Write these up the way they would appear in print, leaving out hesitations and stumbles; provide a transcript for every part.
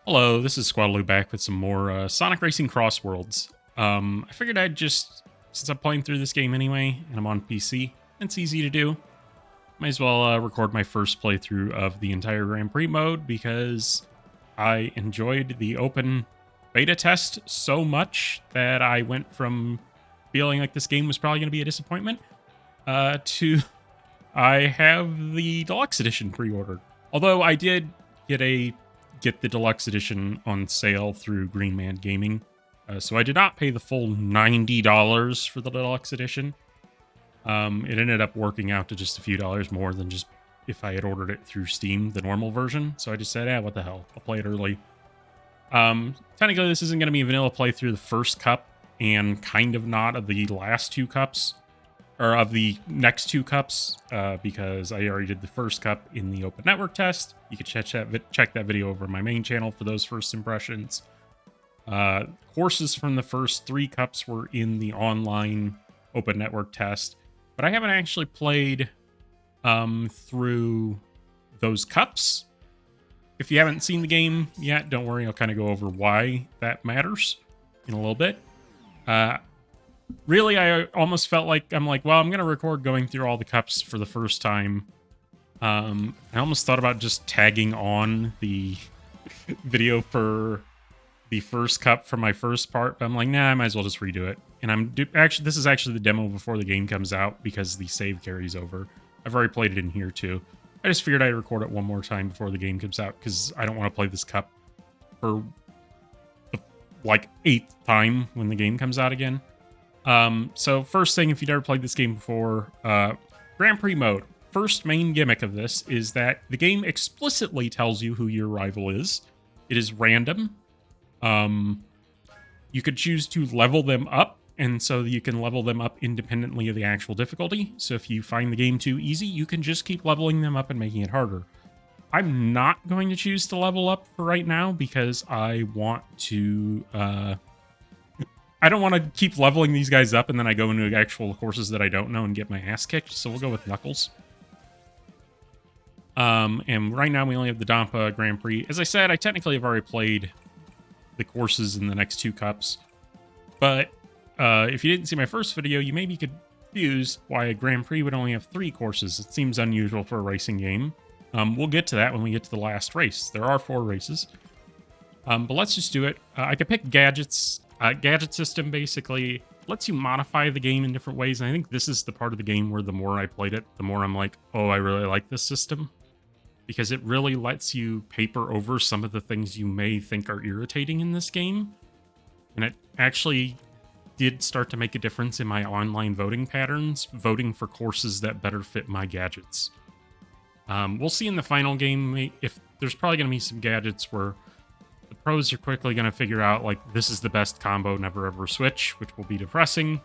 Hello, this is Squadaloo back with some more Sonic Racing CrossWorlds. I figured since I'm playing through this game anyway, and I'm on PC, it's easy to do. Might as well record my first playthrough of the entire Grand Prix mode because I enjoyed the open beta test so much that I went from feeling like this game was probably going to be a disappointment to I have the deluxe edition pre-ordered. Although I did get the deluxe edition on sale through GreenManGaming. So I did not pay the full $90 for the deluxe edition. It ended up working out to just a few dollars more than just if I had ordered it through Steam, the normal version. So I just said, what the hell, I'll play it early. Technically, this isn't going to be a vanilla playthrough the first cup and kind of not of the last two cups, or of the next two cups, because I already did the first cup in the open network test. You can check that video over on my main channel for those first impressions. Courses from the first three cups were in the online open network test, but I haven't actually played through those cups. If you haven't seen the game yet, don't worry, I'll kind of go over why that matters in a little bit. Really, I almost felt like I'm going to record going through all the cups for the first time. I almost thought about just tagging on the video for the first cup for my first part, but I'm like, nah, I might as well just redo it. And this is actually the demo before the game comes out because the save carries over. I've already played it in here too. I just figured I'd record it one more time before the game comes out because I don't want to play this cup for the, 8th time when the game comes out again. So first thing, if you've never played this game before, Grand Prix mode. First main gimmick of this is that the game explicitly tells you who your rival is. It is random. You could choose to level them up, and so you can level them up independently of the actual difficulty. So if you find the game too easy, you can just keep leveling them up and making it harder. I'm not going to choose to level up for right now because I want to, I don't want to keep leveling these guys up and then I go into actual courses that I don't know and get my ass kicked, so we'll go with Knuckles. And right now we only have the Donpa Grand Prix. As I said, I technically have already played the courses in the next two cups, but if you didn't see my first video, you may be confused why a Grand Prix would only have 3 courses. It seems unusual for a racing game. We'll get to that when we get to the last race. There are 4 races. But let's just do it. I could pick gadgets. Gadget system basically lets you modify the game in different ways. And I think this is the part of the game where the more I played it, the more I'm like, oh, I really like this system. Because it really lets you paper over some of the things you may think are irritating in this game. And it actually did start to make a difference in my online voting patterns, voting for courses that better fit my gadgets. We'll see in the final game if there's probably going to be some gadgets where the pros are quickly going to figure out, this is the best combo, never ever switch, which will be depressing.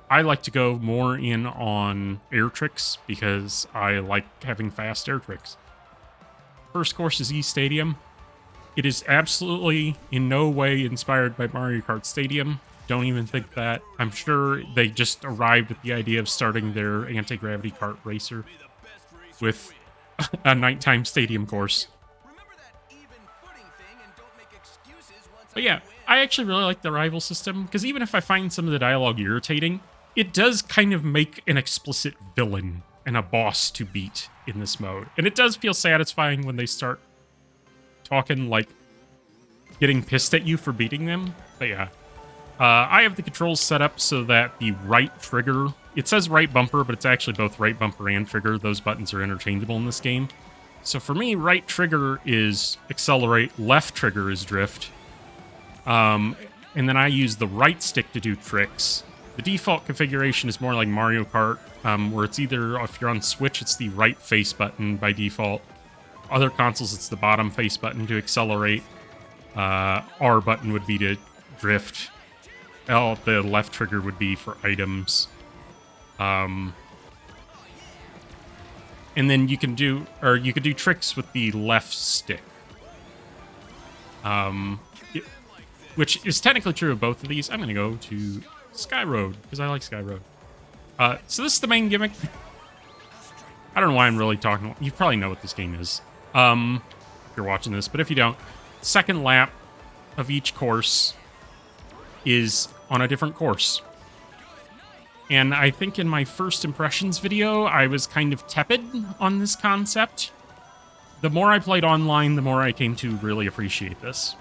I like to go more in on air tricks because I like having fast air tricks. First course is East Stadium. It is absolutely in no way inspired by Mario Kart Stadium. Don't even think that. I'm sure they just arrived at the idea of starting their anti-gravity kart racer with a nighttime stadium course. But yeah, I actually really like the rival system, because even if I find some of the dialogue irritating, it does kind of make an explicit villain and a boss to beat in this mode. And it does feel satisfying when they start talking, getting pissed at you for beating them. But yeah, I have the controls set up so that the right trigger, it says right bumper, but it's actually both right bumper and trigger. Those buttons are interchangeable in this game. So for me, right trigger is accelerate, left trigger is drift. And then I use the right stick to do tricks. The default configuration is more like Mario Kart, where it's either, if you're on Switch, it's the right face button by default. Other consoles, it's the bottom face button to accelerate. R button would be to drift. The left trigger would be for items. And then you could do tricks with the left stick. Which is technically true of both of these. I'm going to go to Sky Road, because I like Sky Road. So this is the main gimmick. I don't know why I'm really talking. You probably know what this game is if you're watching this, but if you don't, second lap of each course is on a different course. And I think in my first impressions video, I was kind of tepid on this concept. The more I played online, the more I came to really appreciate this.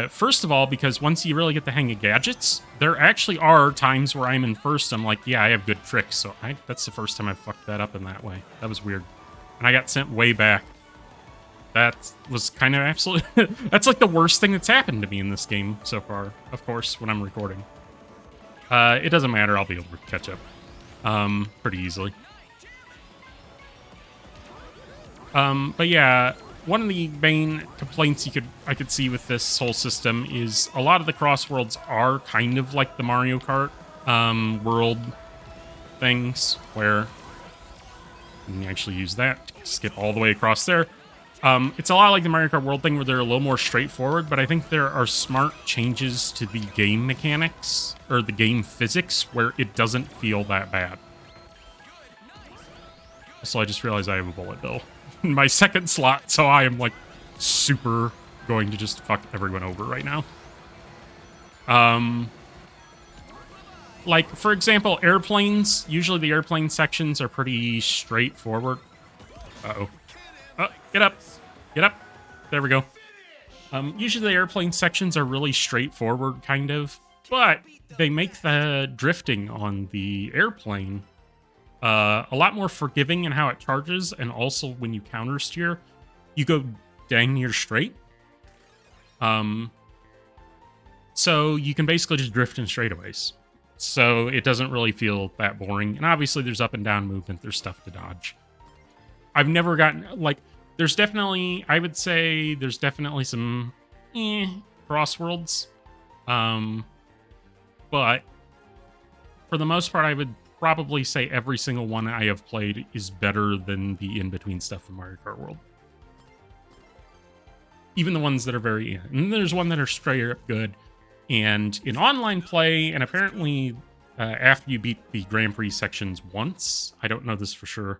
First of all, because once you really get the hang of gadgets, there actually are times where I'm in first, I'm like, yeah, I have good tricks, so that's the first time I fucked that up in that way. That was weird. And I got sent way back. That was kind of absolutely... That's like the worst thing that's happened to me in this game so far, of course, when I'm recording. It doesn't matter, I'll be able to catch up pretty easily. But yeah, one of the main complaints I could see with this whole system is a lot of the CrossWorlds are kind of like the Mario Kart world things, where you can actually use that to just get all the way across there. It's a lot like the Mario Kart world thing where they're a little more straightforward, but I think there are smart changes to the game mechanics, or the game physics, where it doesn't feel that bad. Also, I just realized I have a bullet bill in my second slot, so I am, like, super going to just fuck everyone over right now. Like, for example, airplanes. Usually the airplane sections are pretty straightforward. Uh-oh. Oh, get up. Get up. There we go. Usually the airplane sections are really straightforward, kind of. But they make the drifting on the airplane a lot more forgiving in how it charges. And also, when you counter steer, you go dang near straight. So you can basically just drift in straightaways. So it doesn't really feel that boring. And obviously there's up and down movement. There's stuff to dodge. I've never gotten, like, there's definitely, I would say there's definitely some CrossWorlds. But for the most part, I would probably say every single one I have played is better than the in-between stuff from Mario Kart World. Even the ones that are very in. And there's one that are straight up good. And in online play, and apparently after you beat the Grand Prix sections once, I don't know this for sure,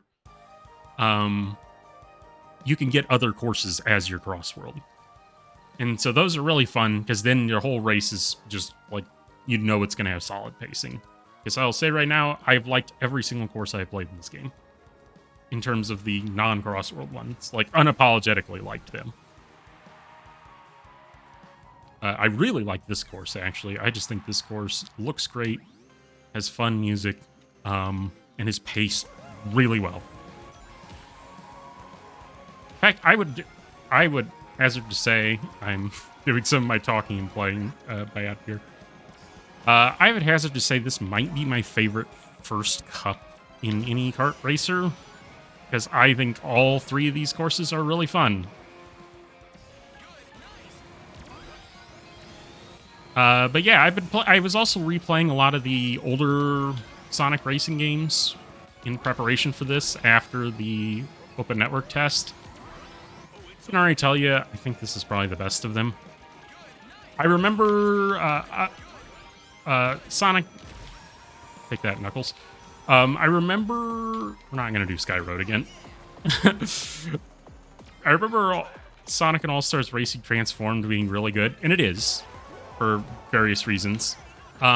you can get other courses as your CrossWorld. And so those are really fun, because then your whole race is just, like, you know it's going to have solid pacing. Because I'll say right now, I've liked every single course I've played in this game. In terms of the non-CrossWorld ones. Like, unapologetically liked them. I really like this course, actually. I just think this course looks great, has fun music, and is paced really well. In fact, I would hazard to say, I'm doing some of my talking and playing bad here. I would hazard to say this might be my favorite first cup in any kart racer, because I think all three of these courses are really fun. But yeah, I was also replaying a lot of the older Sonic Racing games in preparation for this after the open network test. I can already tell you, I think this is probably the best of them. I remember Sonic... Take that, Knuckles. I remember... We're not going to do Sky Road again. I remember Sonic and All-Stars Racing Transformed being really good, and it is, for various reasons. There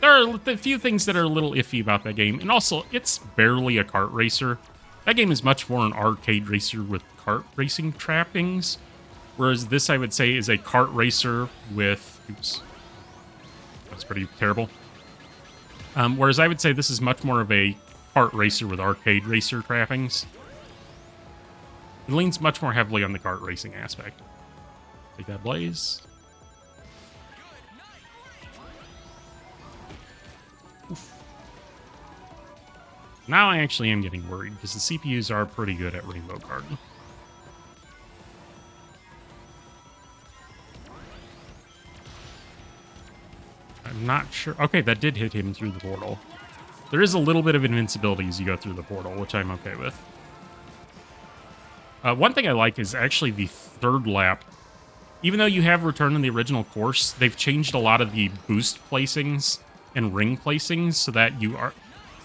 are a few things that are a little iffy about that game, and also, it's barely a kart racer. That game is much more an arcade racer with kart racing trappings, whereas this, I would say, is a kart racer with... Oops. That's pretty terrible. Whereas I would say this is much more of a kart racer with arcade racer trappings. It leans much more heavily on the kart racing aspect. Take that, Blaze. Oof. Now I actually am getting worried, because the CPUs are pretty good at Rainbow Kart. I'm not sure. Okay, that did hit him through the portal. There is a little bit of invincibility as you go through the portal, which I'm okay with. One thing I like is actually the third lap. Even though you have Return in the original course, they've changed a lot of the boost placings and ring placings so that you are...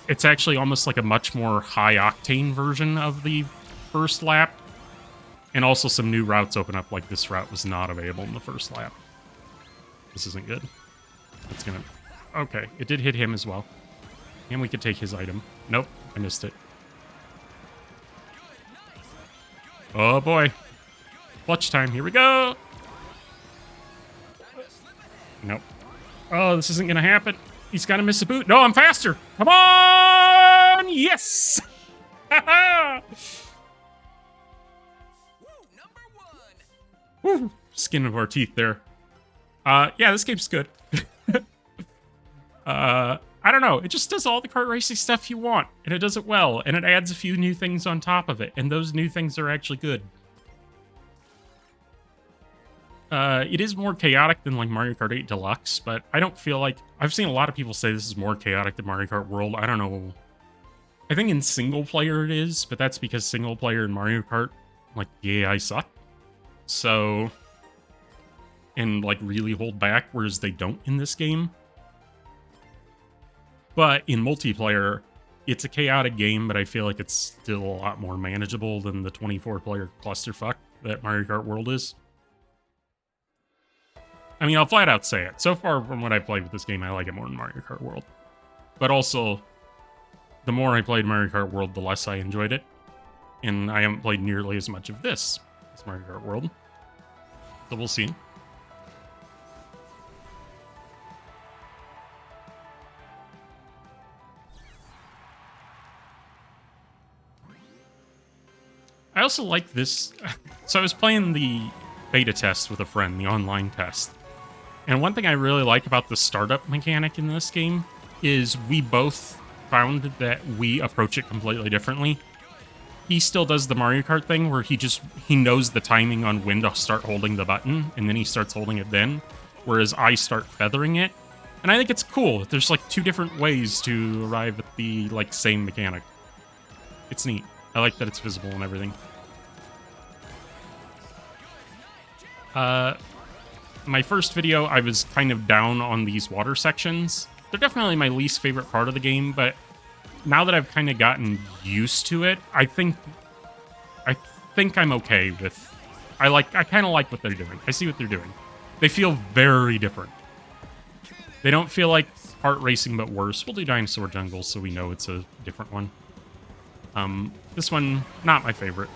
It's actually almost like a much more high-octane version of the first lap. And also some new routes open up, like this route was not available in the first lap. This isn't good. It's gonna... Okay, it did hit him as well. And we could take his item. Nope, I missed it. Oh boy. Clutch time, here we go! Nope. Oh, this isn't gonna happen. He's gotta miss a boot. No, I'm faster! Come on! Yes! Woo, skin of our teeth there. Yeah, this game's good. I don't know. It just does all the kart racing stuff you want, and it does it well, and it adds a few new things on top of it, and those new things are actually good. It is more chaotic than like Mario Kart 8 Deluxe, but I don't feel like... I've seen a lot of people say this is more chaotic than Mario Kart World. I don't know. I think in single player it is, but that's because single player in Mario Kart, like, the AI suck. So... And, like, really hold back, whereas they don't in this game. But in multiplayer, it's a chaotic game, but I feel like it's still a lot more manageable than the 24-player clusterfuck that Mario Kart World is. I mean, I'll flat out say it. So far, from what I've played with this game, I like it more than Mario Kart World. But also, the more I played Mario Kart World, the less I enjoyed it. And I haven't played nearly as much of this as Mario Kart World. So we'll see. I also like this. So I was playing the beta test with a friend, the online test. And one thing I really like about the startup mechanic in this game is we both found that we approach it completely differently. He still does the Mario Kart thing where he knows the timing on when to start holding the button, and then he starts holding it then, whereas I start feathering it. And I think it's cool. There's like two different ways to arrive at the like same mechanic. It's neat. I like that it's visible and everything. My first video, I was kind of down on these water sections. They're definitely my least favorite part of the game, but now that I've kind of gotten used to it, I think I'm okay with... I kind of like what they're doing. I see what they're doing. They feel very different. They don't feel like kart racing, but worse. We'll do Dinosaur Jungle so we know it's a different one. This one, not my favorite.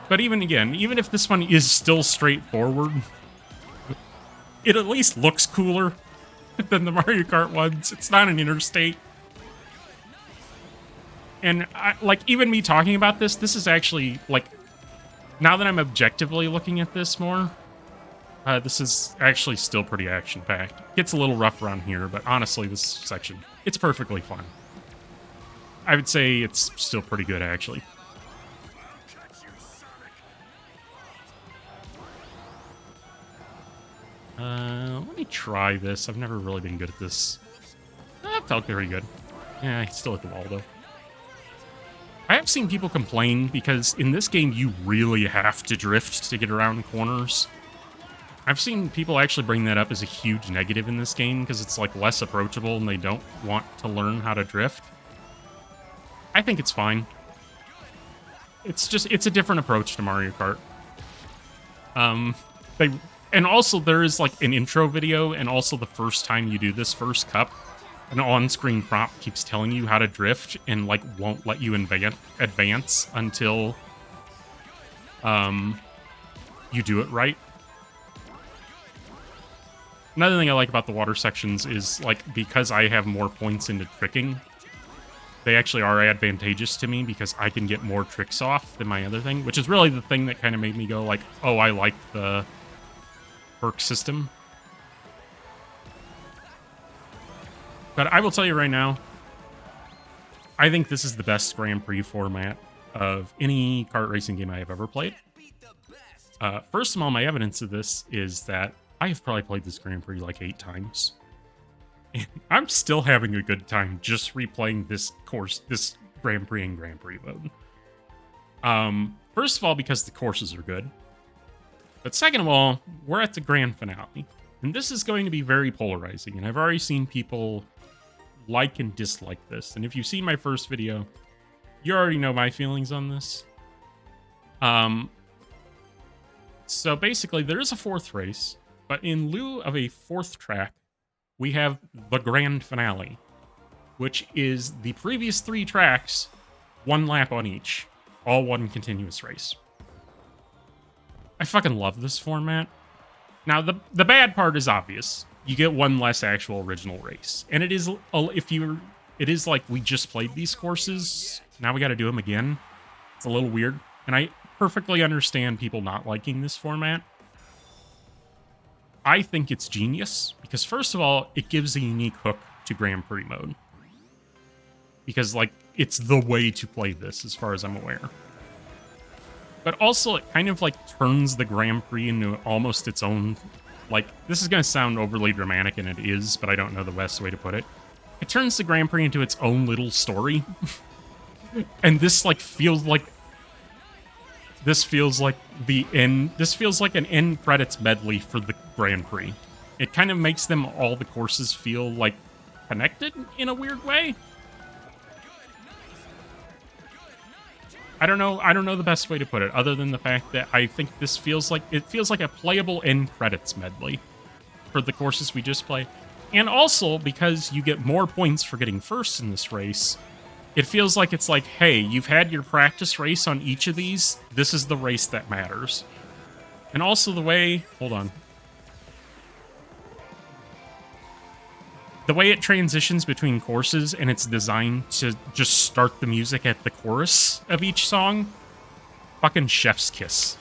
But even if this one is still straightforward, it at least looks cooler than the Mario Kart ones. It's not an interstate. And even me talking about this is actually, like, now that I'm objectively looking at this more, this is actually still pretty action-packed. It gets a little rough around here, but honestly, this section, it's perfectly fun. I would say it's still pretty good, actually. Let me try this. I've never really been good at this. That felt very good. Yeah, I still hit the wall, though. I have seen people complain because in this game, you really have to drift to get around corners. I've seen people actually bring that up as a huge negative in this game because it's, like, less approachable and they don't want to learn how to drift. I think it's fine. It's a different approach to Mario Kart. And also there is like an intro video, and also the first time you do this first cup, an on-screen prompt keeps telling you how to drift and like won't let you advance until you do it right. Another thing I like about the water sections is like because I have more points into tricking, they actually are advantageous to me because I can get more tricks off than my other thing, which is really the thing that kind of made me go like, oh, I like the perk system. But I will tell you right now, I think this is the best Grand Prix format of any kart racing game I have ever played. First of all, my evidence of this is that I have probably played this Grand Prix like 8 times. And I'm still having a good time just replaying this Grand Prix and Grand Prix mode. First of all, because the courses are good. But second of all, we're at the grand finale. And this is going to be very polarizing. And I've already seen people like and dislike this. And if you've seen my first video, you already know my feelings on this. Um, so basically, there is a fourth race, but in lieu of a fourth track, we have the grand finale, which is the previous 3 tracks, 1 lap on each, all one continuous race. I fucking love this format. Now, the bad part is obvious. You get 1 less actual original race. And it is, it is like we just played these courses, now we gotta do them again. It's a little weird. And I perfectly understand people not liking this format. I think it's genius, because first of all, it gives a unique hook to Grand Prix mode. Because, like, it's the way to play this, as far as I'm aware. But also, it kind of, like, turns the Grand Prix into almost its own... Like, this is going to sound overly dramatic, and it is, but I don't know the best way to put it. It turns the Grand Prix into its own little story. And this, like, feels like... This feels like the end... This feels like an end credits medley for the Grand Prix. It kind of makes them, all the courses, feel, like, connected in a weird way. I don't know the best way to put it, other than the fact that I think this feels like a playable end credits medley for the courses we just played. And also, because you get more points for getting first in this race, it feels like it's like, hey, you've had your practice race on each of these, this is the race that matters. And also the way, hold on. The way it transitions between courses, and it's designed to just start the music at the chorus of each song, fucking chef's kiss.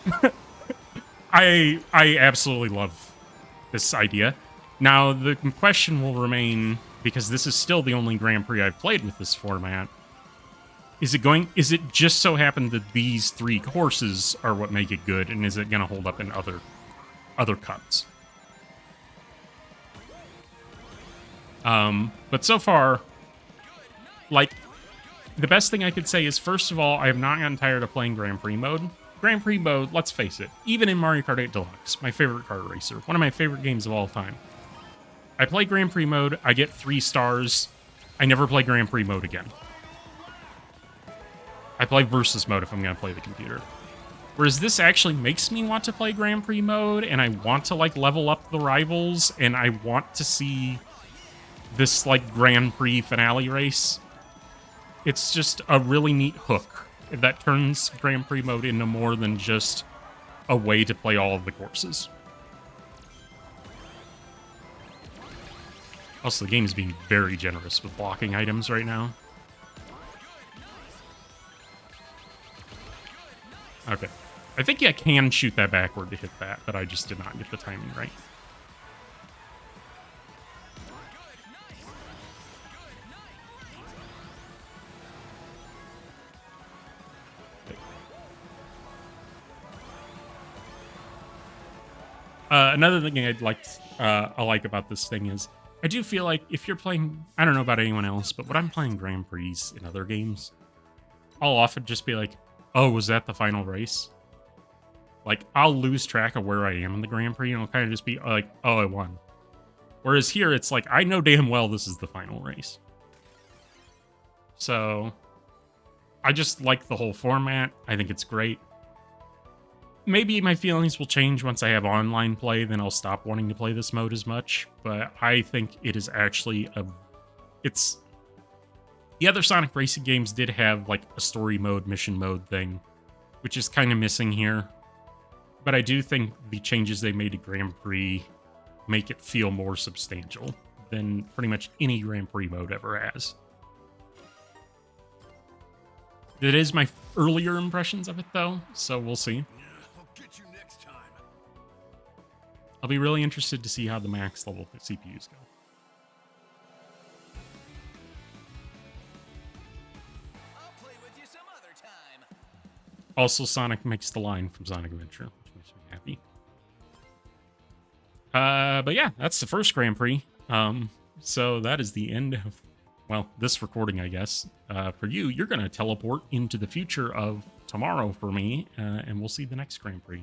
I absolutely love this idea. Now, the question will remain, because this is still the only Grand Prix I've played with this format, is it just so happened that these 3 courses are what make it good, and is it going to hold up in other cups? But so far, like, the best thing I could say is, first of all, I have not gotten tired of playing Grand Prix mode. Grand Prix mode, let's face it, even in Mario Kart 8 Deluxe, my favorite kart racer, one of my favorite games of all time. I play Grand Prix mode, I get 3 stars, I never play Grand Prix mode again. I play versus mode if I'm going to play the computer. Whereas this actually makes me want to play Grand Prix mode, and I want to, like, level up the rivals, and I want to see this, like, Grand Prix finale race. It's just a really neat hook that turns Grand Prix mode into more than just a way to play all of the courses. Also, the game is being very generous with blocking items right now. Okay. I think I can shoot that backward to hit that, but I just did not get the timing right. Another thing I like about this thing is, I do feel like if you're playing, I don't know about anyone else, but when I'm playing Grand Prix in other games, I'll often just be like, oh, was that the final race? Like, I'll lose track of where I am in the Grand Prix, and I'll kind of just be like, oh, I won. Whereas here, it's like, I know damn well this is the final race. So, I just like the whole format. I think it's great. Maybe my feelings will change once I have online play, then I'll stop wanting to play this mode as much. But I think it is actually it's... The other Sonic Racing games did have, like, a story mode, mission mode thing, which is kind of missing here. But I do think the changes they made to Grand Prix make it feel more substantial than pretty much any Grand Prix mode ever has. It is my earlier impressions of it, though, so we'll see. I'll be really interested to see how the max level CPUs go. I'll play with you some other time. Also, Sonic makes the line from Sonic Adventure, which makes me happy. But yeah, that's the first Grand Prix. So that is the end of, well, this recording, I guess. For you, you're going to teleport into the future of tomorrow for me, and we'll see the next Grand Prix.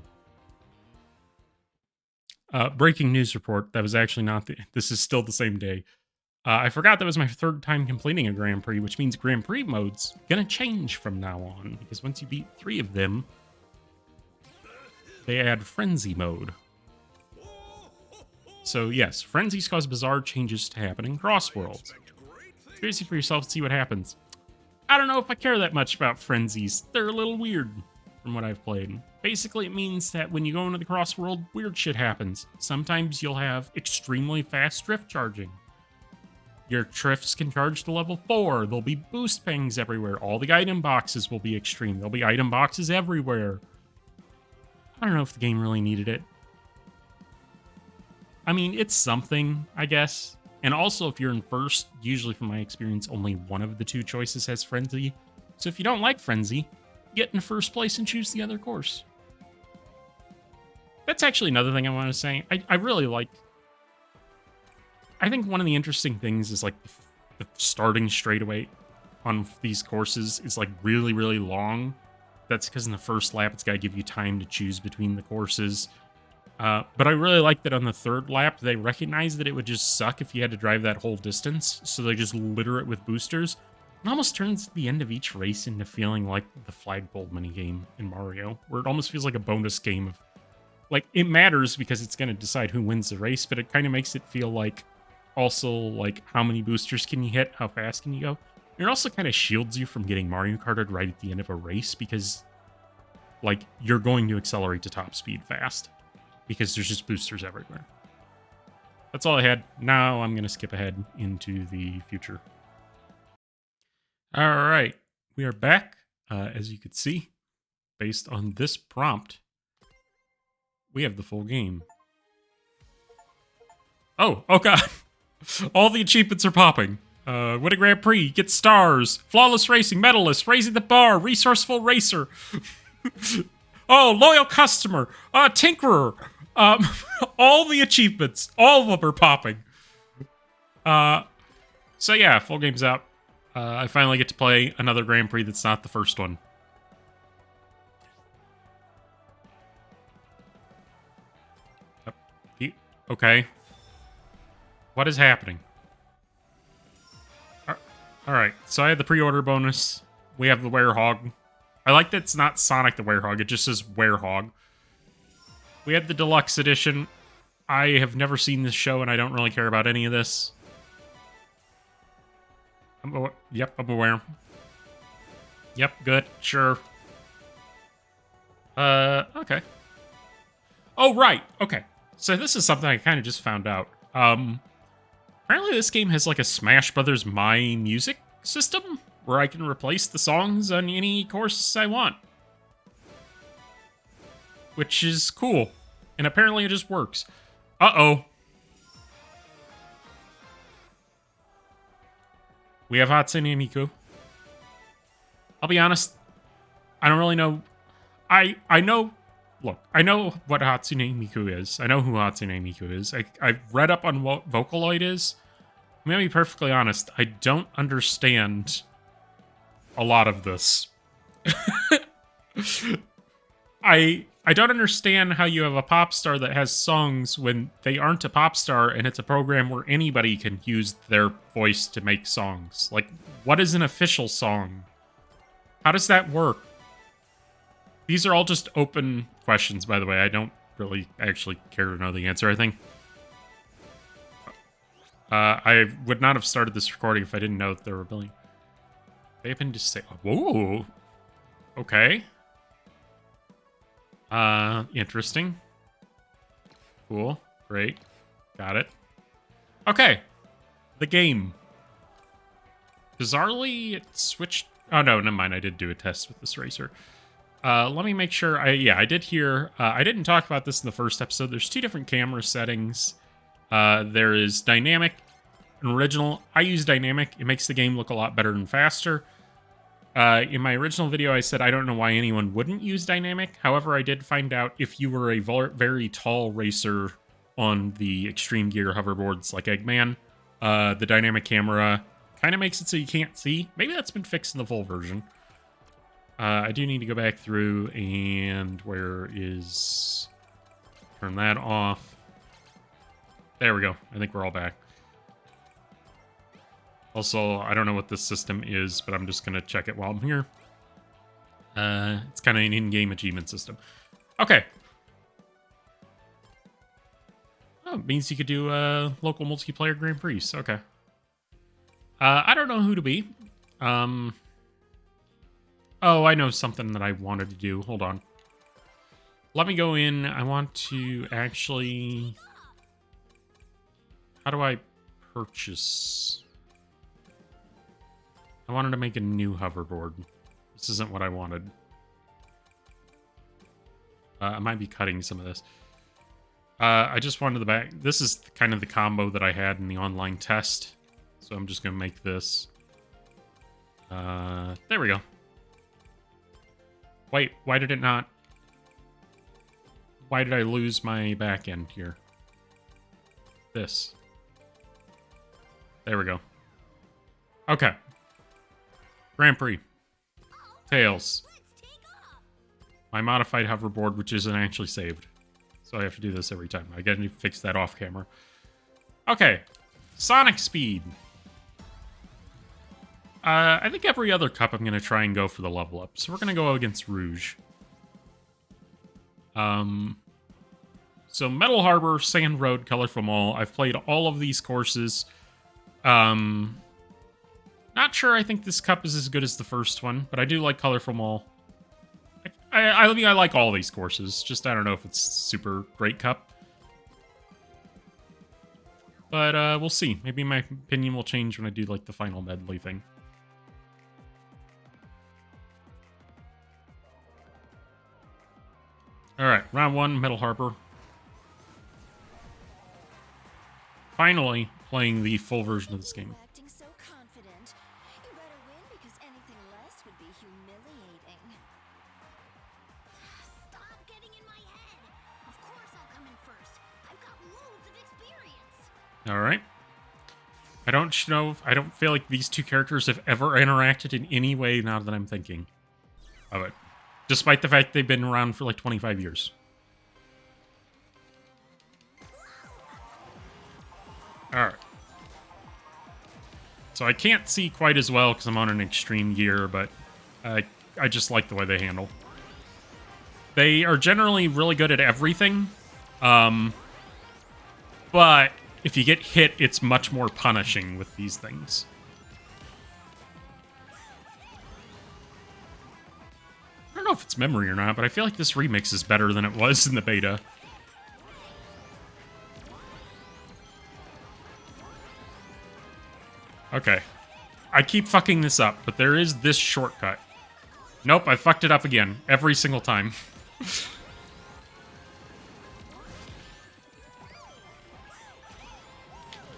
Breaking news report. That was actually not this is still the same day. I forgot that was my 3rd time completing a Grand Prix, which means Grand Prix mode's gonna change from now on, because once you beat 3 of them, they add Frenzy mode. So yes, frenzies cause bizarre changes to happen in CrossWorlds. Experience it for yourself and see what happens. I don't know if I care that much about frenzies. They're a little weird from what I've played. Basically, it means that when you go into the CrossWorld, weird shit happens. Sometimes you'll have extremely fast drift charging. Your drifts can charge to level 4. There'll be boost pings everywhere. All the item boxes will be extreme. There'll be item boxes everywhere. I don't know if the game really needed it. I mean, it's something, I guess. And also, if you're in first, usually from my experience, only one of the two choices has Frenzy. So if you don't like Frenzy, get in first place and choose the other course. That's actually another thing I want to say. I really like... I think one of the interesting things is, like, the starting straightaway on these courses is, like, really, really long. That's because in the first lap, it's got to give you time to choose between the courses. But I really like that on the third lap, they recognized that it would just suck if you had to drive that whole distance, so they just litter it with boosters. It almost turns the end of each race into feeling like the flagpole minigame in Mario, where it almost feels like a bonus game of... Like, it matters because it's going to decide who wins the race, but it kind of makes it feel like also, like, how many boosters can you hit? How fast can you go? And it also kind of shields you from getting Mario Karted right at the end of a race because, like, you're going to accelerate to top speed fast. Because there's just boosters everywhere. That's all I had. Now I'm going to skip ahead into the future. All right. We are back. As you could see, based on this prompt, we have the full game. Oh God. All the achievements are popping. Win a Grand Prix, get stars, flawless racing, medalist, raising the bar, resourceful racer. Oh, loyal customer, tinkerer. All the achievements, all of them are popping. So yeah, full game's out. I finally get to play another Grand Prix that's not the first one. Okay. What is happening? Alright, so I had the pre-order bonus. We have the Werehog. I like that it's not Sonic the Werehog, it just says Werehog. We had the deluxe edition. I have never seen this show, and I don't really care about any of this. Yep, I'm aware. Yep, good, sure. Okay. Oh, right, okay. So this is something I kind of just found out. Apparently this game has like a Smash Brothers My Music system, where I can replace the songs on any course I want. Which is cool. And apparently it just works. Uh-oh. We have Hatsune Miku. I'll be honest, I don't really know. I know, look, I know what Hatsune Miku is. I know who Hatsune Miku is. I've read up on what Vocaloid is. I'm gonna be perfectly honest, I don't understand a lot of this. I don't understand how you have a pop star that has songs when they aren't a pop star and it's a program where anybody can use their voice to make songs. Like, what is an official song? How does that work? These are all just open questions, by the way. I don't really actually care to know the answer, I think. I would not have started this recording if I didn't know that there were a billion. They happen to say, whoa, okay. Interesting. Cool, great, got it. Okay, the game. Bizarrely, it switched. Oh no, never mind. I did do a test with this racer. Let me make sure. I did hear. I didn't talk about this in the first episode. There's two different camera settings. There is dynamic and original. I use dynamic. It makes the game look a lot better and faster. In my original video, I said I don't know why anyone wouldn't use dynamic. However, I did find out if you were a very tall racer on the Extreme Gear hoverboards like Eggman, the dynamic camera kind of makes it so you can't see. Maybe that's been fixed in the full version. I do need to go back through and where is... Turn that off. There we go. I think we're all back. Also, I don't know what this system is, but I'm just going to check it while I'm here. It's kind of an in-game achievement system. Okay. Oh, it means you could do local multiplayer Grand Prix. Okay. I don't know who to be. Oh, I know something that I wanted to do. Hold on. Let me go in. I want to actually... How do I purchase? I wanted to make a new hoverboard. This isn't what I wanted. I might be cutting some of this. I just wanted the back. This is kind of the combo that I had in the online test. So I'm just going to make this. There we go. Wait, why did it not? Why did I lose my back end here? This. There we go. Okay. Grand Prix. Tails. My modified hoverboard, which isn't actually saved. So I have to do this every time. I gotta fix that off camera. Okay. Sonic speed. I think every other cup I'm gonna try and go for the level up. So we're gonna go against Rouge. So Metal Harbor, Sand Road, Colorful Mall. I've played all of these courses. Not sure I think this cup is as good as the first one, but I do like Colorful Mall. I mean, I like all these courses. Just, I don't know if it's super great cup. But, we'll see. Maybe my opinion will change when I do, like, the final medley thing. Alright, round one, Metal Harbor. Finally, playing the full version of this game. Acting so confident. You better win because anything less would be humiliating. Stop getting in my head. Of course I'll come in first. I've got loads of experience. Alright. I don't feel like these two characters have ever interacted in any way now that I'm thinking of it. Despite the fact they've been around for like 25 years. Alright. So I can't see quite as well because I'm on an extreme gear, but I just like the way they handle. They are generally really good at everything. But if you get hit, it's much more punishing with these things. I don't know if it's memory or not, but I feel like this remix is better than it was in the beta. Okay. I keep fucking this up, but there is this shortcut. Nope, I fucked it up again. Every single time.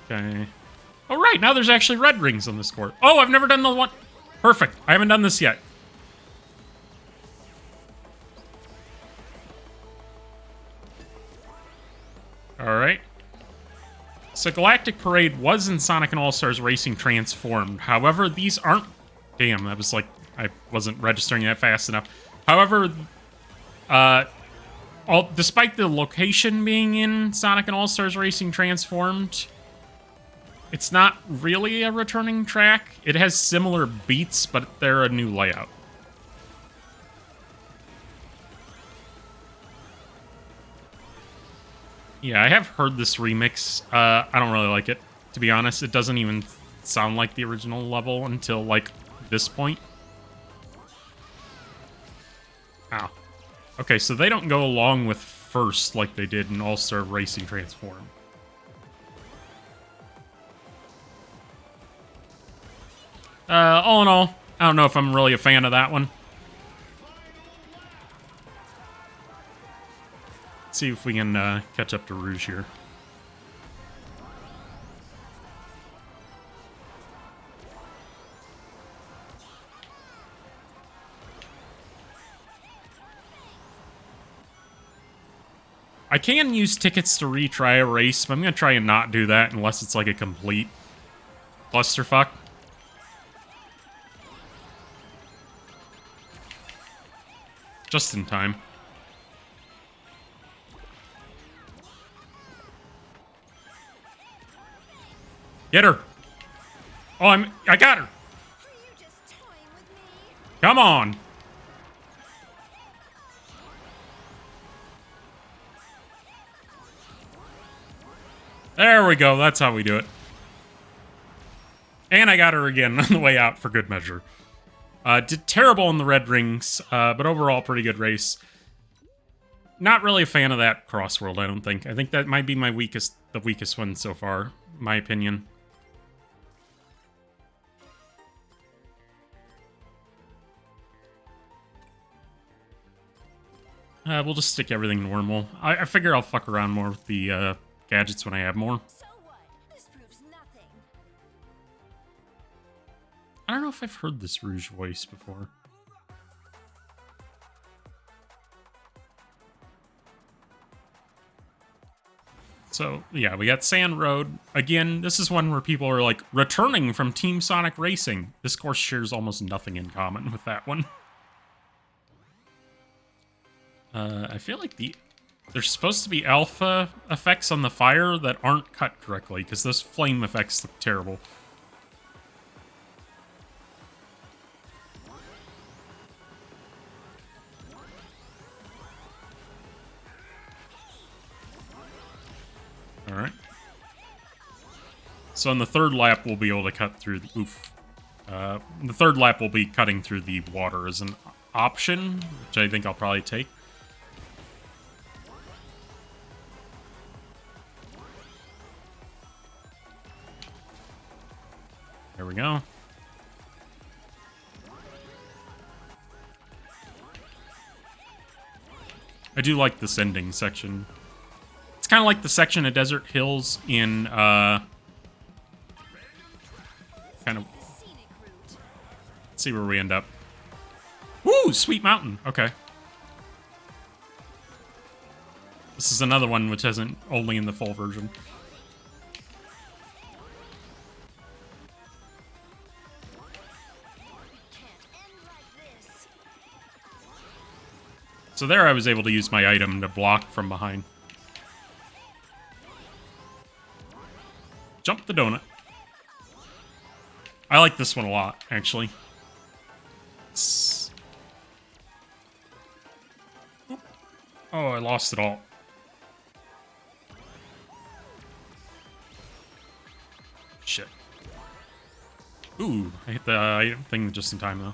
Okay. Oh, right, now there's actually red rings on this court. Oh, I've never done the one... Perfect. I haven't done this yet. Alright. So Galactic Parade was in Sonic and All-Stars Racing Transformed. However, these aren't... Damn, that was like... I wasn't registering that fast enough. However, despite the location being in Sonic and All-Stars Racing Transformed, it's not really a returning track. It has similar beats, but they're a new layout. Yeah, I have heard this remix. I don't really like it, to be honest. It doesn't even sound like the original level until, like, this point. Ow. Okay, so they don't go along with first like they did in All-Star Racing Transform. All in all, I don't know if I'm really a fan of that one. Let's see if we can catch up to Rouge here. I can use tickets to retry a race, but I'm going to try and not do that unless it's like a complete clusterfuck. Just in time. Get her! Oh, I got her! Come on! There we go. That's how we do it. And I got her again on the way out for good measure. Did terrible in the red rings, but overall pretty good race. Not really a fan of that CrossWorld, I don't think. I think that might be the weakest one so far, in my opinion. We'll just stick everything normal. I figure I'll fuck around more with the gadgets when I have more. So what? This proves nothing. I don't know if I've heard this Rouge voice before. So, yeah, we got Sand Road. Again, this is one where people are, like, returning from Team Sonic Racing. This course shares almost nothing in common with that one. I feel like there's supposed to be alpha effects on the fire that aren't cut correctly, because those flame effects look terrible. Alright. So on the third lap, we'll be able to cut through the... Oof. The third lap, we'll be cutting through the water as an option, which I think I'll probably take. There we go. I do like this ending section. It's kind of like the section of Desert Hills in, kind of... Let's see where we end up. Woo! Sweet Mountain. Okay. This is another one which isn't only in the full version. So there I was able to use my item to block from behind. Jump the donut. I like this one a lot, actually. Oh, I lost it all. Shit. Ooh, I hit the item thing just in time, though.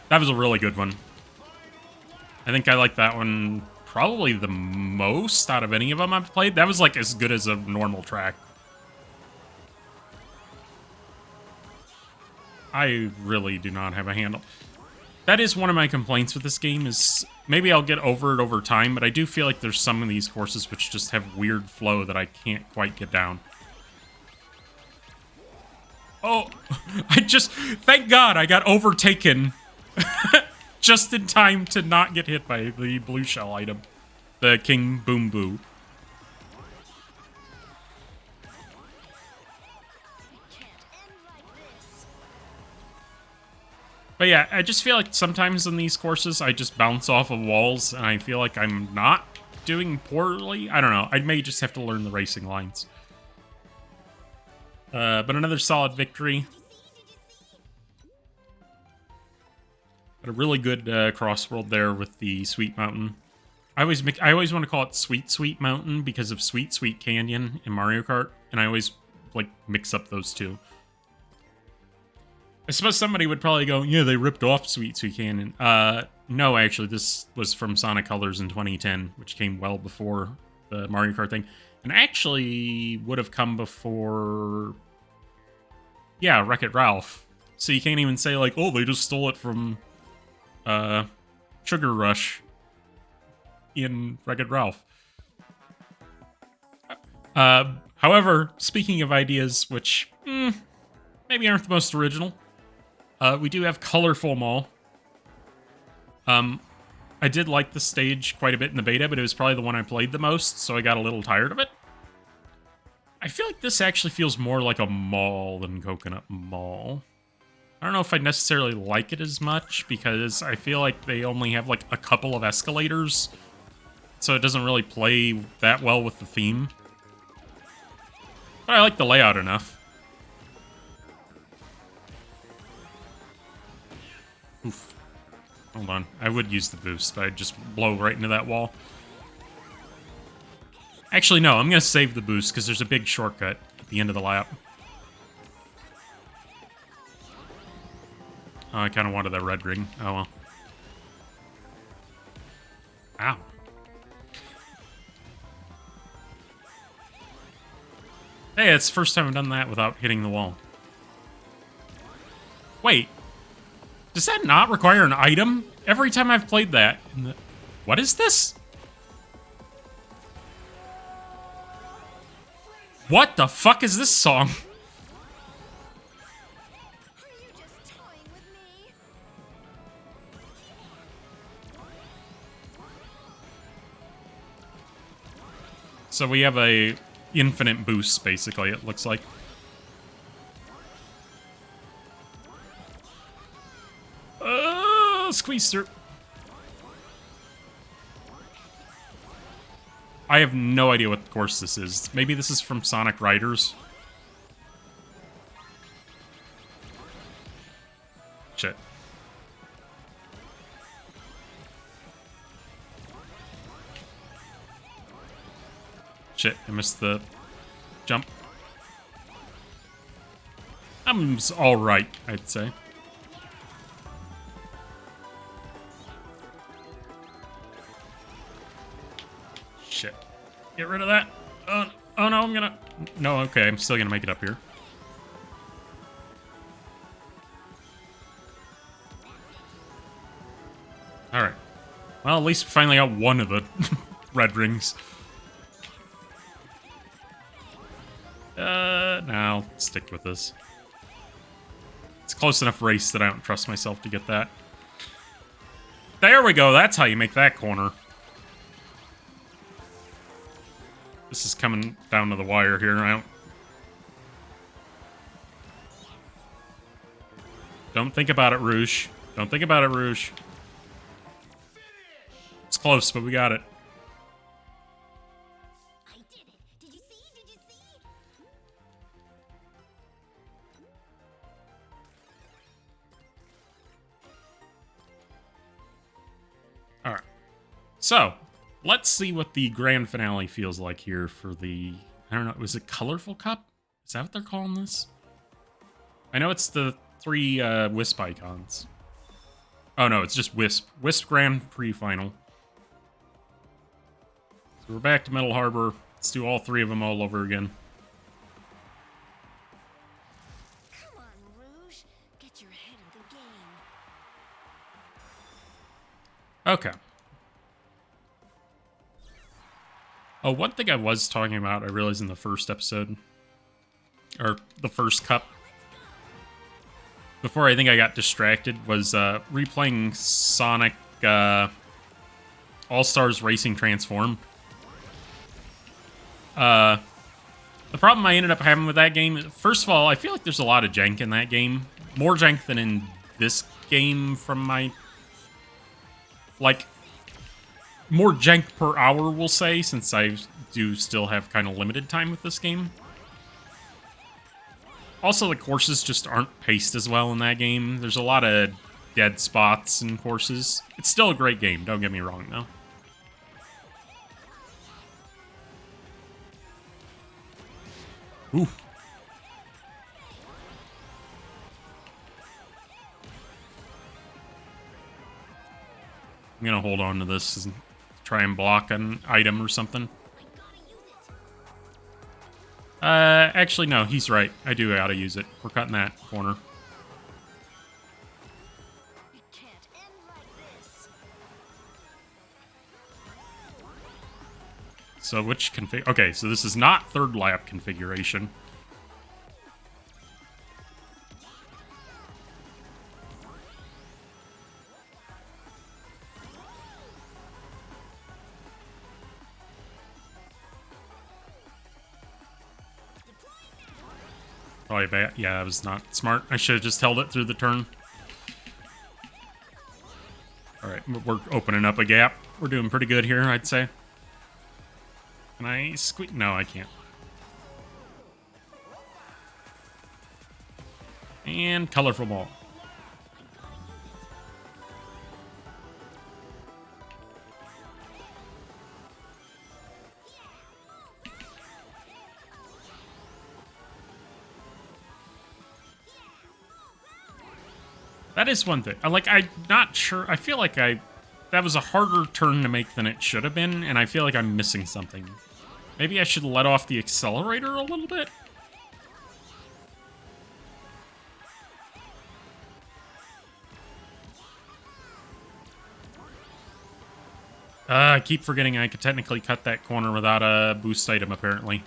That was a really good one. I think I like that one probably the most out of any of them I've played. That was like as good as a normal track. I really do not have a handle. That is one of my complaints with this game is maybe I'll get over it over time, but I do feel like there's some of these courses which just have weird flow that I can't quite get down. Oh, thank God I got overtaken just in time to not get hit by the blue shell item. The King Boom Boo. But yeah, I just feel like sometimes in these courses, I just bounce off of walls, and I feel like I'm not doing poorly. I don't know. I may just have to learn the racing lines. But another solid victory. But a really good CrossWorld there with the Sweet Mountain. I always want to call it Sweet Mountain because of Sweet Canyon in Mario Kart, and I always like mix up those two. I suppose somebody would probably go, yeah, they ripped off Sweet Canyon. No, actually, this was from Sonic Colors in 2010, which came well before the Mario Kart thing. And actually would have come before... Yeah, Wreck-It Ralph. So you can't even say, like, oh, they just stole it from Sugar Rush in Wreck-It Ralph. However, speaking of ideas which maybe aren't the most original, we do have Colorful Mall. I did like the stage quite a bit in the beta, but it was probably the one I played the most, so I got a little tired of it. I feel like this actually feels more like a mall than Coconut Mall. I don't know if I necessarily like it as much, because I feel like they only have like a couple of escalators, so it doesn't really play that well with the theme. But I like the layout enough. Oof. Hold on. I would use the boost, but I'd just blow right into that wall. Actually, no, I'm going to save the boost because there's a big shortcut at the end of the lap. Oh, I kind of wanted that red ring. Oh, well. Ow. Hey, it's the first time I've done that without hitting the wall. Wait. Does that not require an item? Every time I've played that. What is this? What the fuck is this song? Are you just toying with me? So we have a infinite boost, basically, it looks like. Squeeze through. I have no idea what course this is. Maybe this is from Sonic Riders. Shit. Shit, I missed the jump. I'm alright, I'd say. Shit. Get rid of that. Oh no, I'm gonna... No, okay, I'm still gonna make it up here. Alright. Well, at least we finally got one of the red rings. Now, stick with this. It's a close enough race that I don't trust myself to get that. There we go, that's how you make that corner. This is coming down to the wire here. Don't think about it, Rouge. Don't think about it, Rouge. It's close, but we got it. I did it. Did you see? Did you see? Alright. So, let's see what the grand finale feels like here for the... I don't know, was it Colorful Cup? Is that what they're calling this? I know it's the 3 Wisp icons. Oh no, it's just Wisp. Wisp Grand Prix Final. So we're back to Metal Harbor. Let's do all 3 of them all over again. Come on, Rouge. Get your head in the game. Okay. Oh, one thing I was talking about, I realized in the first episode, or the first cup, before I think I got distracted, was replaying Sonic All-Stars Racing Transform. The problem I ended up having with that game, first of all, I feel like there's a lot of jank in that game. More jank than in this game from my... Like... More jank per hour, we'll say, since I do still have kind of limited time with this game. Also, the courses just aren't paced as well in that game. There's a lot of dead spots in courses. It's still a great game, don't get me wrong, though. Ooh. I'm gonna hold on to this and try and block an item or something. Actually, no, he's right. I do gotta use it. We're cutting that corner. It can't end like this. So which config... Okay, so this is not third lap configuration. Probably bad. Yeah, I was not smart. I should have just held it through the turn. Alright, we're opening up a gap. We're doing pretty good here, I'd say. Can I squeeze? No, I can't. And colorful ball. That is one thing. I'm not sure. I feel like that was a harder turn to make than it should have been, and I feel like I'm missing something. Maybe I should let off the accelerator a little bit? I keep forgetting I could technically cut that corner without a boost item, apparently.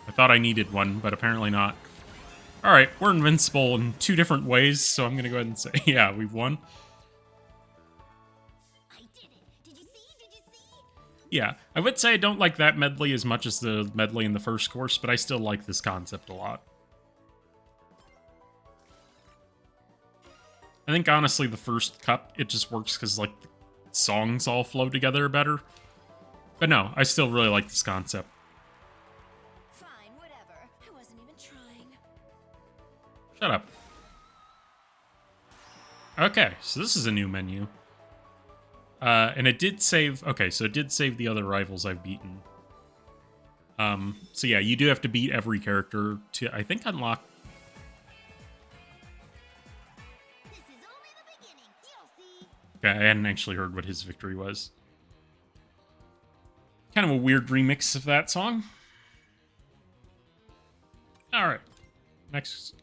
I thought I needed one, but apparently not. Alright, we're invincible in 2 different ways, so I'm gonna go ahead and say, yeah, we've won. I did it. Did you see? Did you see? Yeah, I would say I don't like that medley as much as the medley in the first course, but I still like this concept a lot. I think, honestly, the first cup, it just works because, like, the songs all flow together better. But no, I still really like this concept. Fine, whatever. I wasn't even trying. Shut up. Okay, so this is a new menu. And it did save... Okay, so it did save the other rivals I've beaten. So yeah, you do have to beat every character to, I think, unlock... This is only the beginning. You'll see. Okay, I hadn't actually heard what his victory was. Kind of a weird remix of that song. Alright. Next,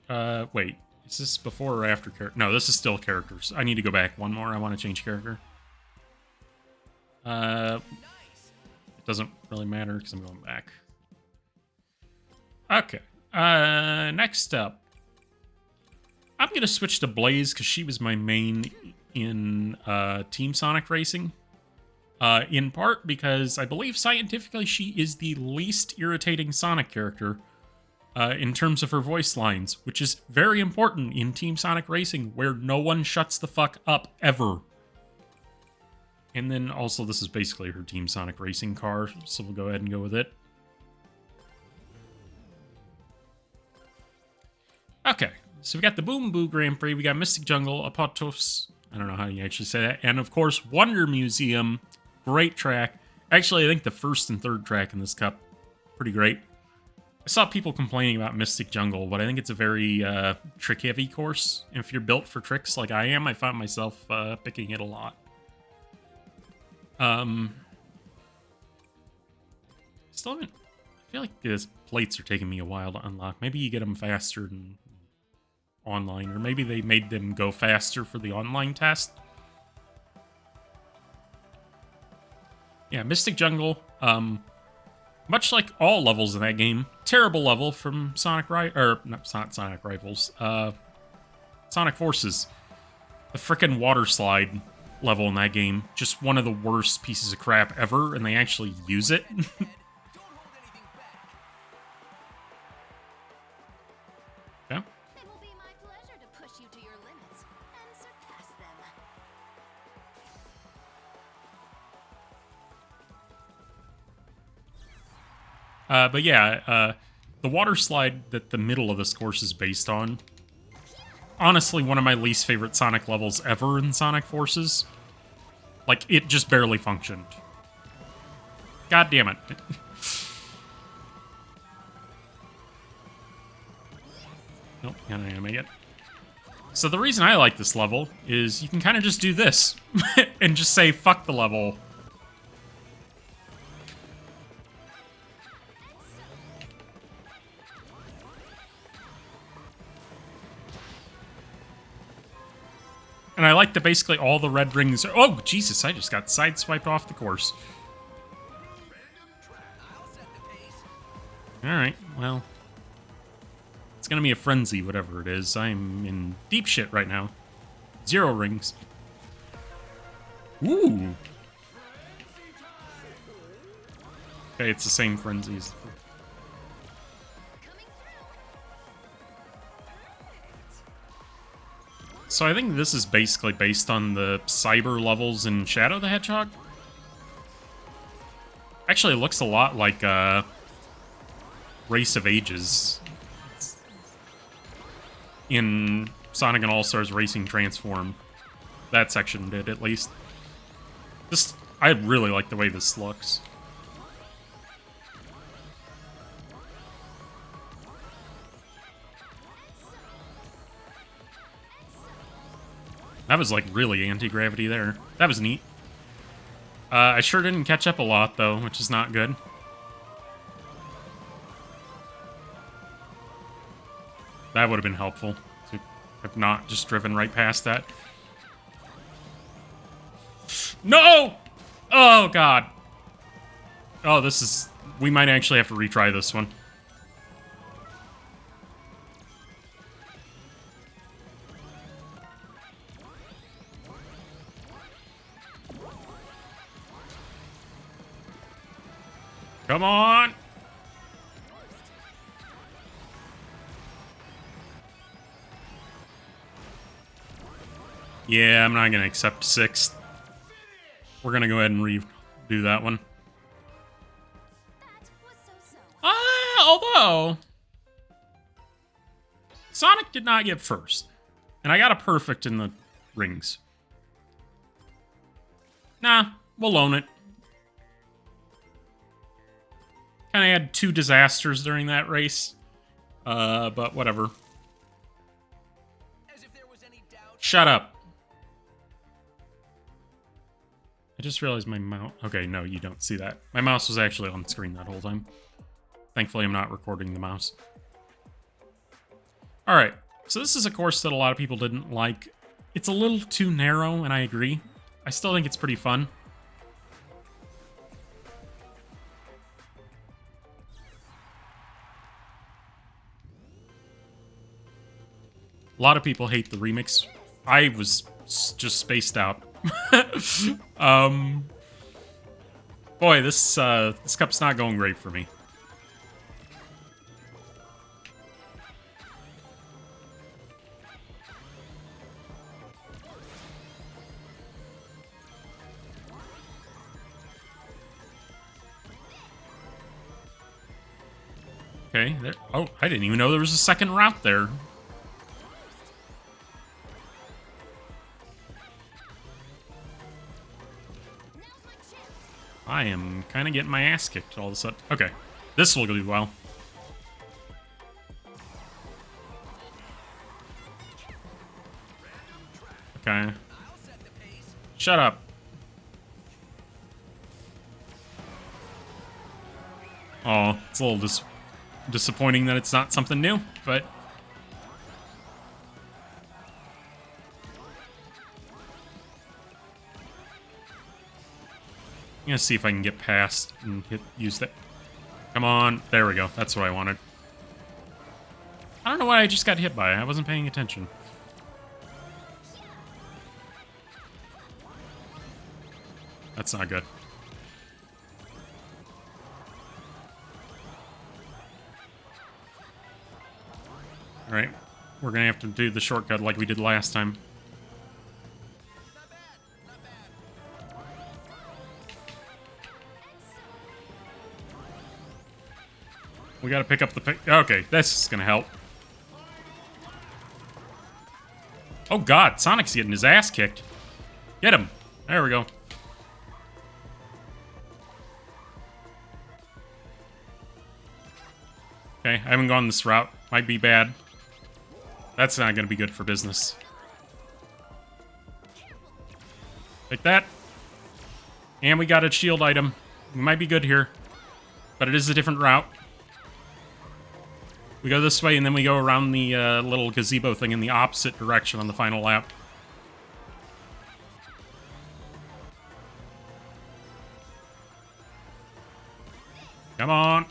wait. Is this before or after character? No, this is still characters. I need to go back one more. I want to change character. It doesn't really matter because I'm going back. Okay. Next up. I'm going to switch to Blaze because she was my main in Team Sonic Racing. In part because I believe scientifically she is the least irritating Sonic character in terms of her voice lines, which is very important in Team Sonic Racing, where no one shuts the fuck up ever. And then also this is basically her Team Sonic Racing car, so we'll go ahead and go with it. Okay, so we got the Boom Boo Grand Prix, we got Mystic Jungle, Apotos, I don't know how you actually say that, and of course Wonder Museum, great track. Actually, I think the first and third track in this cup, pretty great. I saw people complaining about Mystic Jungle, but I think it's a very trick-heavy course. And if you're built for tricks like I am, I found myself picking it a lot. Still haven't... I feel like these plates are taking me a while to unlock. Maybe you get them faster than online, or maybe they made them go faster for the online test. Yeah, Mystic Jungle, much like all levels in that game, terrible level from Sonic not Sonic Rivals, Sonic Forces. The frickin' water slide level in that game, just one of the worst pieces of crap ever, and they actually use it. Yeah. It will be my pleasure to push you to your limits and surpass them. But yeah, the water slide that the middle of this course is based on, honestly, one of my least favorite Sonic levels ever in Sonic Forces. Like, it just barely functioned. God damn it. Nope, not gonna make it. So the reason I like this level is you can kind of just do this and just say, fuck the level. And I like that basically all the red rings are... Oh, Jesus, I just got sideswiped off the course. Alright, well... It's gonna be a frenzy, whatever it is. I'm in deep shit right now. 0 rings. Ooh! Okay, it's the same frenzies. So I think this is basically based on the cyber levels in Shadow the Hedgehog. Actually, it looks a lot like Race of Ages in Sonic and All-Stars Racing Transform. That section did, at least. This, I really like the way this looks. That was like really anti-gravity there. That was neat. I sure didn't catch up a lot though, which is not good. That would have been helpful to have not just driven right past that. No! Oh, God. Oh, this is... We might actually have to retry this one. Come on! Yeah, I'm not going to accept 6th. We're going to go ahead and redo that one. Although... Sonic did not get first. And I got a perfect in the rings. Nah, we'll loan it. Kind of had 2 disasters during that race. But whatever. As if there was any doubt. Shut up. I just realized my mouse... Okay, no, you don't see that. My mouse was actually on screen that whole time. Thankfully, I'm not recording the mouse. Alright, so this is a course that a lot of people didn't like. It's a little too narrow, and I agree. I still think it's pretty fun. A lot of people hate the remix. I was just spaced out. Boy, this cup's not going great for me. Okay, there. Oh, I didn't even know there was a second route there. I am kind of getting my ass kicked all of a sudden. Okay, this will do well. Okay. Shut up. Oh, it's a little disappointing that it's not something new, but... I'm gonna see if I can get past and use that. Come on. There we go. That's what I wanted. I don't know what I just got hit by. I wasn't paying attention. That's not good. Alright. We're gonna have to do the shortcut like we did last time. We gotta pick up the pick. Okay, this is gonna help. Oh god, Sonic's getting his ass kicked. Get him. There we go. Okay, I haven't gone this route. Might be bad. That's not gonna be good for business. Like that. And we got a shield item. We might be good here. But it is a different route. We go this way, and then we go around the little gazebo thing in the opposite direction on the final lap. Come on.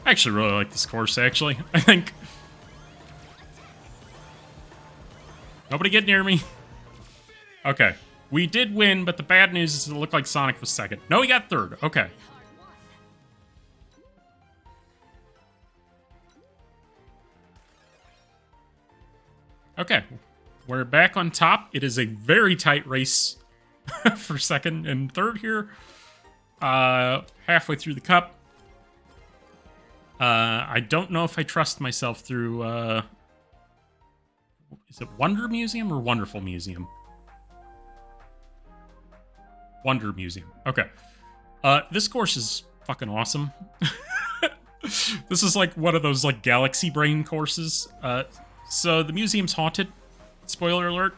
I actually really like this course, actually. I think... Nobody get near me. Okay. We did win, but the bad news is it looked like Sonic was second. No, he got third. Okay. Okay, we're back on top. It is a very tight race for second and third here. Halfway through the cup. I don't know if I trust myself through... is it Wonder Museum or Wonderful Museum? Wonder Museum. Okay. This course is fucking awesome. This is like one of those like galaxy brain courses. So the museum's haunted. Spoiler alert.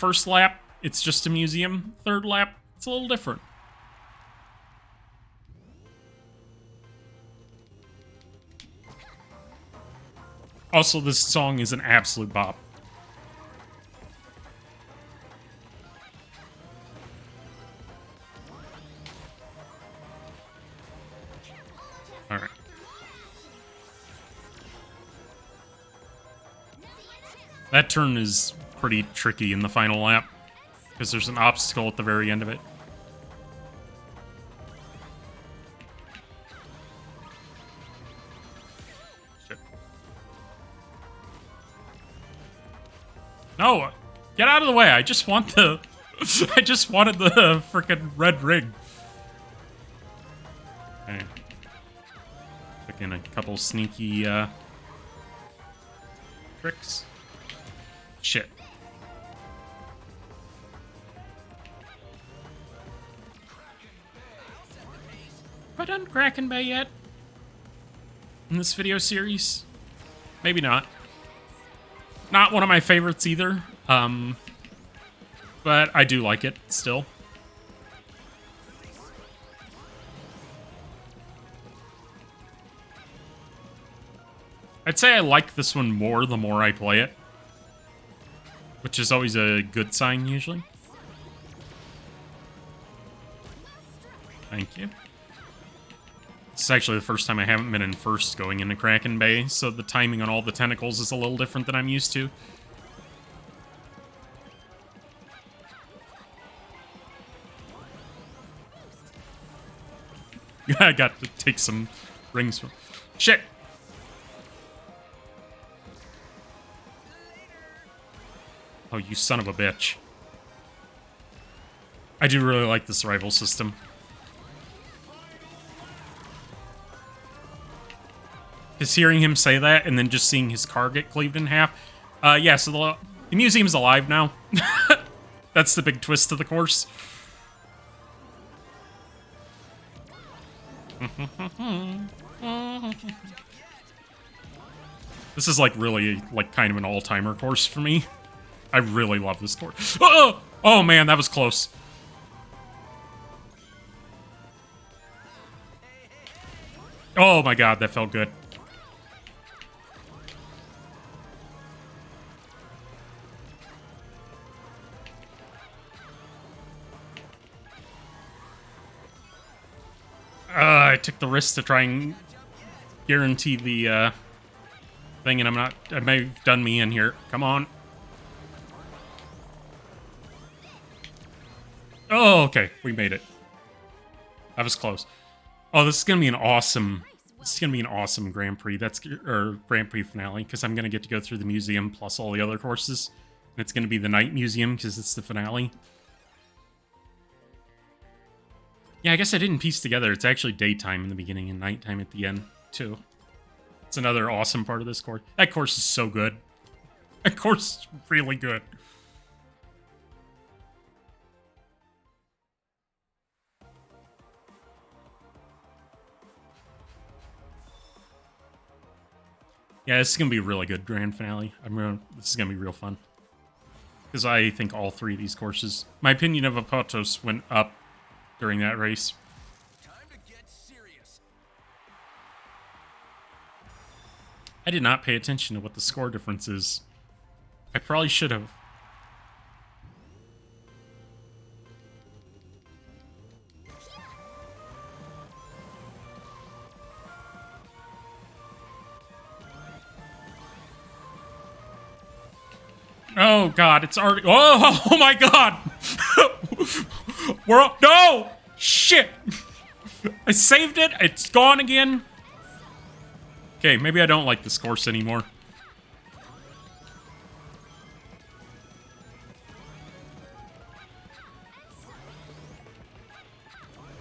First lap, it's just a museum. Third lap, it's a little different. Also, this song is an absolute bop. Alright. That turn is pretty tricky in the final lap, because there's an obstacle at the very end of it. Shit. No! Get out of the way! I just want the... I just wanted the frickin' red ring. Okay. Took in a couple sneaky, tricks. Shit. Have I done Kraken Bay yet? In this video series? Maybe not. Not one of my favorites either. But I do like it still. I'd say I like this one more the more I play it. Which is always a good sign, usually. Thank you. This is actually the first time I haven't been in first going into Kraken Bay, so the timing on all the tentacles is a little different than I'm used to. I got to take some rings from... Shit! Oh, you son of a bitch. I do really like this rival system. Just hearing him say that and then just seeing his car get cleaved in half. Yeah, so the museum's alive now. That's the big twist of the course. This is like really like kind of an all-timer course for me. I really love this course. Oh! Oh man, that was close. Oh my god, that felt good. I took the risk to try and guarantee the thing, and I may have done me in here. Come on. Oh, okay. We made it. That was close. Oh, this is gonna be an awesome... This is gonna be an awesome Grand Prix. Or Grand Prix finale, because I'm gonna get to go through the museum plus all the other courses. And it's gonna be the night museum, because it's the finale. Yeah, I guess I didn't piece together. It's actually daytime in the beginning and nighttime at the end, too. It's another awesome part of this course. That course is so good. That course is really good. Yeah, this is going to be a really good grand finale. This is going to be real fun. Because I think all three of these courses... My opinion of Apotos went up during that race. Time to get serious. I did not pay attention to what the score difference is. I probably should have. Oh god, it's already... Oh my god! We're up... No! Shit! I saved it, it's gone again. Okay, maybe I don't like this course anymore.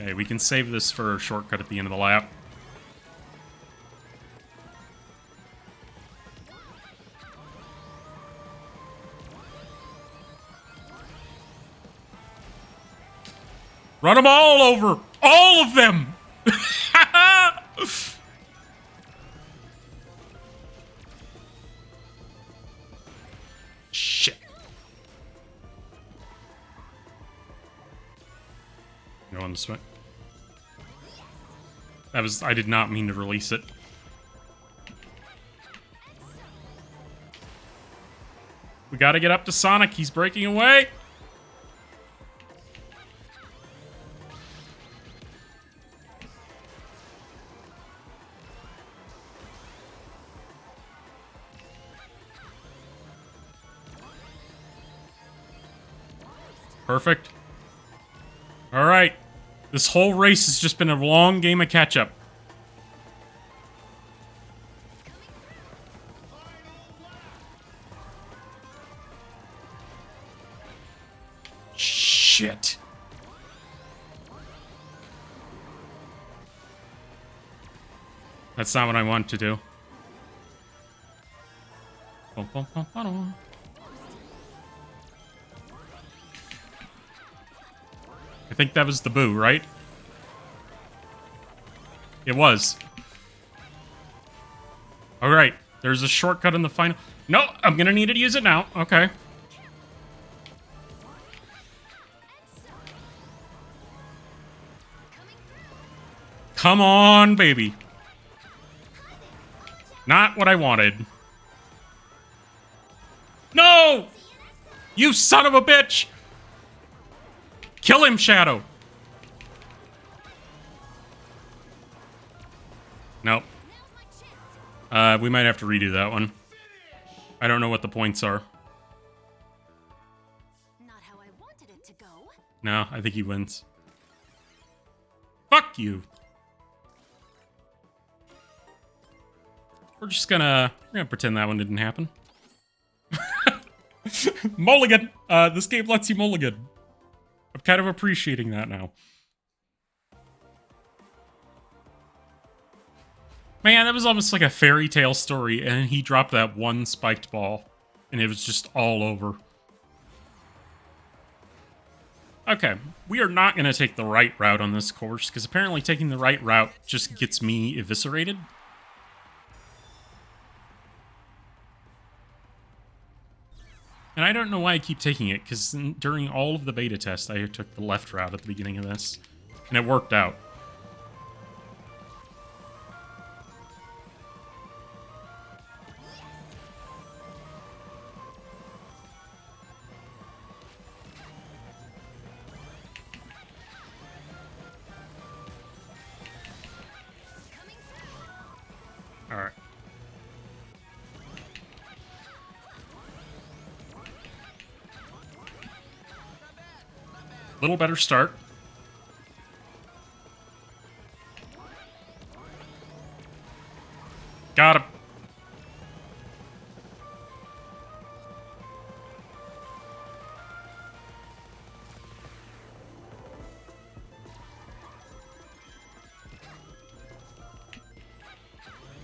Okay, we can save this for a shortcut at the end of the lap. Run them all over! All of them! Shit. going this way. I did not mean to release it. We gotta get up to Sonic. He's breaking away. Perfect. All right. This whole race has just been a long game of catch-up. Shit. That's not what I want to do. Bum, bum, bum, bum. I think that was the boo, right? It was. Alright, there's a shortcut in the final... No, I'm gonna need to use it now. Okay. Come on, baby. Not what I wanted. No! You son of a bitch! Kill him, Shadow! Nope. We might have to redo that one. I don't know what the points are. Not how I wanted it to go. No, I think he wins. Fuck you! We're gonna pretend that one didn't happen. Mulligan! This game lets you mulligan. I'm kind of appreciating that now. Man, that was almost like a fairy tale story, and he dropped that one spiked ball, and it was just all over. Okay, we are not going to take the right route on this course, because apparently taking the right route just gets me eviscerated. And I don't know why I keep taking it, because during all of the beta tests, I took the left route at the beginning of this. And it worked out. Alright. Little better start. Got him.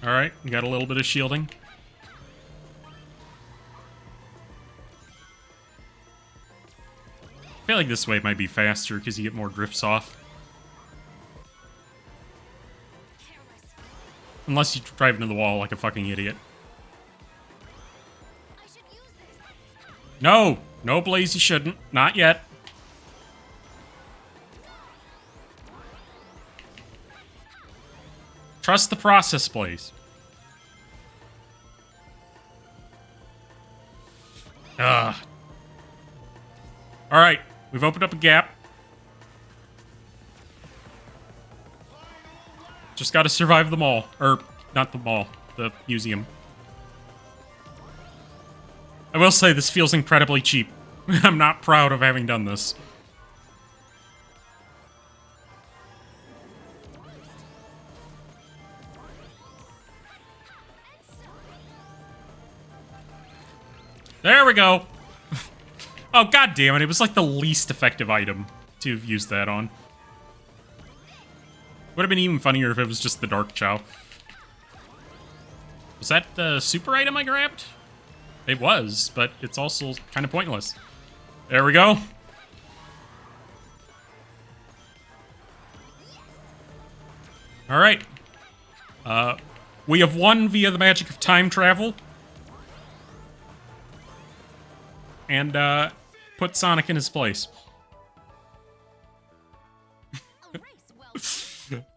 All right, we got a little bit of shielding. I feel like this way might be faster because you get more drifts off. Unless you drive into the wall like a fucking idiot. I should use this. No! No, Blaze, you shouldn't. Not yet. Trust the process, Blaze. Ugh. Alright, we've opened up a gap. Just gotta survive the mall. Or, not the mall. The museum. I will say, this feels incredibly cheap. I'm not proud of having done this. There we go! Oh, god damn it, it was like the least effective item to have used that on. Would have been even funnier if it was just the Dark Chow. Was that the super item I grabbed? It was, but it's also kind of pointless. There we go. Alright. We have won via the magic of time travel. And, put Sonic in his place.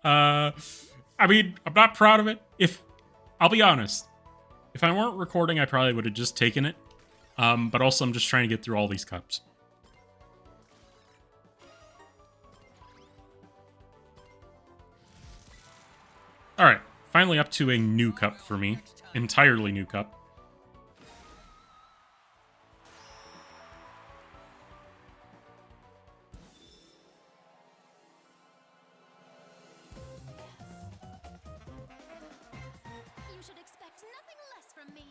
I mean, I'm not proud of it. I'll be honest, if I weren't recording, I probably would have just taken it. But also, I'm just trying to get through all these cups. All right, finally up to a new cup for me. Entirely new cup. You should expect nothing less from me.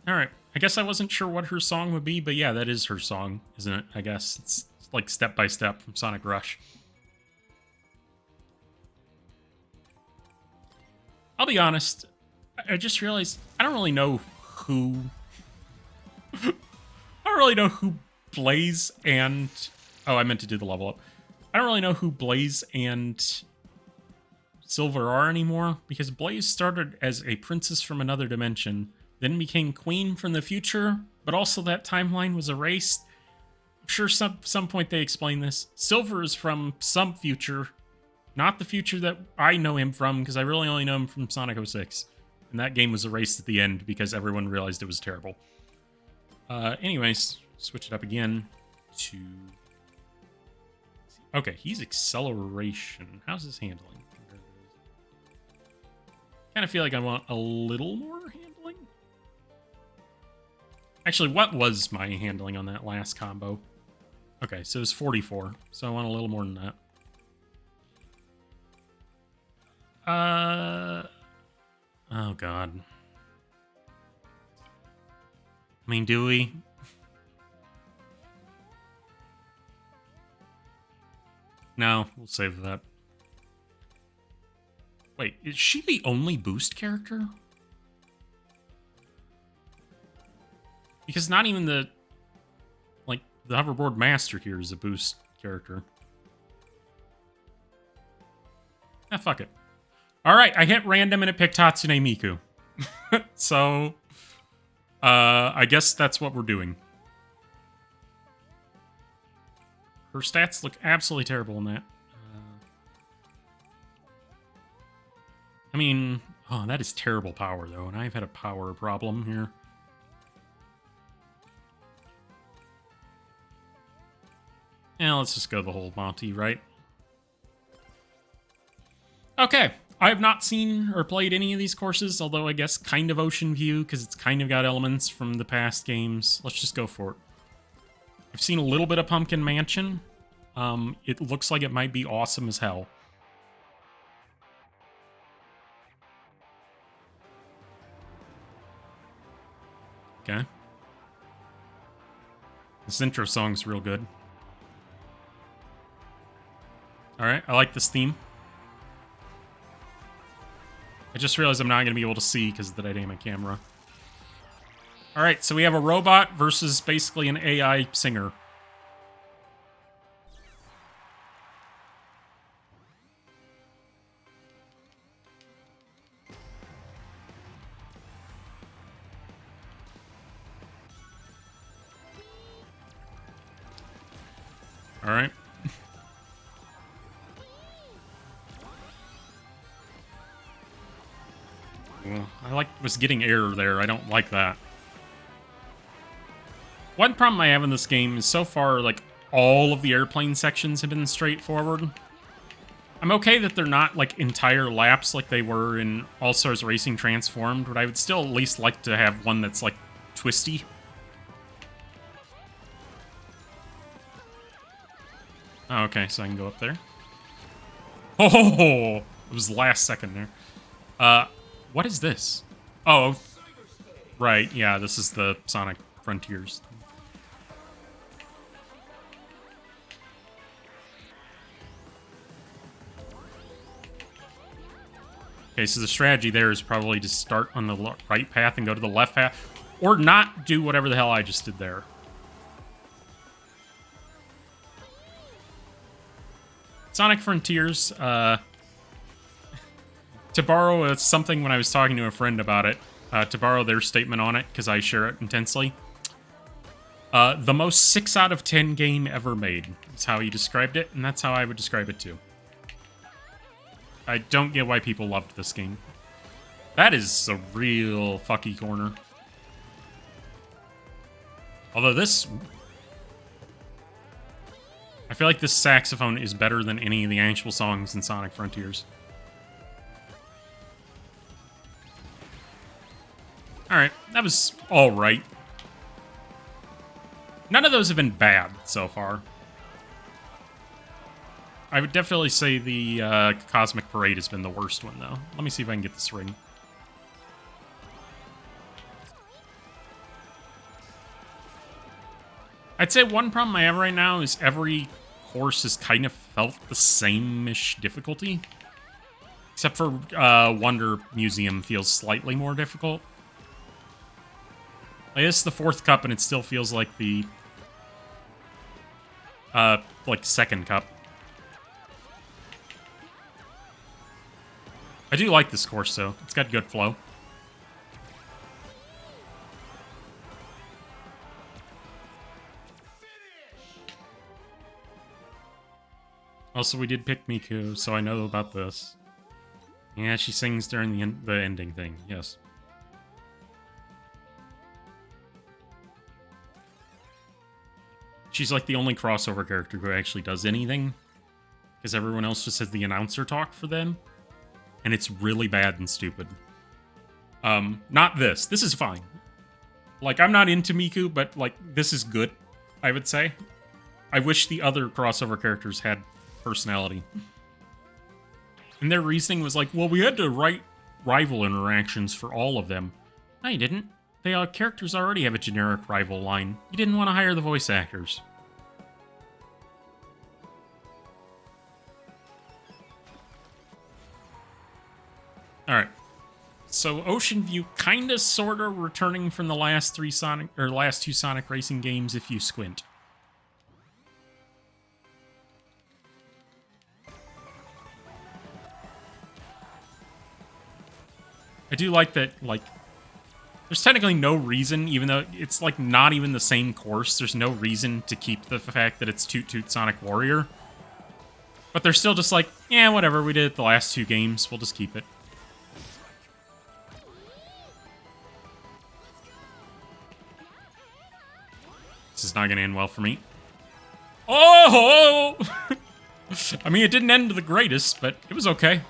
All right, I guess I wasn't sure what her song would be, but yeah, that is her song, isn't it? I guess it's like Step by Step from Sonic Rush. I'll be honest, I just realized I don't really know who... I don't really know who Blaze and... Oh, I meant to do the level up. I don't really know who Blaze and Silver are anymore, because Blaze started as a princess from another dimension, then became queen from the future, but also that timeline was erased. I'm sure some point they explain this. Silver is from some future, not the future that I know him from, because I really only know him from Sonic 06. And that game was erased at the end because everyone realized it was terrible. Anyways, switch it up again to... Okay, he's acceleration. How's his handling? Kind of feel like I want a little more handling. Actually, what was my handling on that last combo? Okay, so it was 44, so I want a little more than that. Oh god. I mean, do we? No, we'll save that. Wait, is she the only boost character? Because not even the hoverboard master here is a boost character. Ah, fuck it. Alright, I hit random and it picked Hatsune Miku. So, I guess that's what we're doing. Her stats look absolutely terrible in that. I mean, oh, that is terrible power, though, and I've had a power problem here. Yeah, let's just go the whole Monty, right? Okay, I have not seen or played any of these courses, although I guess kind of Ocean View, because it's kind of got elements from the past games. Let's just go for it. I've seen a little bit of Pumpkin Mansion. It looks like it might be awesome as hell. Okay. This intro song's real good. Alright, I like this theme. I just realized I'm not going to be able to see because of the dynamic camera. Alright, so we have a robot versus basically an AI singer. Alright. I was getting error there. I don't like that. One problem I have in this game is so far, like, all of the airplane sections have been straightforward. I'm okay that they're not, like, entire laps like they were in All-Stars Racing Transformed, but I would still at least like to have one that's, like, twisty. Oh, okay, so I can go up there. Oh, it was the last second there. What is this? Oh, right, yeah, this is the Sonic Frontiers. Okay, so the strategy there is probably to start on the right path and go to the left path, or not do whatever the hell I just did there. Sonic Frontiers, to borrow something when I was talking to a friend about it, to borrow their statement on it, because I share it intensely. The most 6 out of 10 game ever made is how he described it, and that's how I would describe it too. I don't get why people loved this game. That is a real fucky corner. Although this... I feel like this saxophone is better than any of the actual songs in Sonic Frontiers. Alright, that was alright. None of those have been bad so far. I would definitely say the Cosmic Parade has been the worst one, though. Let me see if I can get this ring. I'd say one problem I have right now is every course has kind of felt the same-ish difficulty. Except for Wonder Museum feels slightly more difficult. Like, this is the 4th cup, and it still feels like the... like, 2nd cup. I do like this course, though. It's got good flow. Also, we did pick Miku, so I know about this. Yeah, she sings during the ending thing, yes. She's like the only crossover character who actually does anything. Because everyone else just has the announcer talk for them. And it's really bad and stupid. Not this. This is fine. Like, I'm not into Miku, but, like, this is good, I would say. I wish the other crossover characters had personality. And their reasoning was like, well, we had to write rival interactions for all of them. No, you didn't. The characters already have a generic rival line. You didn't want to hire the voice actors. Alright. So Ocean View kinda sorta returning from the last two Sonic Racing games if you squint. I do like that, like, there's technically no reason, even though it's, like, not even the same course, there's no reason to keep the fact that it's Toot Toot Sonic Warrior. But they're still just like, yeah, whatever, we did it the last 2 games, we'll just keep it. This is not gonna end well for me. Oh! I mean, it didn't end the greatest, but it was okay.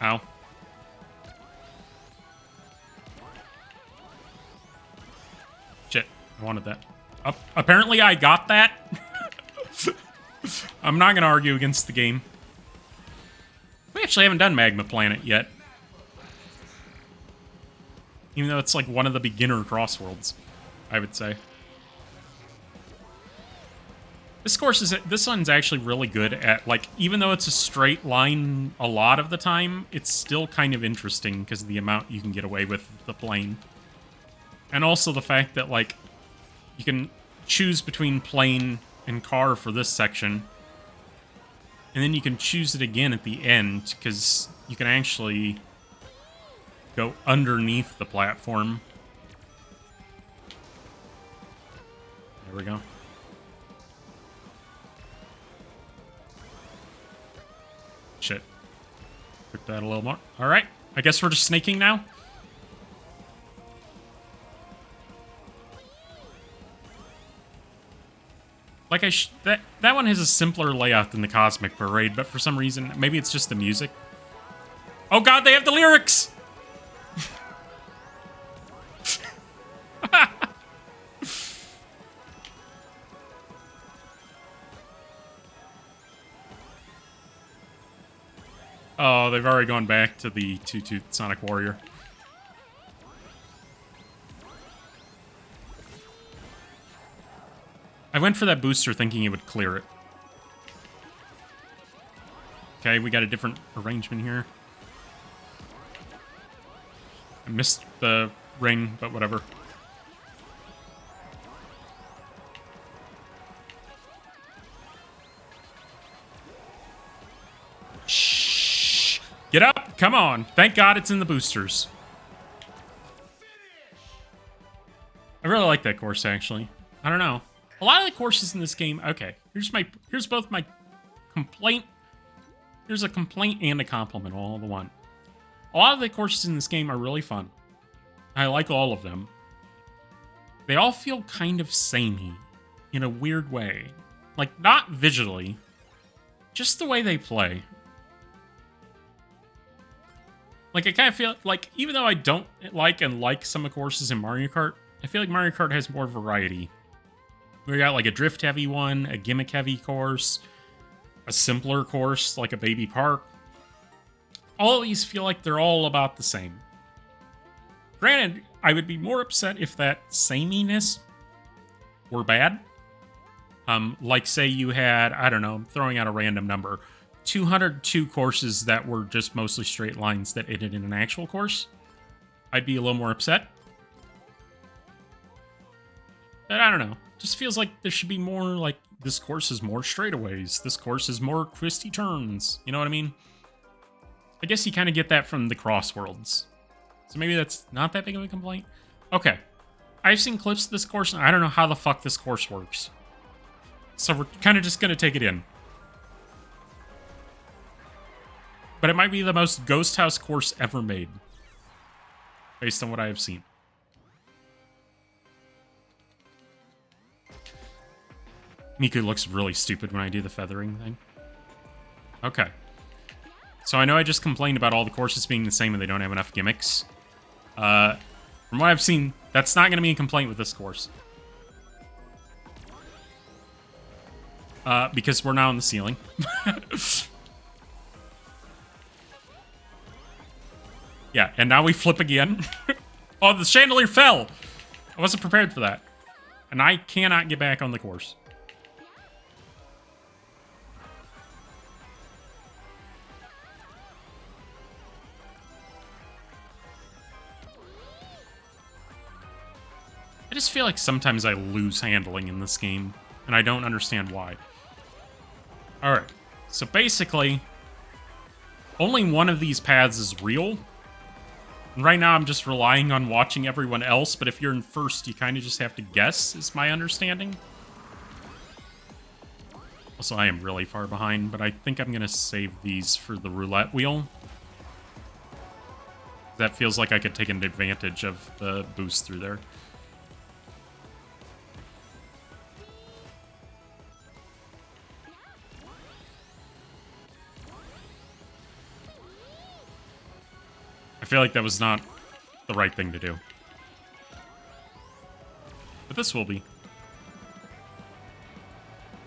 Ow. Shit, I wanted that. Apparently I got that. I'm not gonna argue against the game. We actually haven't done Magma Planet yet. Even though it's like one of the beginner CrossWorlds, I would say. This one's actually really good at, like, even though it's a straight line a lot of the time, it's still kind of interesting because of the amount you can get away with the plane. And also the fact that, like, you can choose between plane and car for this section. And then you can choose it again at the end, because you can actually go underneath the platform. There we go. Shit. Took that a little more. Alright, I guess we're just snaking now. Like, that one has a simpler layout than the Cosmic Parade, but for some reason, maybe it's just the music. Oh god, they have the lyrics! Oh, they've already gone back to the Toot Toot Sonic Warrior. I went for that booster thinking it would clear it. Okay, we got a different arrangement here. I missed the ring, but whatever. Shh! Get up! Come on! Thank God it's in the boosters. I really like that course, actually. I don't know. A lot of the courses in this game... Okay, here's both my complaint There's a complaint and a compliment all in one. A lot of the courses in this game are really fun. I like all of them. They all feel kind of samey in a weird way. Like, not visually, just the way they play. Like, I kind of feel like, even though I don't like some of the courses in Mario Kart, I feel like Mario Kart has more variety. We got like a drift-heavy one, a gimmick-heavy course, a simpler course like a baby park. All of these feel like they're all about the same. Granted, I would be more upset if that sameness were bad. Like, say you had, I don't know, I'm throwing out a random number, 202 courses that were just mostly straight lines that ended in an actual course. I'd be a little more upset. But I don't know. Just feels like there should be more, like, this course is more straightaways. This course is more twisty turns. You know what I mean? I guess you kind of get that from the CrossWorlds. So maybe that's not that big of a complaint. Okay. I've seen clips of this course, and I don't know how the fuck this course works. So we're kind of just going to take it in. But it might be the most Ghost House course ever made. Based on what I have seen. Miku looks really stupid when I do the feathering thing. Okay. So I know I just complained about all the courses being the same and they don't have enough gimmicks. From what I've seen, that's not going to be a complaint with this course. Because we're now on the ceiling. Yeah, and now we flip again. Oh, the chandelier fell! I wasn't prepared for that. And I cannot get back on the course. I just feel like sometimes I lose handling in this game, and I don't understand why. Alright, so basically, only one of these paths is real. And right now I'm just relying on watching everyone else, but if you're in first, you kind of just have to guess, is my understanding. Also, I am really far behind, but I think I'm going to save these for the roulette wheel. That feels like I could take an advantage of the boost through there. I feel like that was not the right thing to do. But this will be.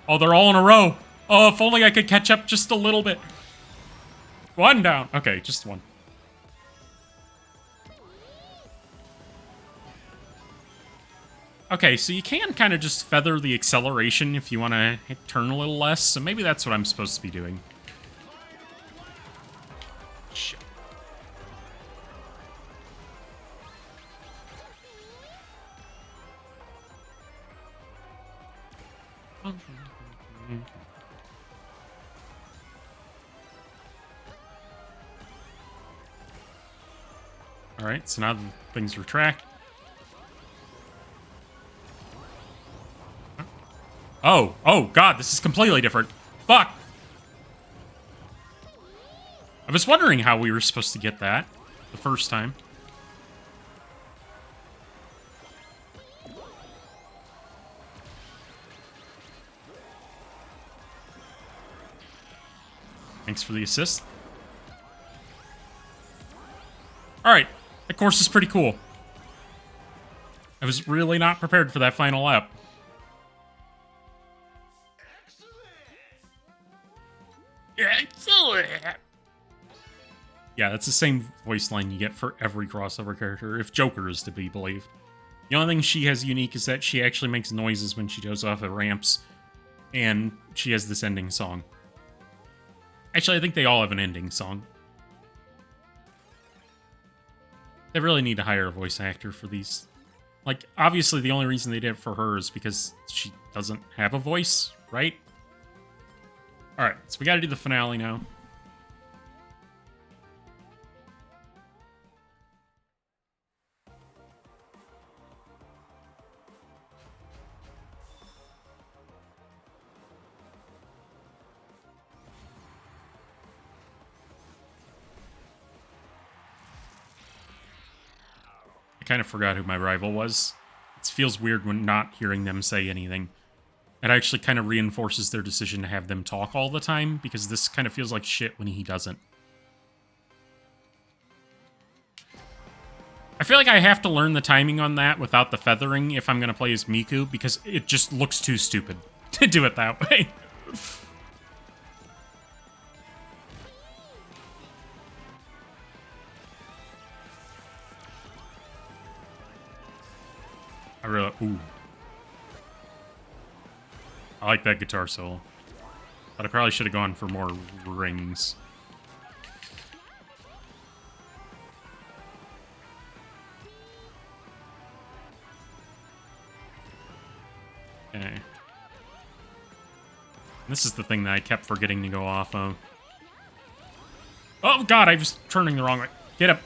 Oh, they're all in a row. Oh, if only I could catch up just a little bit. One down. Okay, just one. Okay, so you can kind of just feather the acceleration if you want to turn a little less. So maybe that's what I'm supposed to be doing. Shit. Alright, so now things retract. Oh god, this is completely different. Fuck! I was wondering how we were supposed to get that the first time. Thanks for the assist. Alright, that course is pretty cool. I was really not prepared for that final lap. Excellent! Yeah, that's the same voice line you get for every crossover character, if Joker is to be believed. The only thing she has unique is that she actually makes noises when she goes off at ramps, and she has this ending song. Actually, I think they all have an ending song. They really need to hire a voice actor for these. Like, obviously the only reason they did it for her is because she doesn't have a voice, right? Alright, so we gotta do the finale now. I kind of forgot who my rival was. It feels weird when not hearing them say anything. It actually kind of reinforces their decision to have them talk all the time, because this kind of feels like shit when he doesn't. I feel like I have to learn the timing on that without the feathering if I'm going to play as Miku, because it just looks too stupid to do it that way. Ooh. I like that guitar solo. But I probably should have gone for more rings. Okay. This is the thing that I kept forgetting to go off of. Oh god, I was turning the wrong way. Get up.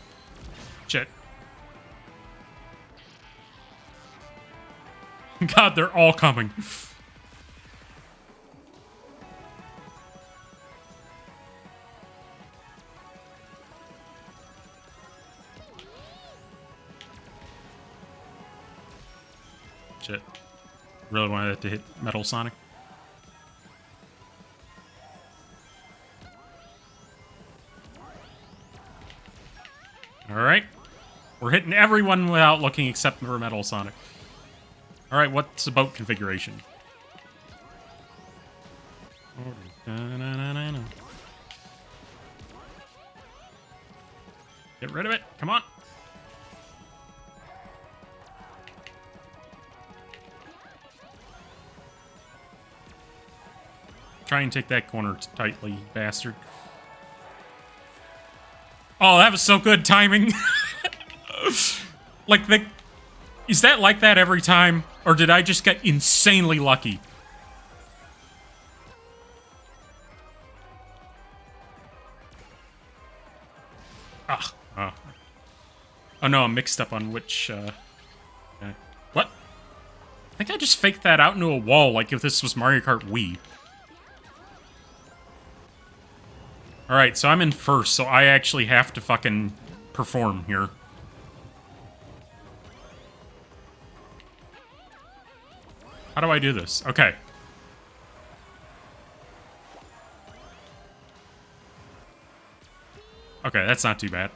Shit. God, they're all coming. Shit. Really wanted it to hit Metal Sonic. Alright. We're hitting everyone without looking except for Metal Sonic. Alright, what's the boat configuration? Get rid of it. Come on. Try and take that corner tightly, bastard. Oh, that was so good timing. Like, is that like that every time? Or did I just get insanely lucky? Oh no, I'm mixed up on which, What? I think I just faked that out into a wall like if this was Mario Kart Wii. Alright, so I'm in first, so I actually have to fucking perform here. How do I do this? Okay. Okay, that's not too bad.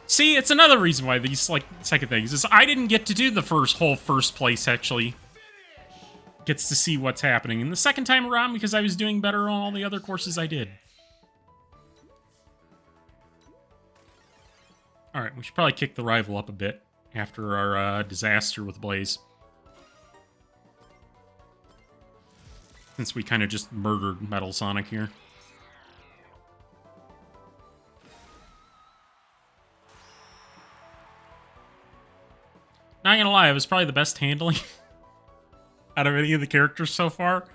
See, it's another reason why these, like, second things is I didn't get to do the whole first place, actually. Gets to see what's happening. And the second time around, because I was doing better on all the other courses I did. Alright, we should probably kick the rival up a bit after our disaster with Blaze. Since we kind of just murdered Metal Sonic here. Not gonna lie, it was probably the best handling out of any of the characters so far.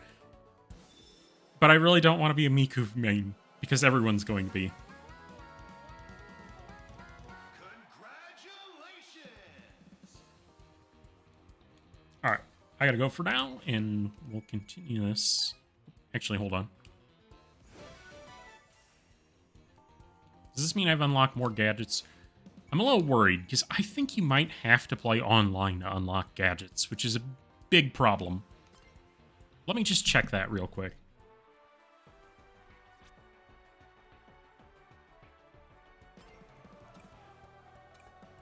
But I really don't want to be a Miku main, because everyone's going to be. Alright, I gotta go for now, and we'll continue this. Actually, hold on. Does this mean I've unlocked more gadgets? I'm a little worried, because I think you might have to play online to unlock gadgets, which is a big problem. Let me just check that real quick.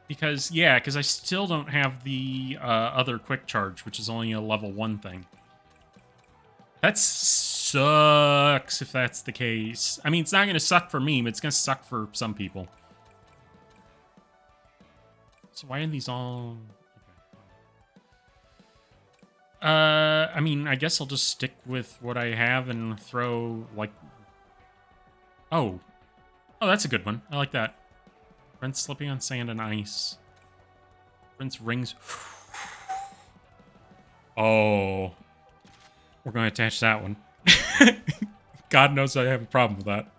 Because, yeah, because I still don't have the other quick charge, which is only a level 1 thing. That sucks if that's the case. I mean, it's not going to suck for me, but it's going to suck for some people. So why are these all... I mean, I guess I'll just stick with what I have and throw, like... Oh. Oh, that's a good one. I like that. Prince slipping on sand and ice. Prince rings... Oh. We're going to attach that one. God knows I have a problem with that.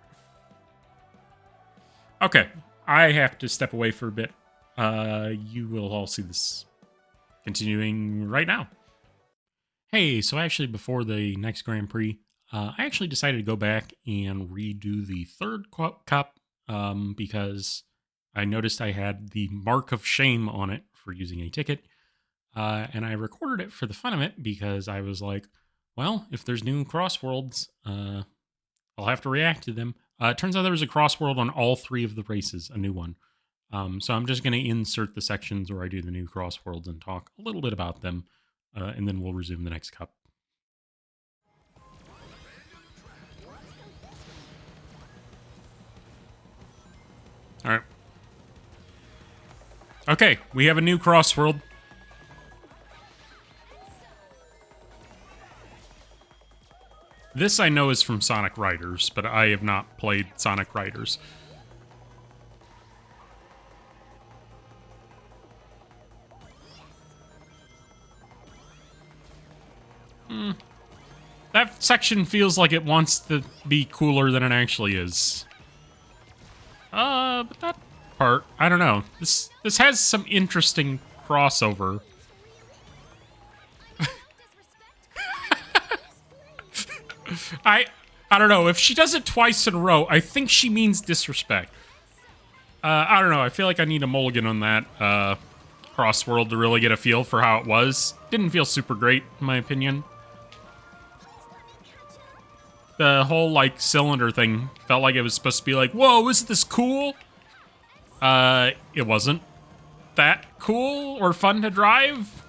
Okay. I have to step away for a bit. You will all see this continuing right now. Hey, so actually before the next Grand Prix, I actually decided to go back and redo the third cup because I noticed I had the mark of shame on it for using a ticket. And I recorded it for the fun of it because I was like, well, if there's new CrossWorlds, I'll have to react to them. It turns out there was a CrossWorld on all 3 of the races, a new one. So I'm just going to insert the sections where I do the new CrossWorlds and talk a little bit about them, and then we'll resume the next cup. All right. Okay, we have a new CrossWorld. This I know is from Sonic Riders, but I have not played Sonic Riders. That section feels like it wants to be cooler than it actually is. But that part, I don't know. This has some interesting crossover. I don't know. If she does it twice in a row, I think she means disrespect. I don't know. I feel like I need a mulligan on that CrossWorld to really get a feel for how it was. Didn't feel super great, in my opinion. The whole, like, cylinder thing felt like it was supposed to be like, whoa, isn't this cool? It wasn't that cool or fun to drive.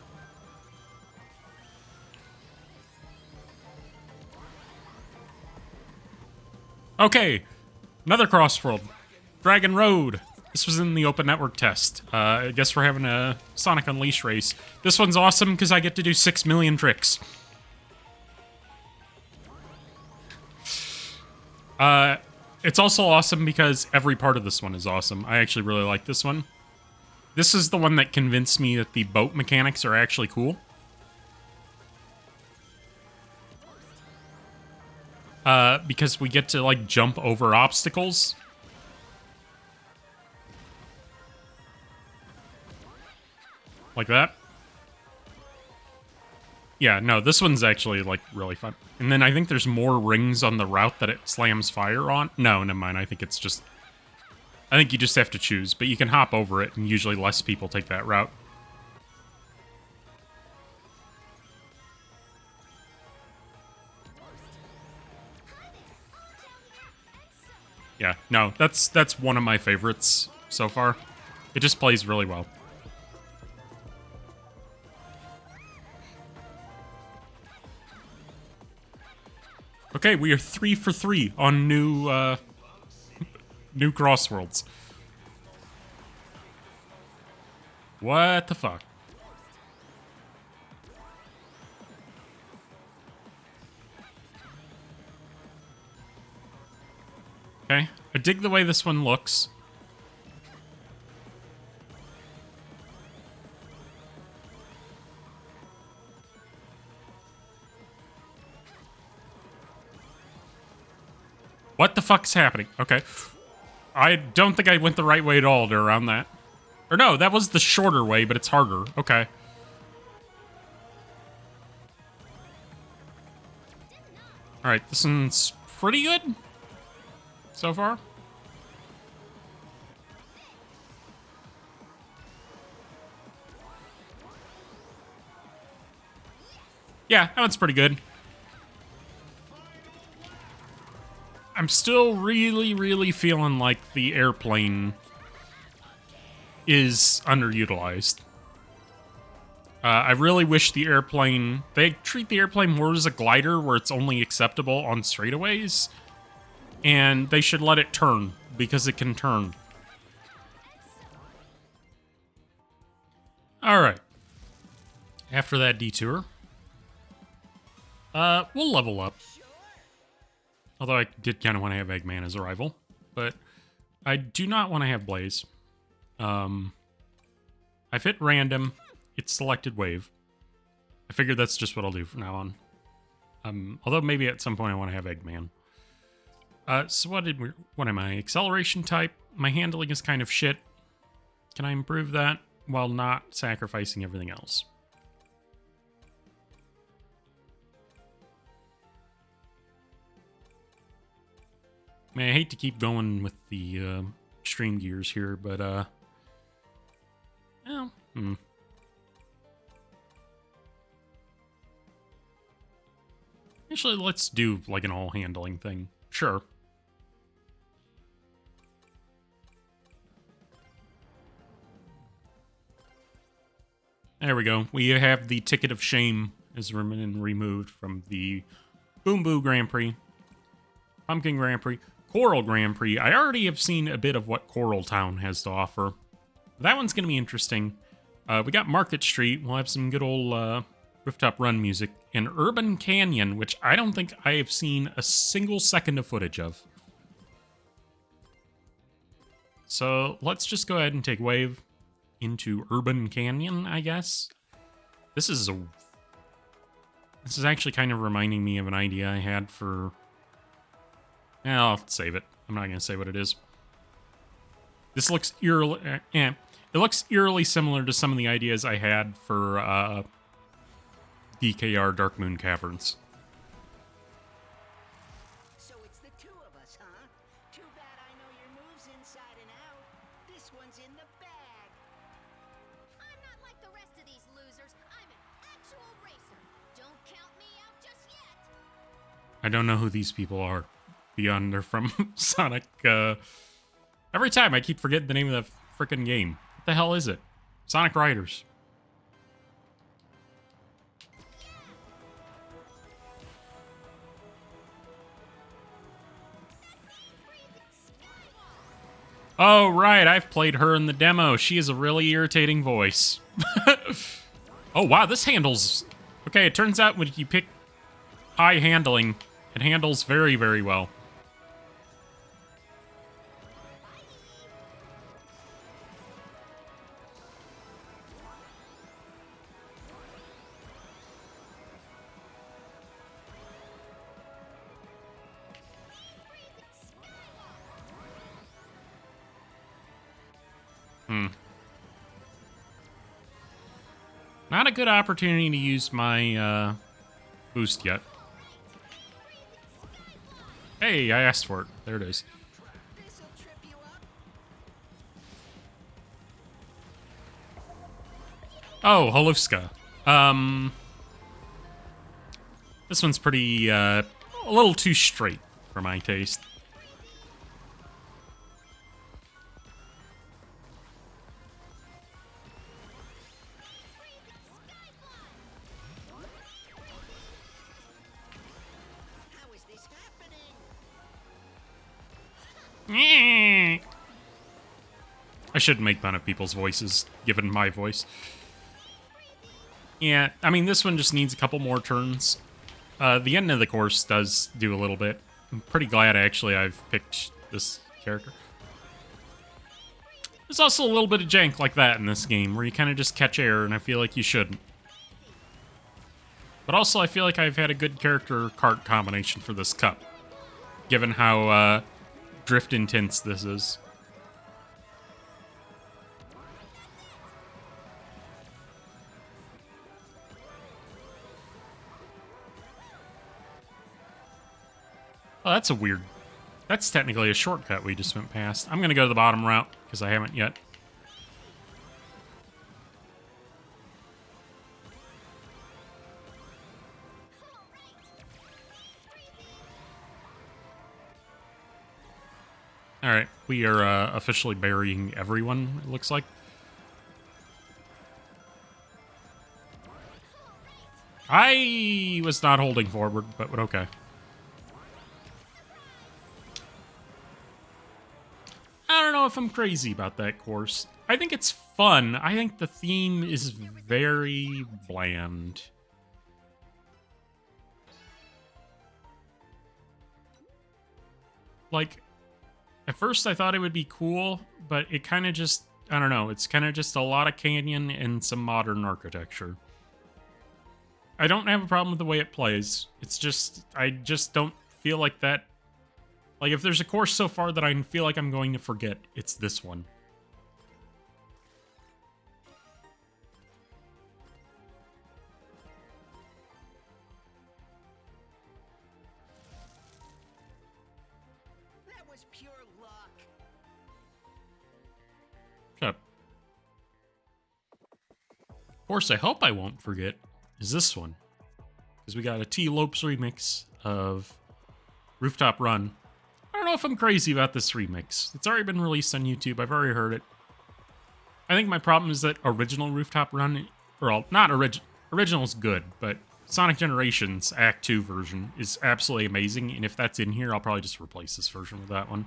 Okay, another CrossWorld. Dragon Road. This was in the open network test. I guess we're having a Sonic Unleashed race. This one's awesome because I get to do 6 million tricks. It's also awesome because every part of this one is awesome. I actually really like this one. This is the one that convinced me that the boat mechanics are actually cool. Because we get to, like, jump over obstacles. Like that. Yeah, no, this one's actually, like, really fun. And then I think there's more rings on the route that it slams fire on. No, never mind. I think it's just... I think you just have to choose, but you can hop over it, and usually less people take that route. Yeah, no, that's one of my favorites so far. It just plays really well. Okay, we are 3 for 3 on new new CrossWorlds. What the fuck? Okay, I dig the way this one looks. What the fuck's happening? Okay. I don't think I went the right way at all to around that. Or no, that was the shorter way, but it's harder. Okay. Alright, this one's pretty good so far. Yeah, that one's pretty good. I'm still really feeling like the airplane is underutilized. I really wish the airplane... They treat the airplane more as a glider where it's only acceptable on straightaways. And they should let it turn, because it can turn. Alright. After that detour, we'll level up. Although I did kind of want to have Eggman as a rival. But I do not want to have Blaze. I've hit random. It's selected wave. I figured that's just what I'll do from now on. Although maybe at some point I want to have Eggman. So what am I? Acceleration type. My handling is kind of shit. Can I improve that while not sacrificing everything else? Man, I hate to keep going with the stream gears here, but well, Actually, let's do like an all handling thing. Sure. There we go. We have the ticket of shame has been removed from the Boom Boo Grand Prix, Pumpkin Grand Prix, Coral Grand Prix. I already have seen a bit of what Coral Town has to offer. That one's going to be interesting. We got Market Street. We'll have some good old rooftop run music. And Urban Canyon, which I don't think I have seen a single second of footage of. So let's just go ahead and take Wave into Urban Canyon, I guess. This is actually kind of reminding me of an idea I had for... I'll save it. I'm not going to say what it is. This looks eerily... It looks eerily similar to some of the ideas I had for DKR Dark Moon Caverns. So it's the two of us, huh? Too bad I know your moves inside and out. This one's in the bag. I'm not like the rest of these losers. I'm an actual racer. Don't count me out just yet. I don't know who these people are. Beyond they're from Sonic. Every time I keep forgetting the name of the frickin' game. What the hell is it? Sonic Riders. Oh, right. I've played her in the demo. She has a really irritating voice. Oh, wow. This handles... Okay, it turns out when you pick high handling, it handles very, very well. Not a good opportunity to use my boost yet. Hey, I asked for it. There it is. This'll trip you up. Oh, Haluska. This one's pretty, a little too straight for my taste. How is this happening? I shouldn't make fun of people's voices, given my voice. Yeah, I mean, this one just needs a couple more turns. The end of the course does do a little bit. I'm pretty glad, actually, I've picked this character. There's also a little bit of jank like that in this game, where you kind of just catch air, and I feel like you shouldn't. But also, I feel like I've had a good character cart combination for this cup, given how drift intense this is. Oh, that's a weird... That's technically a shortcut we just went past. I'm going to go to the bottom route, because I haven't yet. Alright, we are officially burying everyone, it looks like. I was not holding forward, but okay. I don't know if I'm crazy about that course. I think it's fun. I think the theme is very bland. Like, at first I thought it would be cool, but it kind of just, I don't know, it's kind of just a lot of canyon and some modern architecture. I don't have a problem with the way it plays. It's just, I just don't feel like that. Like, if there's a course so far that I feel like I'm going to forget, it's this one. That was pure luck. Shut up. Course I hope I won't forget is this one. Because we got a T-Lopes remix of Rooftop Run. I don't know if I'm crazy about this remix. It's already been released on YouTube. I've already heard it. I think my problem is that original Rooftop Run, or not original is good, but Sonic Generations Act 2 version is absolutely amazing, and if that's in here, I'll probably just replace this version with that one.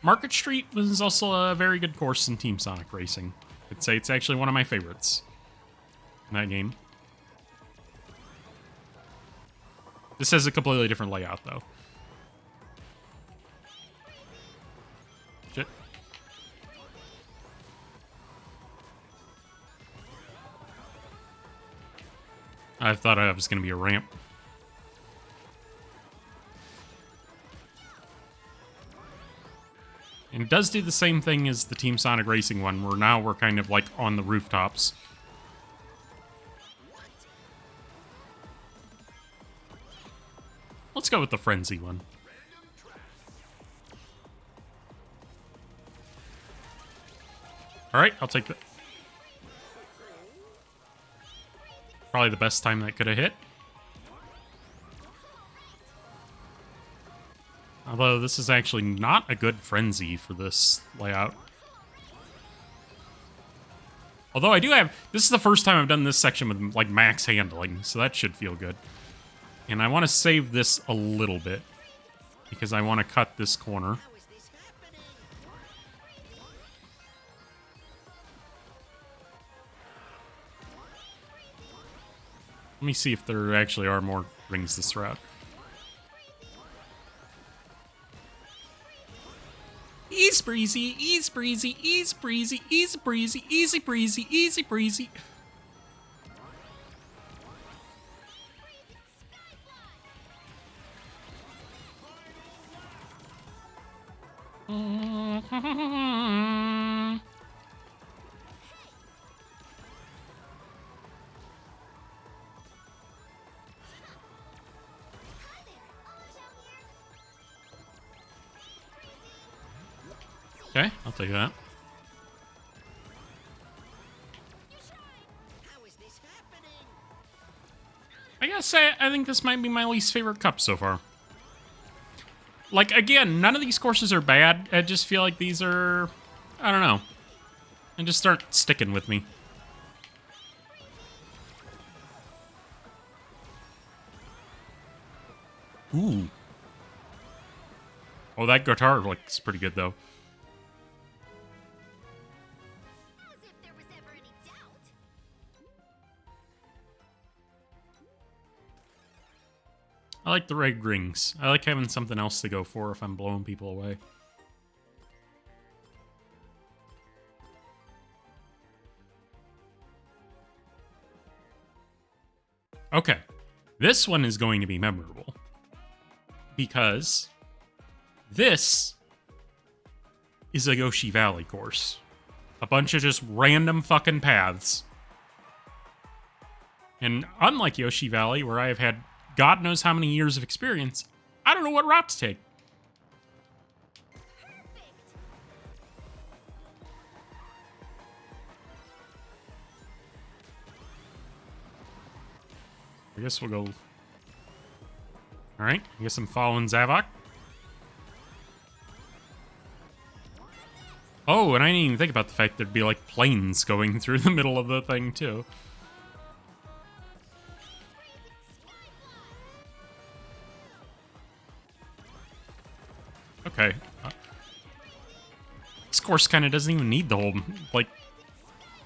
Market Street was also a very good course in Team Sonic Racing. I'd say it's actually one of my favorites in that game. This has a completely different layout, though. Shit. I thought it was going to be a ramp. And it does do the same thing as the Team Sonic Racing one, where now we're kind of like on the rooftops. Let's go with the Frenzy one. Alright, I'll take that. Probably the best time that could have hit. Although this is actually not a good Frenzy for this layout. Although I do have... This is the first time I've done this section with, like, max handling, so that should feel good. And I want to save this a little bit, because I want to cut this corner. How is this happening? Let me see if there actually are more rings this route. Easy breezy, easy breezy, easy breezy, easy breezy, easy breezy, easy breezy. Okay, I'll take that. How is this happening? I gotta say, I think this might be my least favorite cup so far. Like, again, none of these courses are bad. I just feel like these are... I don't know. They just start sticking with me. Ooh. Oh, that guitar looks pretty good, though. As if there was ever any doubt. I like the red rings. I like having something else to go for if I'm blowing people away. Okay. This one is going to be memorable. Because this is a Yoshi Valley course. A bunch of just random fucking paths. And unlike Yoshi Valley, where I have had God knows how many years of experience, I don't know what route to take. I guess we'll go... Alright, I guess I'm following Zavok. Oh, and I didn't even think about the fact there'd be, like, planes going through the middle of the thing, too. Okay. This course kind of doesn't even need the whole, like,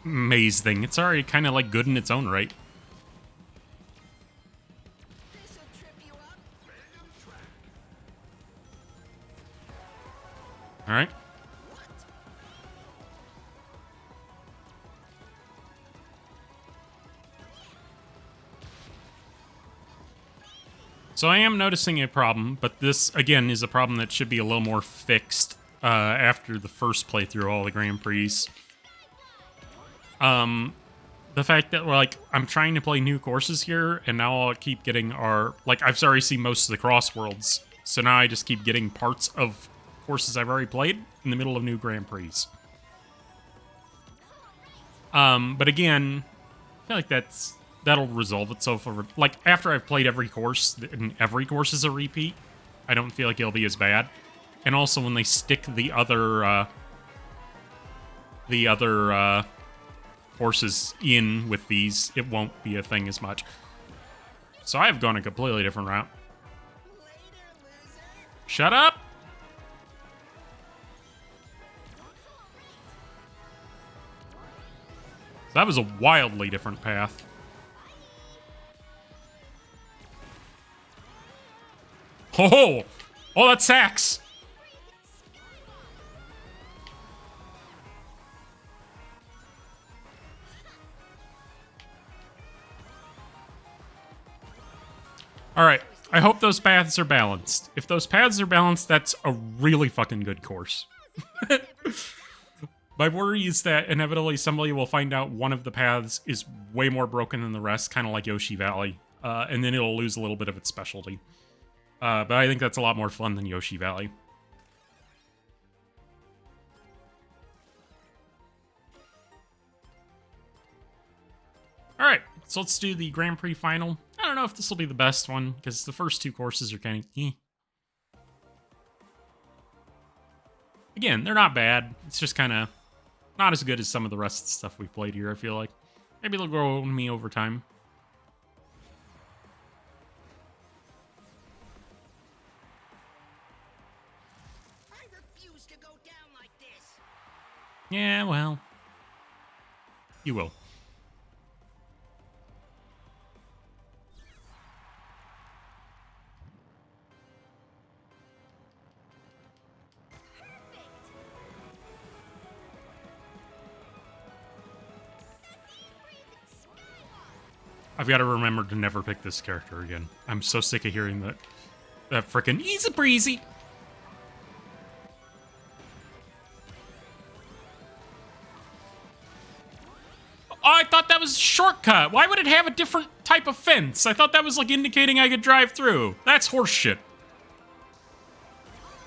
maze thing. It's already kind of, like, good in its own right. This'll trip you up. Alright. So I am noticing a problem, but this, again, is a problem that should be a little more fixed after the first playthrough of all the Grand Prix. the fact that, like, I'm trying to play new courses here, and now I'll keep getting I've already seen most of the CrossWorlds, so now I just keep getting parts of courses I've already played in the middle of new Grand Prix. But again, I feel like that'll resolve itself over... Like, after I've played every course, and every course is a repeat, I don't feel like it'll be as bad. And also, when they stick the other courses in with these, it won't be a thing as much. So I've gone a completely different route. Shut up! That was a wildly different path. Oh! Oh, that's Sax! Alright, I hope those paths are balanced. If those paths are balanced, that's a really fucking good course. My worry is that inevitably somebody will find out one of the paths is way more broken than the rest, kind of like Yoshi Valley, and then it'll lose a little bit of its specialty. But I think that's a lot more fun than Yoshi Valley. Alright, so let's do the Grand Prix final. I don't know if this will be the best one, because the first two courses are kind of Again, they're not bad. It's just kind of not as good as some of the rest of the stuff we've played here, I feel like. Maybe they'll grow on me over time. I refuse to go down like this. Yeah, well. You will. I've got to remember to never pick this character again. I'm so sick of hearing that frickin' easy breezy. Oh, I thought that was a shortcut. Why would it have a different type of fence? I thought that was like indicating I could drive through. That's horseshit.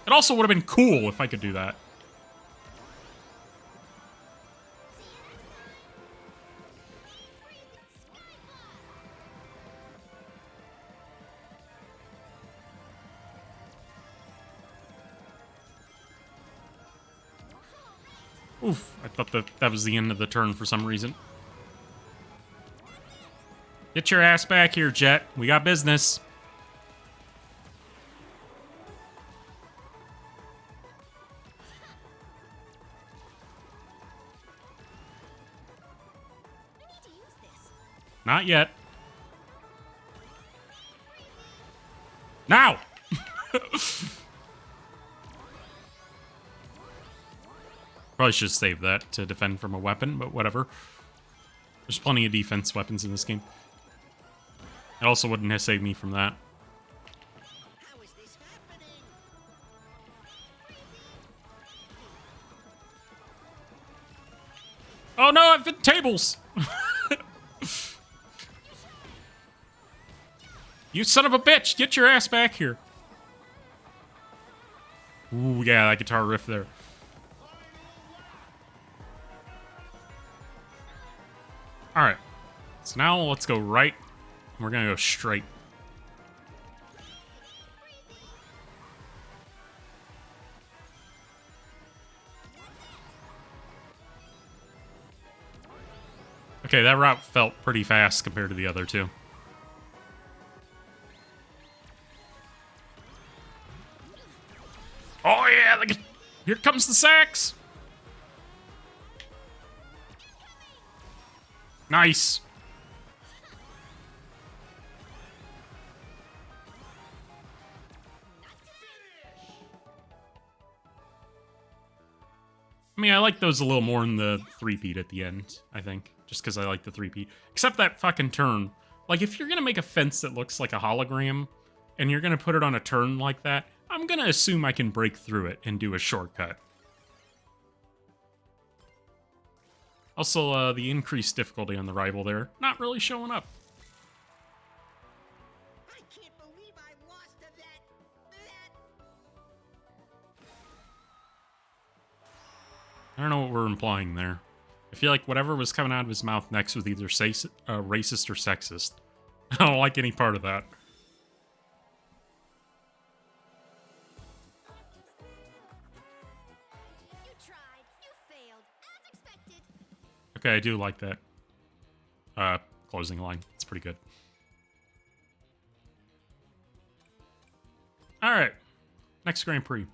It also would have been cool if I could do that. Oof, I thought that was the end of the turn for some reason. Get your ass back here, Jet. We got business. I need to use this. Not yet. Now! Probably should save that to defend from a weapon, but whatever. There's plenty of defense weapons in this game. It also wouldn't have saved me from that. How is this happening? Oh no, I've hit tables! You son of a bitch! Get your ass back here! Ooh, yeah, that guitar riff there. Alright. So now let's go right. We're gonna go straight. Okay, that route felt pretty fast compared to the other two. Oh yeah, here comes the sax! Nice! I mean, I like those a little more in the three-peat at the end, I think. Just because I like the three-peat. Except that fucking turn. Like, if you're gonna make a fence that looks like a hologram, and you're gonna put it on a turn like that, I'm gonna assume I can break through it and do a shortcut. Also, the increased difficulty on the rival there, not really showing up. I can't believe I lost to that. I don't know what we're implying there. I feel like whatever was coming out of his mouth next was either racist or sexist. I don't like any part of that. You tried. You failed. As expected. Okay, I do like that. Closing line. It's pretty good. Alright. Next Grand Prix.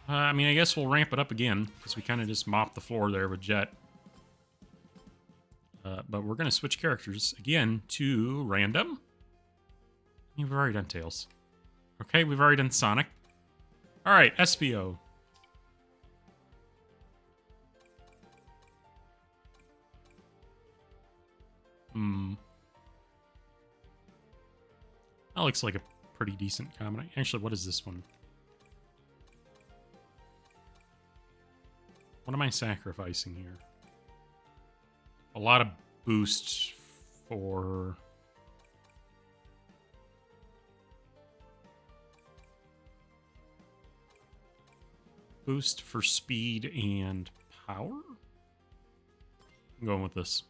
I mean, I guess we'll ramp it up again, because we kind of just mopped the floor there with Jet. But we're going to switch characters again to random. We've already done Tails. Okay, we've already done Sonic. Alright, SBO. That looks like a pretty decent combination. Actually, what is this one? What am I sacrificing here? A lot of boosts for... Boost for speed and power? I'm going with this.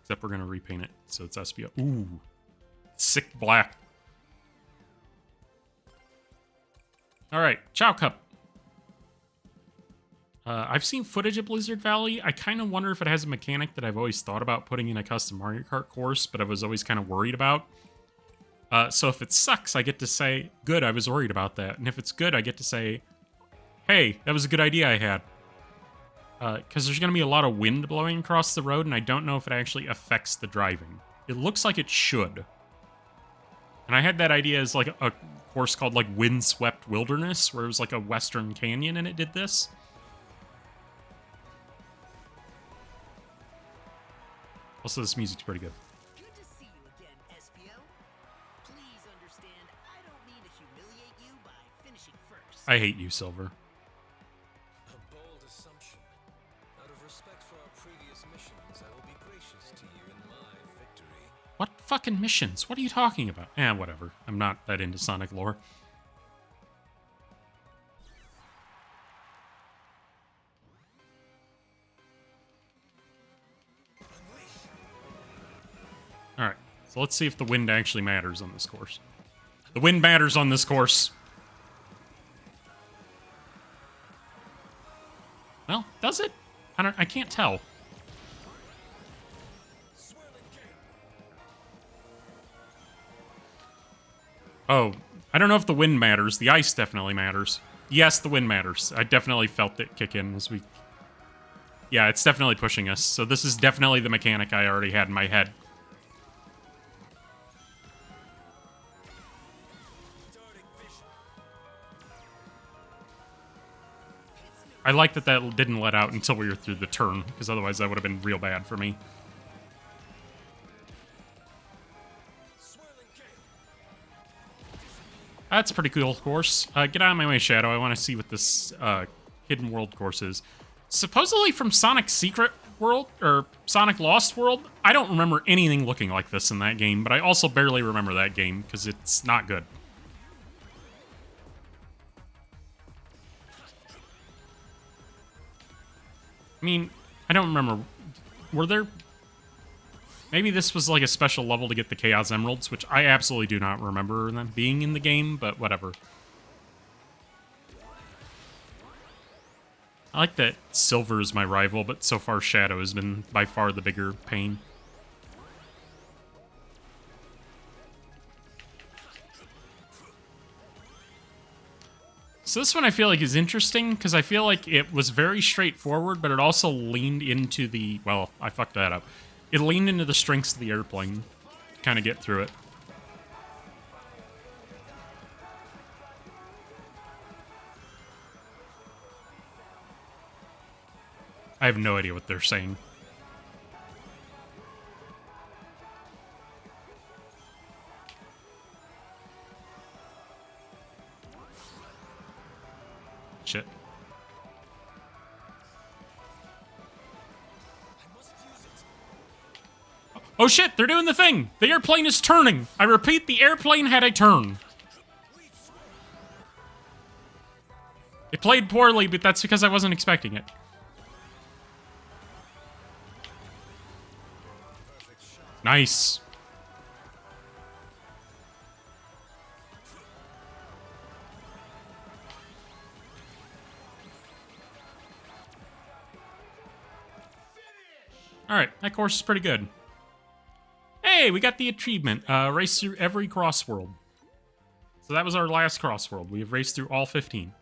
Except we're going to repaint it, so it's SBO. Ooh. Sick black. Alright, Chow Cup. I've seen footage of Blizzard Valley. I kind of wonder if it has a mechanic that I've always thought about putting in a custom Mario Kart course, but I was always kind of worried about. So if it sucks, I get to say, good, I was worried about that. And if it's good, I get to say, hey, that was a good idea I had. Because there's going to be a lot of wind blowing across the road, and I don't know if it actually affects the driving. It looks like it should. And I had that idea as like a course called like Windswept Wilderness, where it was like a western canyon and it did this. Also, this music's pretty good. Good to see you again, SBO. Please understand, I don't mean to humiliate you by finishing first. I hate you, Silver. A bold assumption. Out of respect for our previous missions, I will be gracious to you in my victory. What fucking missions? What are you talking about? Eh, whatever. I'm not that into Sonic lore. Alright, so let's see if the wind actually matters on this course. The wind matters on this course. Well, does it? I can't tell. Oh, I don't know if the wind matters. The ice definitely matters. Yes, the wind matters. I definitely felt it kick in as we... Yeah, it's definitely pushing us. So this is definitely the mechanic I already had in my head. I like that that didn't let out until we were through the turn, because otherwise that would have been real bad for me. That's a pretty cool course. Get out of my way, Shadow. I want to see what this Hidden World course is. Supposedly from Sonic Secret World, or Sonic Lost World. I don't remember anything looking like this in that game, but I also barely remember that game, because it's not good. I mean, I don't remember. Were there... Maybe this was like a special level to get the Chaos Emeralds, which I absolutely do not remember them being in the game, but whatever. I like that Silver is my rival, but so far Shadow has been by far the bigger pain. So this one I feel like is interesting, because I feel like it was very straightforward, but it also leaned into the... Well, I fucked that up. It leaned into the strengths of the airplane to kind of get through it. I have no idea what they're saying. Shit. Oh shit, they're doing the thing! The airplane is turning! I repeat, the airplane had a turn. It played poorly, but that's because I wasn't expecting it. Nice. Alright, that course is pretty good. Hey, we got the achievement. Race through every CrossWorld. So that was our last CrossWorld. We have raced through all 15.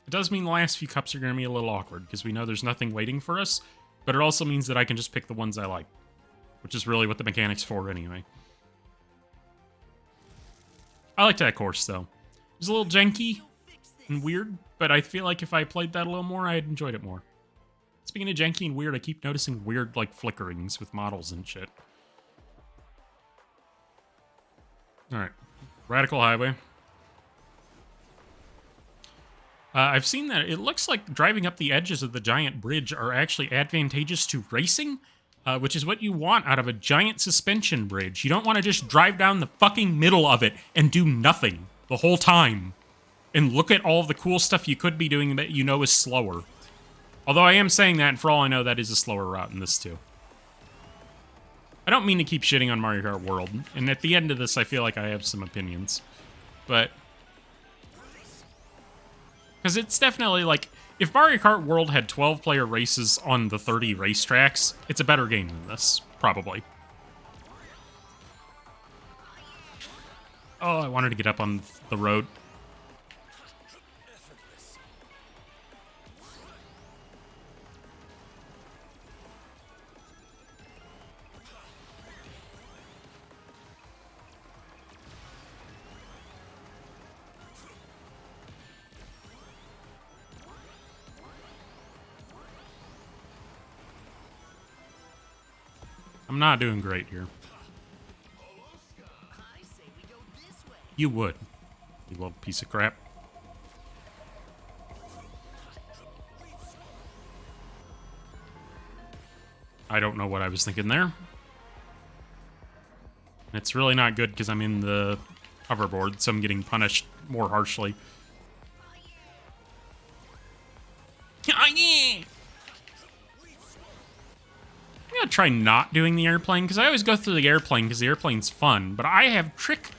It does mean the last few cups are going to be a little awkward, because we know there's nothing waiting for us, but it also means that I can just pick the ones I like, which is really what the mechanic's for anyway. I liked that course, though. It was a little janky and weird, but I feel like if I played that a little more, I'd enjoyed it more. Speaking of janky and weird, I keep noticing weird, like, flickerings with models and shit. Alright. Radical Highway. I've seen that it looks like driving up the edges of the giant bridge are actually advantageous to racing, which is what you want out of a giant suspension bridge. You don't want to just drive down the fucking middle of it and do nothing the whole time. And look at all of the cool stuff you could be doing that you know is slower. Although I am saying that, and for all I know, that is a slower route in this too. I don't mean to keep shitting on Mario Kart World, and at the end of this, I feel like I have some opinions. But... because it's definitely, like, if Mario Kart World had 12-player races on the 30 racetracks, it's a better game than this, probably. Oh, I wanted to get up on the road. I'm not doing great here. You would. You little piece of crap. I don't know what I was thinking there. It's really not good because I'm in the hoverboard, so I'm getting punished more harshly. Oh, yeah! I'm gonna try not doing the airplane, because I always go through the airplane because the airplane's fun, but I have trick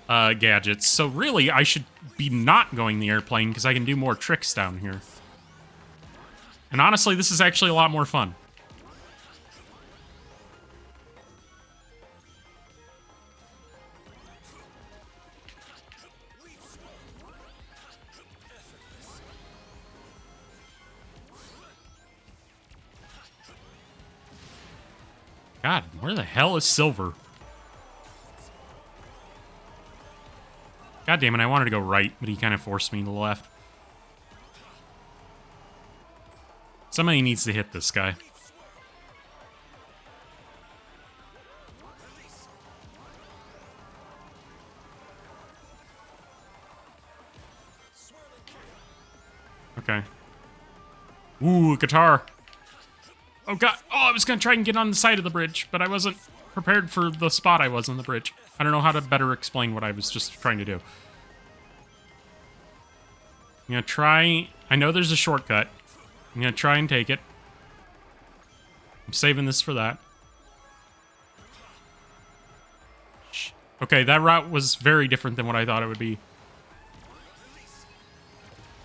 gadgets, so really I should be not going the airplane because I can do more tricks down here. And honestly, this is actually a lot more fun. God, where the hell is Silver? God damn it, I wanted to go right, but he kind of forced me to the left. Somebody needs to hit this guy. Okay. Ooh, guitar. Oh god, oh, I was gonna try and get on the side of the bridge, but I wasn't prepared for the spot I was on the bridge. I don't know how to better explain what I was just trying to do. I'm gonna try, I know there's a shortcut. I'm gonna try and take it. I'm saving this for that. Okay, that route was very different than what I thought it would be.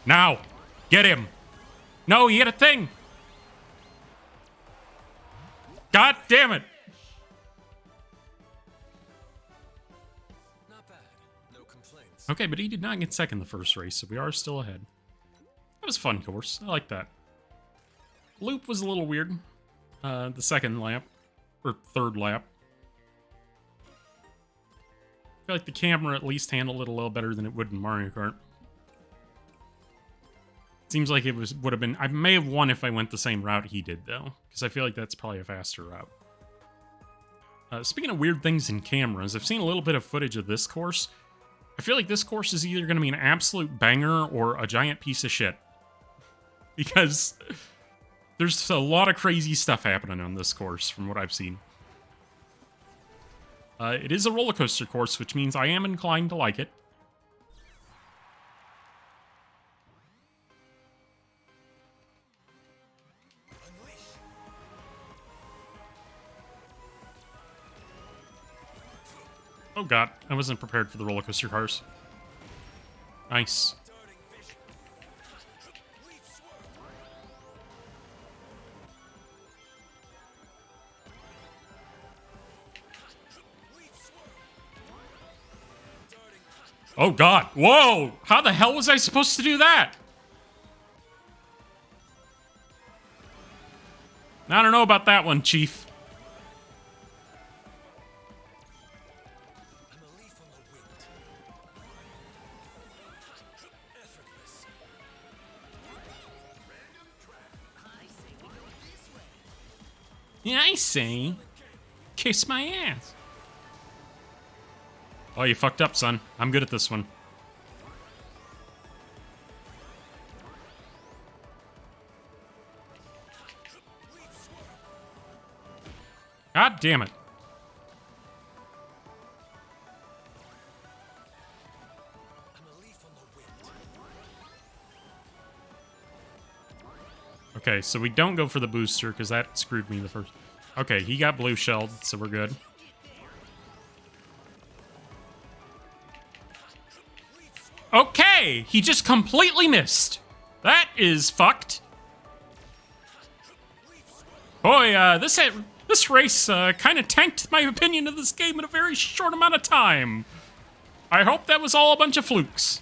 Now! Get him! No, he hit a thing! God damn it! Not bad. No complaints. Okay, but he did not get second the first race, so we are still ahead. That was a fun course. I like that. Loop was a little weird. The second lap. Or third lap. I feel like the camera at least handled it a little better than it would in Mario Kart. Seems like it would have been... I may have won if I went the same route he did, though. Because I feel like that's probably a faster route. Speaking of weird things in cameras, I've seen a little bit of footage of this course. I feel like this course is either going to be an absolute banger or a giant piece of shit. Because there's a lot of crazy stuff happening on this course from what I've seen. It is a roller coaster course, which means I am inclined to like it. Oh god, I wasn't prepared for the roller coaster cars. Nice. Oh god, whoa! How the hell was I supposed to do that? I don't know about that one, Chief. Yeah, I see. Kiss my ass. Oh, you fucked up, son. I'm good at this one. God damn it. Okay, so we don't go for the booster because that screwed me the first. Okay, he got blue shelled, so we're good. Okay, he just completely missed. That is fucked. Boy, this race kind of tanked my opinion of this game in a very short amount of time. I hope that was all a bunch of flukes.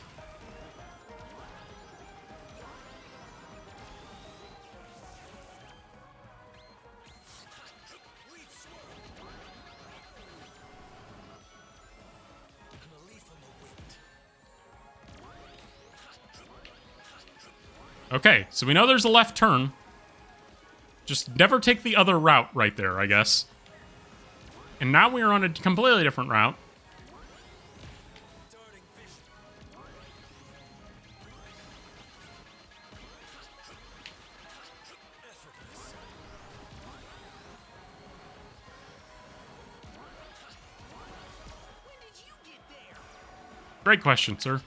Okay, so we know there's a left turn. Just never take the other route right there, I guess. And now we're on a completely different route. Great question, sir.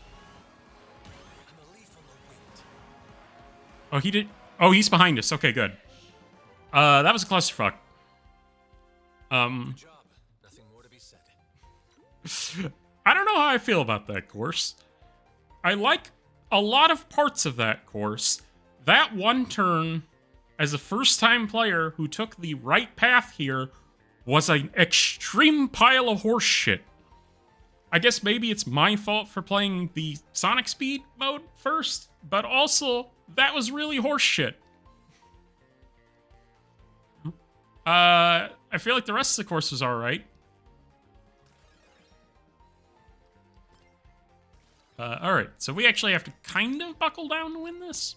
Oh, he did. Oh, he's behind us. Okay, good. That was a clusterfuck. Job. Nothing more to be said. I don't know how I feel about that course. I like a lot of parts of that course. That one turn, as a first-time player who took the right path here, was an extreme pile of horse shit. I guess maybe it's my fault for playing the Sonic Speed mode first, but also, that was really horse shit. I feel like the rest of the course was alright. Alright, so we actually have to kind of buckle down to win this.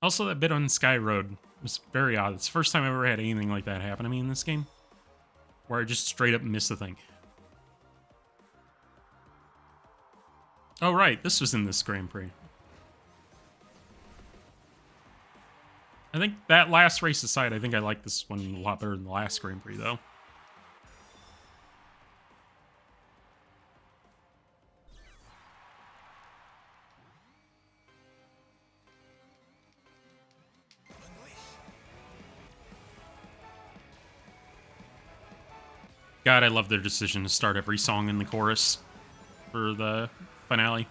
Also, that bit on Sky Road was very odd. It's the first time I've ever had anything like that happen to me in this game. Where I just straight up missed the thing. Oh, right. This was in this Grand Prix. I think that last race aside, I think I like this one a lot better than the last Grand Prix, though. God, I love their decision to start every song in the chorus for the finale.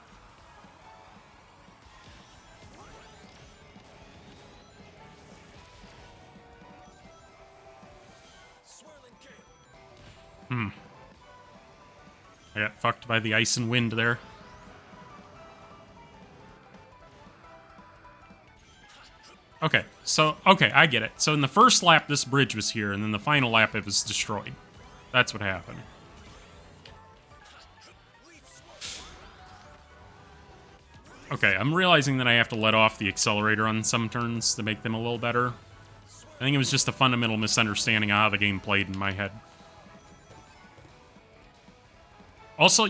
I got fucked by the ice and wind there. Okay, I get it. So in the first lap, this bridge was here, and then the final lap, it was destroyed. That's what happened. Okay, I'm realizing that I have to let off the accelerator on some turns to make them a little better. I think it was just a fundamental misunderstanding of how the game played in my head. Also,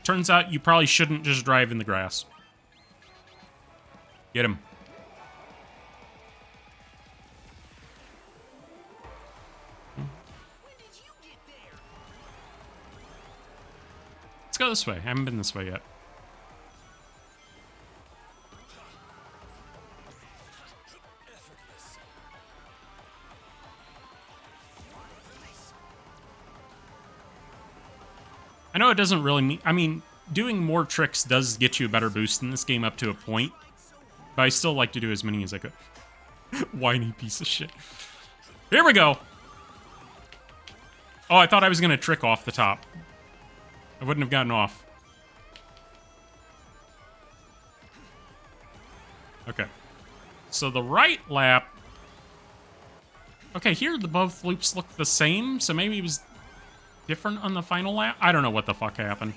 turns out you probably shouldn't just drive in the grass. Get him. Let's go this way. I haven't been this way yet. I know it doesn't really mean... I mean, doing more tricks does get you a better boost in this game up to a point. But I still like to do as many as I could. Whiny piece of shit. Here we go! Oh, I thought I was going to trick off the top. I wouldn't have gotten off. Okay. So the right lap... Okay, here the both loops look the same, so maybe it was different on the final lap? I don't know what the fuck happened.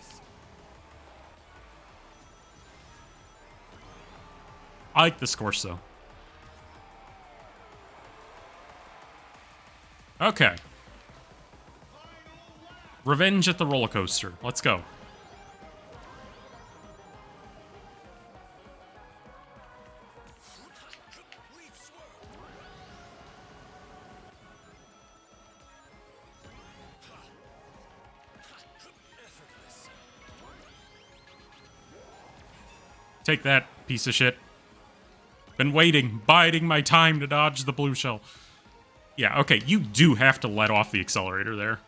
I like this course, though. Okay. Revenge at the roller coaster. Let's go. Take that, piece of shit. Been waiting, biding my time to dodge the blue shell. Yeah, okay, you do have to let off the accelerator there.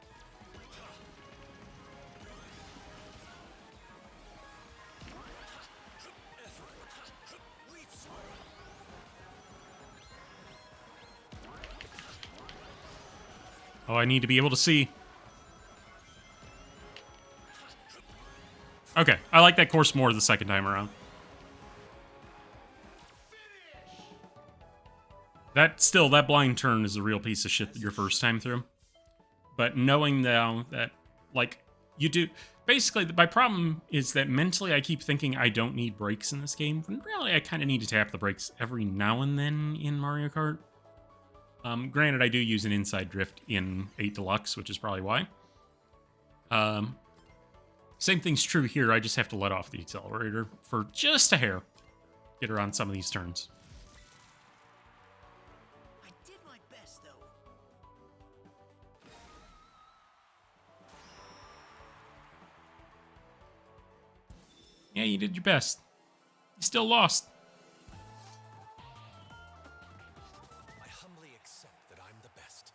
Oh, I need to be able to see. Okay, I like that course more the second time around. That blind turn is a real piece of shit your first time through. But knowing now that, like, you do... Basically, my problem is that mentally I keep thinking I don't need brakes in this game, when really I kind of need to tap the brakes every now and then in Mario Kart. Granted, I do use an inside drift in 8 Deluxe, which is probably why. Same thing's true here, I just have to let off the accelerator for just a hair. Get around some of these turns. I did my best, though. Yeah, you did your best. You still lost. I humbly accept that I'm the best.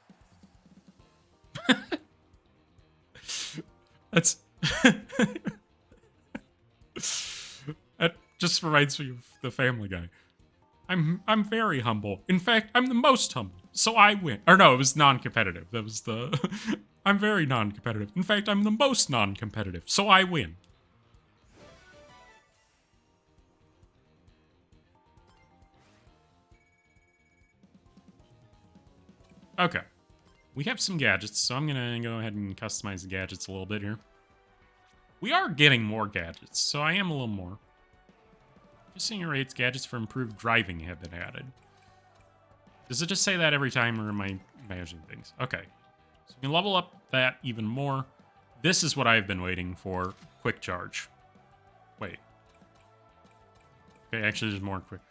That's... That just reminds me of the Family Guy. I'm very humble. In fact, I'm the most humble. So I win. Or no, it was non-competitive. That was the... I'm very non-competitive. In fact, I'm the most non-competitive. So I win. Okay. We have some gadgets, so I'm gonna go ahead and customize the gadgets a little bit here. We are getting more gadgets, so I am a little more. Just seeing your rates, gadgets for improved driving have been added. Does it just say that every time, or am I imagining things? Okay. So we can level up that even more. This is what I've been waiting for. Quick charge. Wait. Okay, actually there's more quick.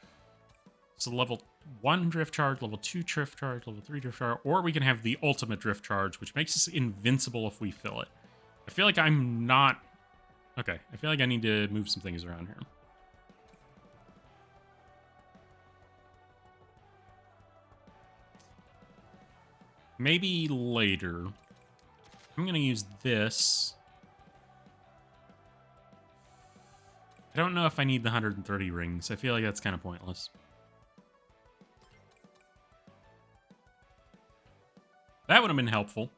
So level 1 drift charge, level 2 drift charge, level 3 drift charge, or we can have the ultimate drift charge, which makes us invincible if we fill it. I feel like I'm not... Okay, I feel like I need to move some things around here. Maybe later. I'm going to use this. I don't know if I need the 130 rings. I feel like that's kind of pointless. That would have been helpful.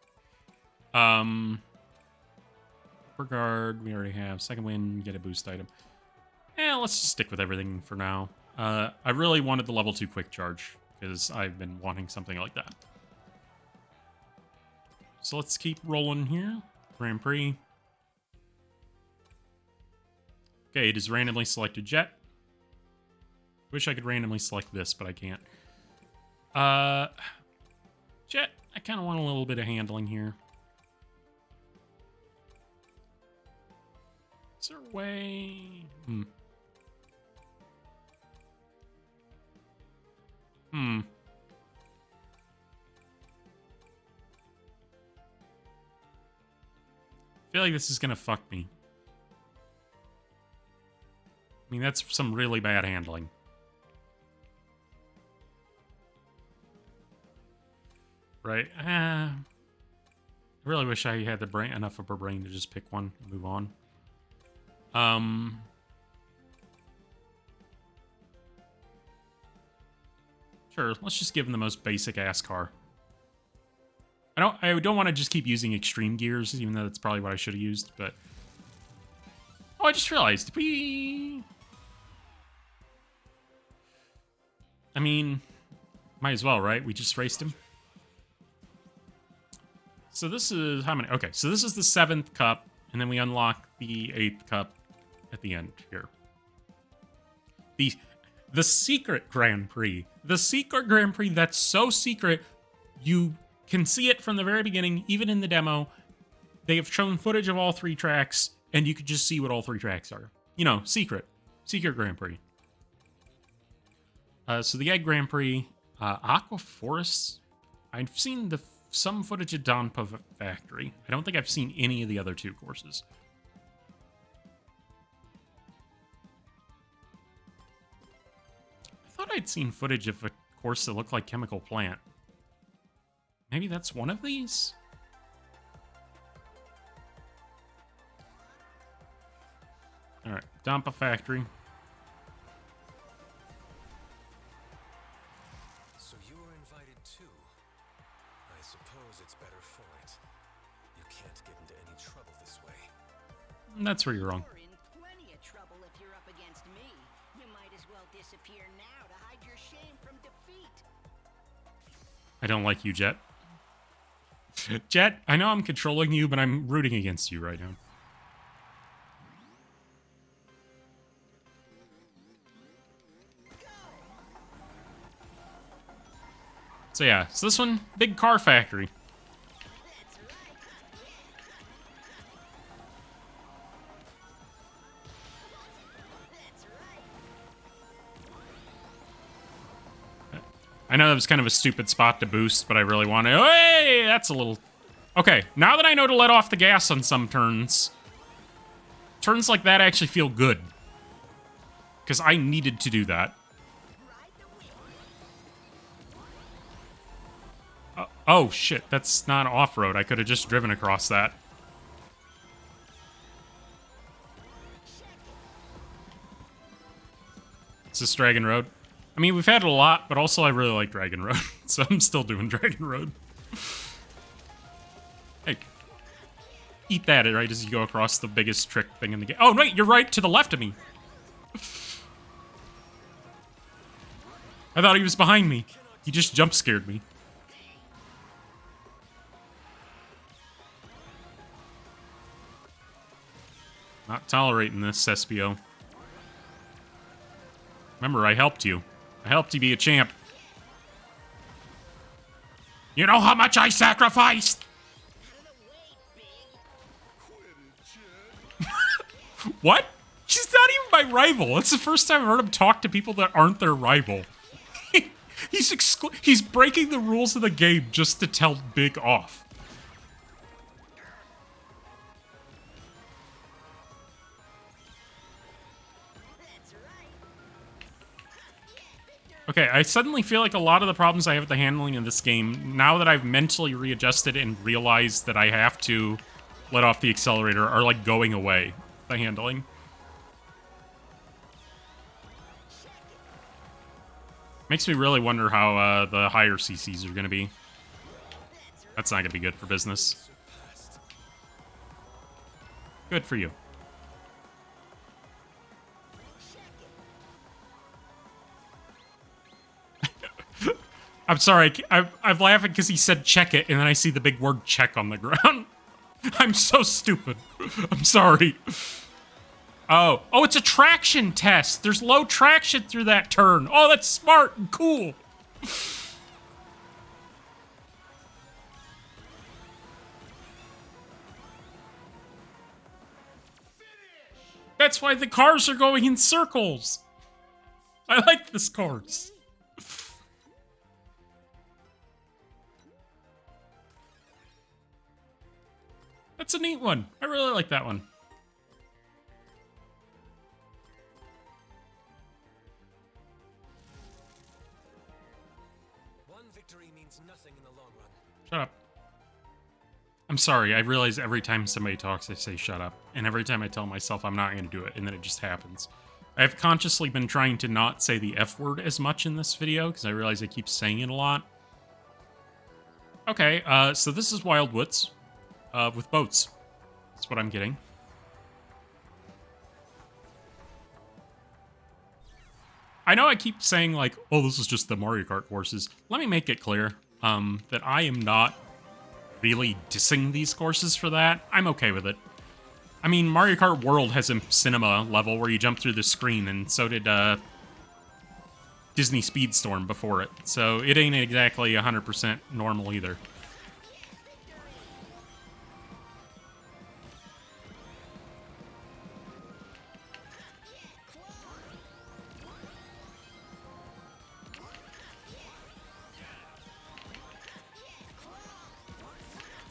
Guard, we already have. Second wind, get a boost item. Let's just stick with everything for now. I really wanted the level 2 quick charge, because I've been wanting something like that. So let's keep rolling here. Grand Prix. Okay, it is randomly selected jet. Wish I could randomly select this, but I can't. Jet, I kind of want a little bit of handling here. Is there a way? I feel like this is gonna fuck me. I mean, that's some really bad handling. Right? I really wish I had the brain, enough of a brain to just pick one and move on. Sure, let's just give him the most basic ass car. I don't want to just keep using extreme gears, even though that's probably what I should have used, but... Oh, I just realized, I mean, might as well, right? We just raced him. So this is, how many? Okay, so this is the 7th cup, and then we unlock the 8th cup at the end here. The secret Grand Prix. The secret Grand Prix that's so secret, you can see it from the very beginning, even in the demo. They have shown footage of all 3 tracks, and you could just see what all 3 tracks are. You know, secret. Secret Grand Prix. So the Egg Grand Prix, Aqua Forest. I've seen some footage of Donpa Factory. I don't think I've seen any of the other 2 courses. I thought I'd seen footage of a course that looked like Chemical Plant. Maybe that's one of these? Alright, Donpa Factory. So you were invited too. I suppose it's better for it. You can't get into any trouble this way. That's where you're wrong. You're in plenty of trouble if you're up against me. You might as well disappear now to hide your shame from defeat. I don't like you, Jet. Jet, I know I'm controlling you, but I'm rooting against you right now. So yeah, so this one, big car factory. I know that was kind of a stupid spot to boost, but I really want to. Oh, hey, that's a little... Okay, now that I know to let off the gas on some turns, turns like that actually feel good. Because I needed to do that. Oh, shit, that's not off-road. I could have just driven across that. Is this Dragon Road? I mean, we've had it a lot, but also I really like Dragon Road, so I'm still doing Dragon Road. Hey. Eat that, right, as you go across the biggest trick thing in the game. Oh, wait, you're right to the left of me. I thought he was behind me. He just jump-scared me. Not tolerating this, SPO. Remember, I helped you. I helped you be a champ. You know how much I sacrificed? What? She's not even my rival. It's the first time I've heard him talk to people that aren't their rival. He's breaking the rules of the game just to tell Big off. Okay, I suddenly feel like a lot of the problems I have with the handling in this game, now that I've mentally readjusted and realized that I have to let off the accelerator, are like going away. The handling. Makes me really wonder how the higher CCs are going to be. That's not going to be good for business. Good for you. I'm sorry, I'm laughing because he said check it, and then I see the big word check on the ground. I'm so stupid. I'm sorry. Oh, it's a traction test. There's low traction through that turn. Oh, that's smart and cool. That's why the cars are going in circles. I like this course. That's a neat one. I really like that one. One victory means nothing in the long run. Shut up. I'm sorry, I realize every time somebody talks, I say shut up. And every time I tell myself I'm not going to do it, and then it just happens. I've consciously been trying to not say the F word as much in this video, because I realize I keep saying it a lot. Okay, so this is Wild Woods, with boats. That's what I'm getting. I know I keep saying, like, oh, this is just the Mario Kart courses. Let me make it clear, that I am not really dissing these courses for that. I'm okay with it. I mean, Mario Kart World has a cinema level where you jump through the screen, and so did, Disney Speedstorm before it. So it ain't exactly 100% normal either.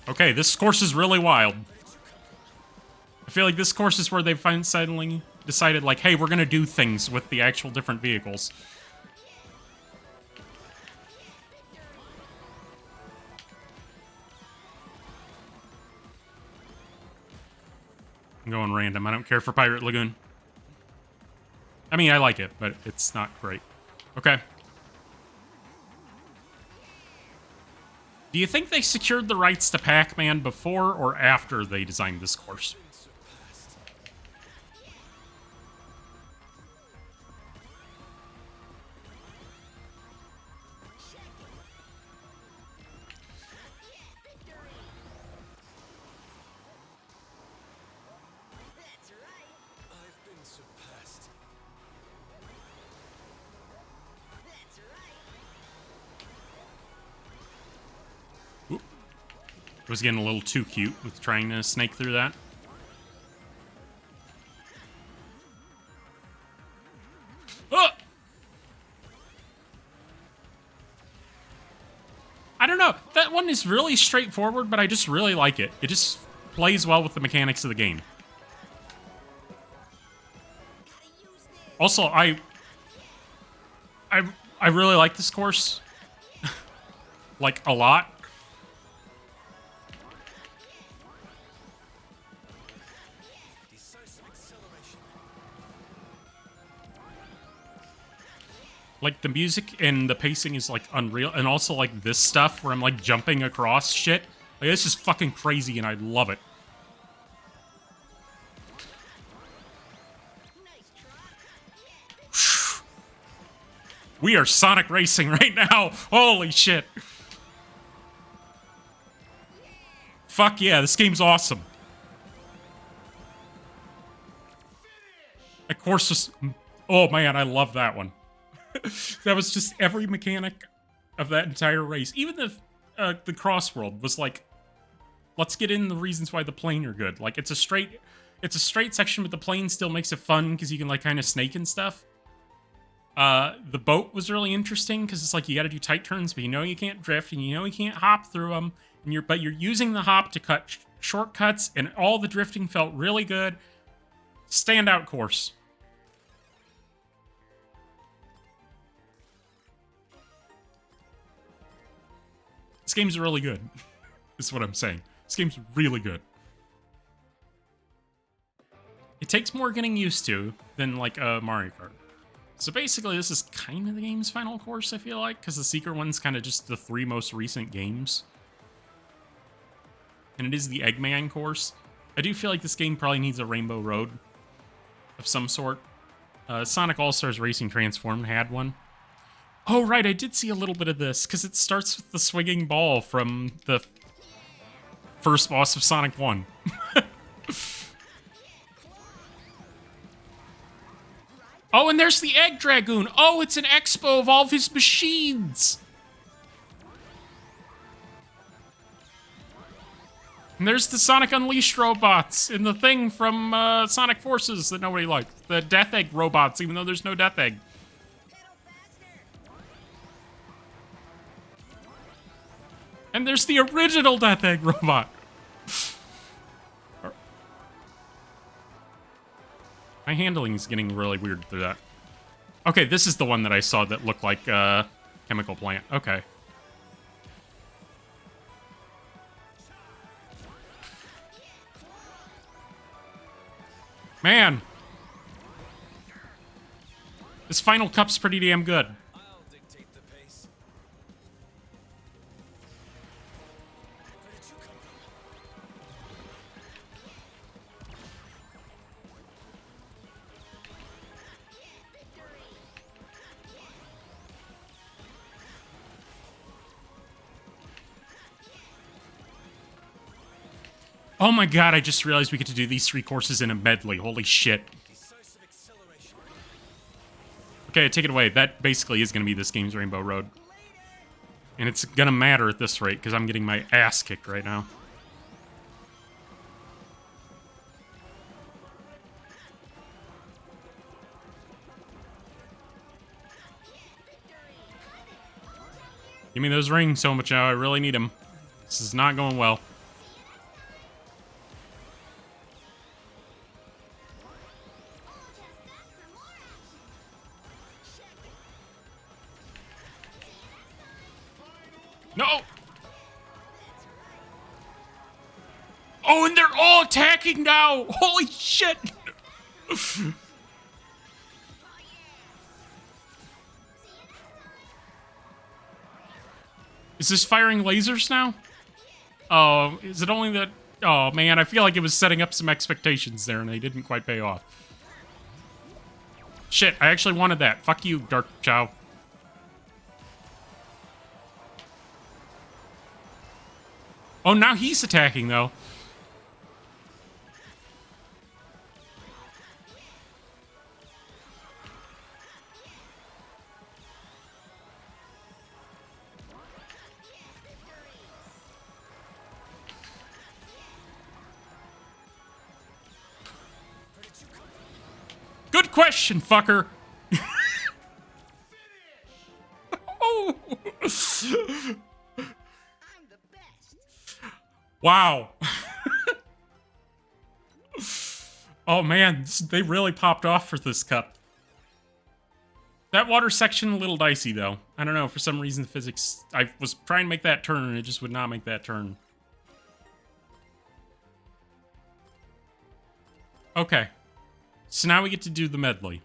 Okay, this course is really wild. I feel like this course is where they suddenly decided, like, hey, we're gonna do things with the actual different vehicles. I'm going random. I don't care for Pirate Lagoon. I mean, I like it, but it's not great. Okay. Do you think they secured the rights to Pac-Man before or after they designed this course? I've been surpassed. Oop. I was getting a little too cute with trying to snake through that. Oh! I don't know. That one is really straightforward, but I just really like it. It just plays well with the mechanics of the game. Also, I really like this course. Like, a lot. Decisive acceleration. Like, the music and the pacing is, like, unreal. And also, like, this stuff where I'm, like, jumping across shit. Like, this is fucking crazy, and I love it. We are Sonic Racing right now. Holy shit. Fuck yeah, this game's awesome. That course was... Oh, man, I love that one. That was just every mechanic of that entire race. Even the CrossWorld was like, let's get in the reasons why the plane are good. Like, it's a straight section, but the plane still makes it fun because you can, like, kind of snake and stuff. The boat was really interesting because it's like you got to do tight turns, but you know you can't drift and you know you can't hop through them. And but you're using the hop to cut shortcuts, and all the drifting felt really good. Standout course. This game's really good. Is what I'm saying. This game's really good. It takes more getting used to than like Mario Kart. So basically, this is kind of the game's final course, I feel like, because the secret one's kind of just the 3 most recent games. And it is the Eggman course. I do feel like this game probably needs a Rainbow Road of some sort. Sonic All-Stars Racing Transformed had one. Oh, right, I did see a little bit of this, because it starts with the swinging ball from the first boss of Sonic 1. Oh, and there's the Egg Dragoon. Oh, it's an expo of all of his machines. And there's the Sonic Unleashed robots in the thing from Sonic Forces that nobody liked. The Death Egg robots, even though there's no Death Egg. And there's the original Death Egg robot. My handling is getting really weird through that. Okay, this is the one that I saw that looked like a chemical plant. Okay. Man. This final cup's pretty damn good. I'll dictate the pace. Where did you come from? Oh my god, I just realized we get to do these 3 courses in a medley. Holy shit. Decisive acceleration. Okay, take it away. That basically is going to be this game's Rainbow Road. And it's going to matter at this rate, because I'm getting my ass kicked right now. Give me those rings so much now. I really need them. This is not going well. No! Oh, and they're all attacking now! Holy shit! Is this firing lasers now? Oh, is it only that... Oh, man, I feel like it was setting up some expectations there, and they didn't quite pay off. Shit, I actually wanted that. Fuck you, Dark Chow. Oh, now he's attacking, though. Good question, fucker. Oh. Wow. Oh man, they really popped off for this cup. That water section a little dicey though. I don't know, for some reason the physics... I was trying to make that turn and it just would not make that turn. Okay. So now we get to do the medley.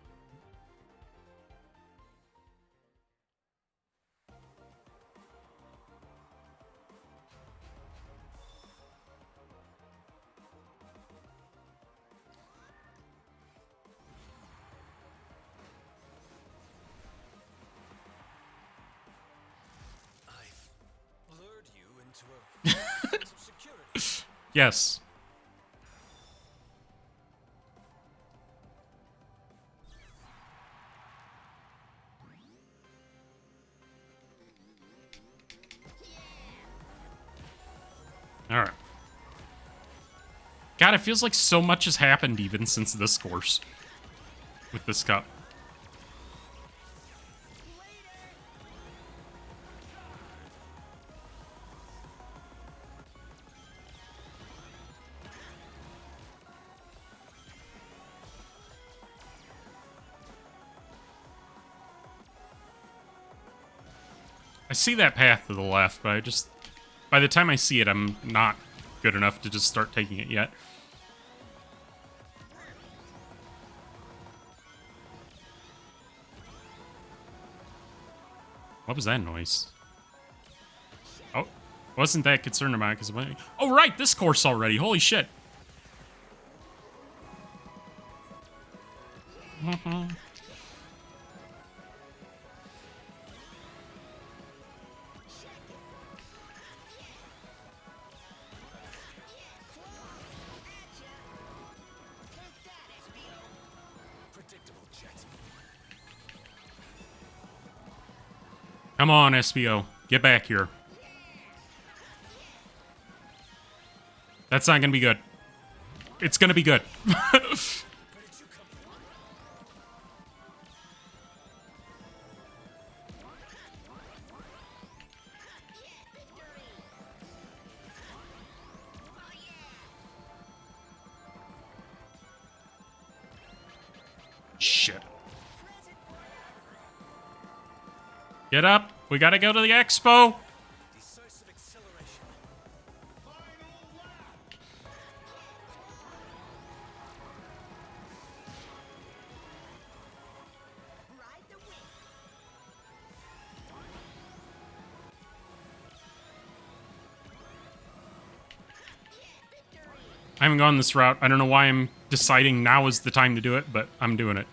I've lured you into a sense of security. Yes. Alright. God, it feels like so much has happened even since this course. With this cup. I see that path to the left, but I just... By the time I see it, I'm not good enough to just start taking it yet. What was that noise? Oh, wasn't that concerned about it because... Oh, right, this course already. Holy shit. Predictable jet. Come on, SBO. Get back here. That's not gonna be good. It's gonna be good. Shit. Get up. We gotta go to the expo. Decisive acceleration. Ride the wind. I haven't gone this route. I don't know why I'm deciding now is the time to do it, but I'm doing it.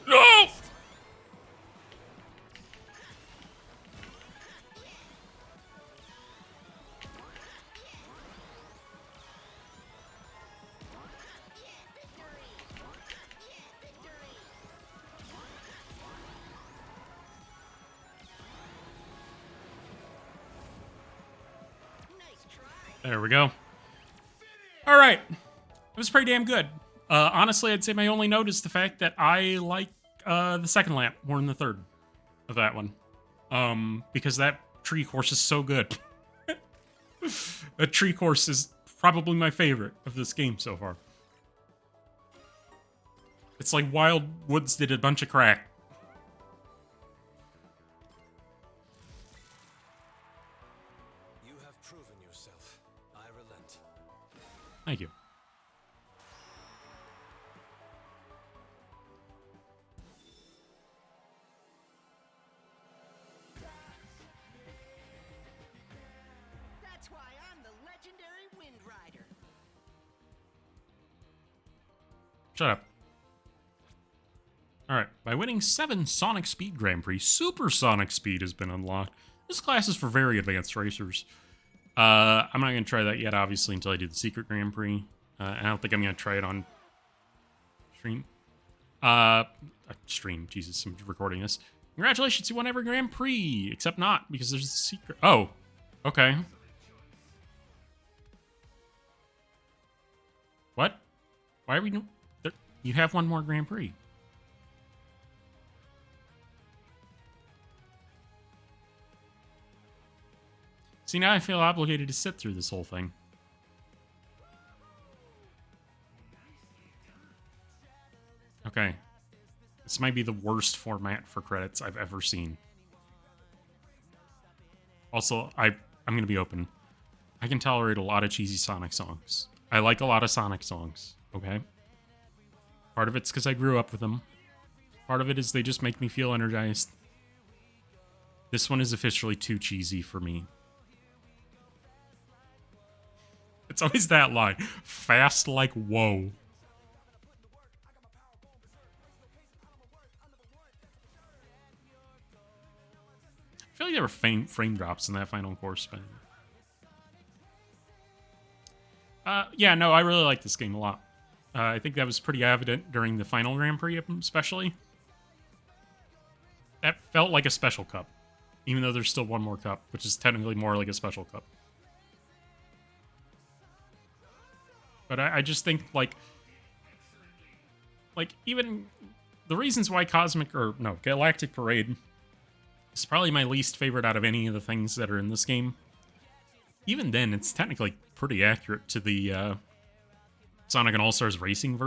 No! There we go. All right. It was pretty damn good. Honestly, I'd say my only note is the fact that I like the second lap more than the third of that one. Because that tree course is so good. That tree course is probably my favorite of this game so far. It's like Wild Woods did a bunch of crack. You have proven yourself. I relent. Thank you. That's why I'm the legendary Wind Rider. Shut up. Alright, by winning 7 Sonic Speed Grand Prix, Super Sonic Speed has been unlocked. This class is for very advanced racers. I'm not going to try that yet, obviously, until I do the Secret Grand Prix. I don't think I'm going to try it on stream. Stream, Jesus, I'm recording this. Congratulations, you won every Grand Prix, except not, because there's the secret. Oh, okay. What? Why are we doing... You have one more Grand Prix. See, now I feel obligated to sit through this whole thing. Okay. This might be the worst format for credits I've ever seen. Also, I'm going to be open. I can tolerate a lot of cheesy Sonic songs. I like a lot of Sonic songs, okay? Part of it's because I grew up with them. Part of it is they just make me feel energized. This one is officially too cheesy for me. It's always that line. Fast like whoa. I feel like there were frame drops in that final course, but... yeah, no, I really like this game a lot. I think that was pretty evident during the final Grand Prix, especially. That felt like a special cup. Even though there's still one more cup, which is technically more like a special cup. But I just think, like, even the reasons why Galactic Parade is probably my least favorite out of any of the things that are in this game. Even then, it's technically pretty accurate to the Sonic and All-Stars Racing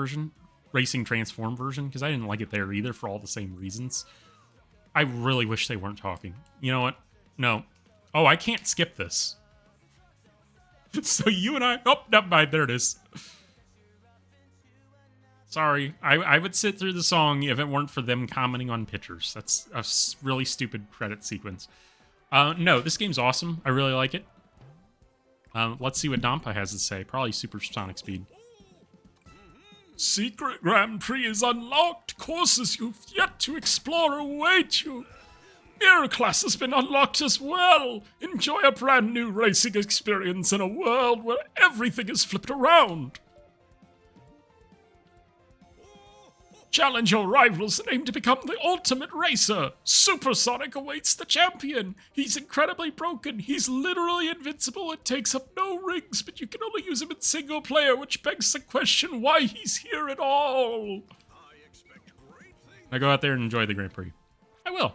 Transform version, because I didn't like it there either for all the same reasons. I really wish they weren't talking. You know what? No. Oh, I can't skip this. So you and I... Oh, never mind. There it is. Sorry. I would sit through the song if it weren't for them commenting on pictures. That's a really stupid credit sequence. No, this game's awesome. I really like it. Let's see what Donpa has to say. Probably Super Sonic Speed. Secret Grand Prix is unlocked. Courses you've yet to explore await you. Mirror Class has been unlocked as well. Enjoy a brand new racing experience in a world where everything is flipped around. Challenge your rivals and aim to become the ultimate racer. Supersonic awaits the champion. He's incredibly broken. He's literally invincible and takes up no rings, but you can only use him in single player, which begs the question why he's here at all. I expect great things. Now go out there and enjoy the Grand Prix. I will.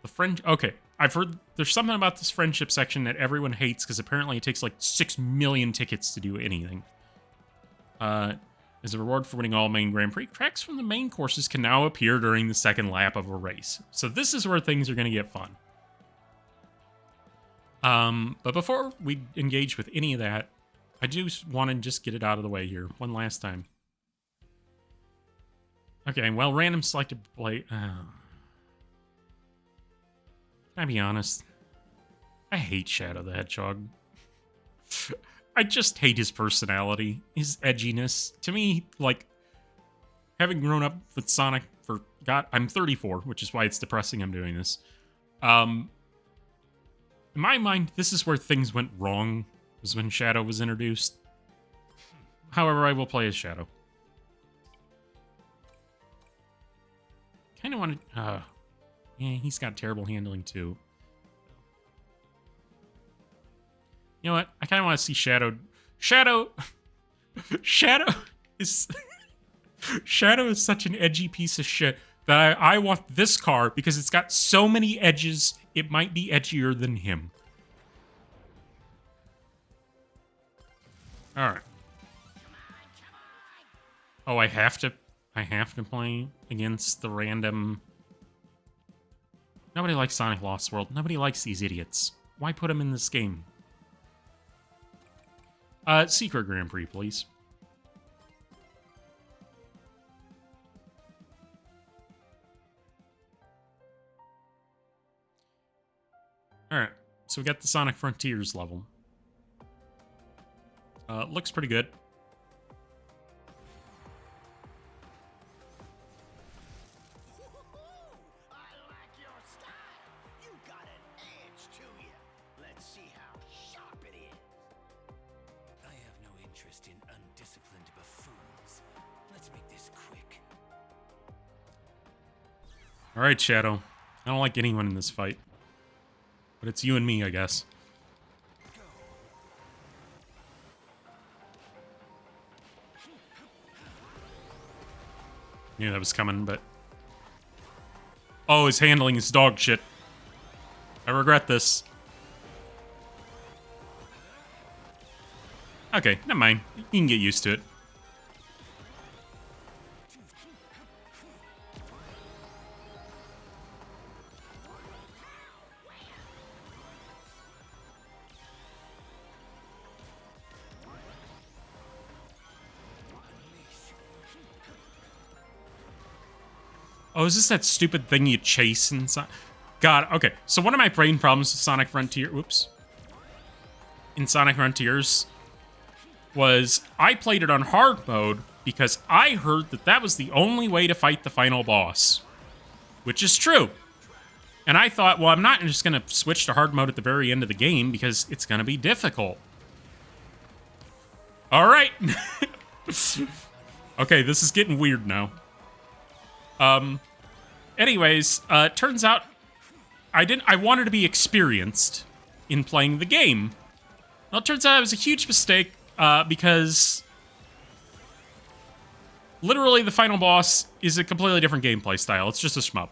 The friend. Okay, I've heard there's something about this friendship section that everyone hates because apparently it takes like 6 million tickets to do anything. As a reward for winning all main Grand Prix, tracks from the main courses can now appear during the second lap of a race. So this is where things are going to get fun. But before we engage with any of that, I do want to just get it out of the way here one last time. Okay, well, random selected play. Can I be honest? I hate Shadow the Hedgehog. I just hate his personality, his edginess. To me, like, having grown up with Sonic for, God, I'm 34, which is why it's depressing I'm doing this. In my mind, this is where things went wrong, was when Shadow was introduced. However, I will play as Shadow. Kind of want to, yeah, he's got terrible handling too. You know what? I kind of want to see Shadow. Shadow is Shadow is such an edgy piece of shit that I want this car because it's got so many edges. It might be edgier than him. All right. Oh, I have to play against the random. Nobody likes Sonic Lost World. Nobody likes these idiots. Why put them in this game? Secret Grand Prix, please. Alright, so we got the Sonic Frontiers level. Looks pretty good. I like your style. You got an edge to you. Let's see how sharp it is. I have no interest in undisciplined buffoons. Let's make this quick. Alright, Shadow. I don't like anyone in this fight. But it's you and me, I guess. Knew that was coming, but... Oh, his handling is dog shit. I regret this. Okay, never mind. You can get used to it. Oh, is this that stupid thing you chase inside? God, okay. So one of my brain problems with Sonic Frontier... Whoops. In Sonic Frontiers was I played it on hard mode because I heard that that was the only way to fight the final boss. Which is true. And I thought, well, I'm not just going to switch to hard mode at the very end of the game because it's going to be difficult. All right. Okay, this is getting weird now. Anyways, turns out I wanted to be experienced in playing the game. Well, it turns out it was a huge mistake, because literally the final boss is a completely different gameplay style. It's just a shmup.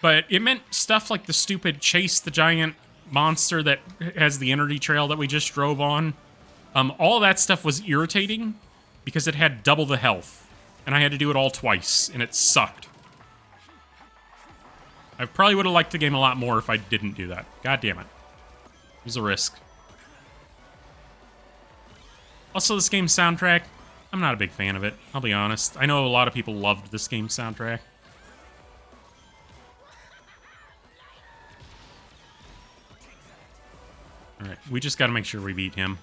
But it meant stuff like the stupid chase the giant monster that has the energy trail that we just drove on. All that stuff was irritating because it had double the health. And I had to do it all twice, and it sucked. I probably would have liked the game a lot more if I didn't do that. God damn it. It was a risk. Also, this game's soundtrack, I'm not a big fan of it, I'll be honest. I know a lot of people loved this game's soundtrack. Alright, we just gotta make sure we beat him.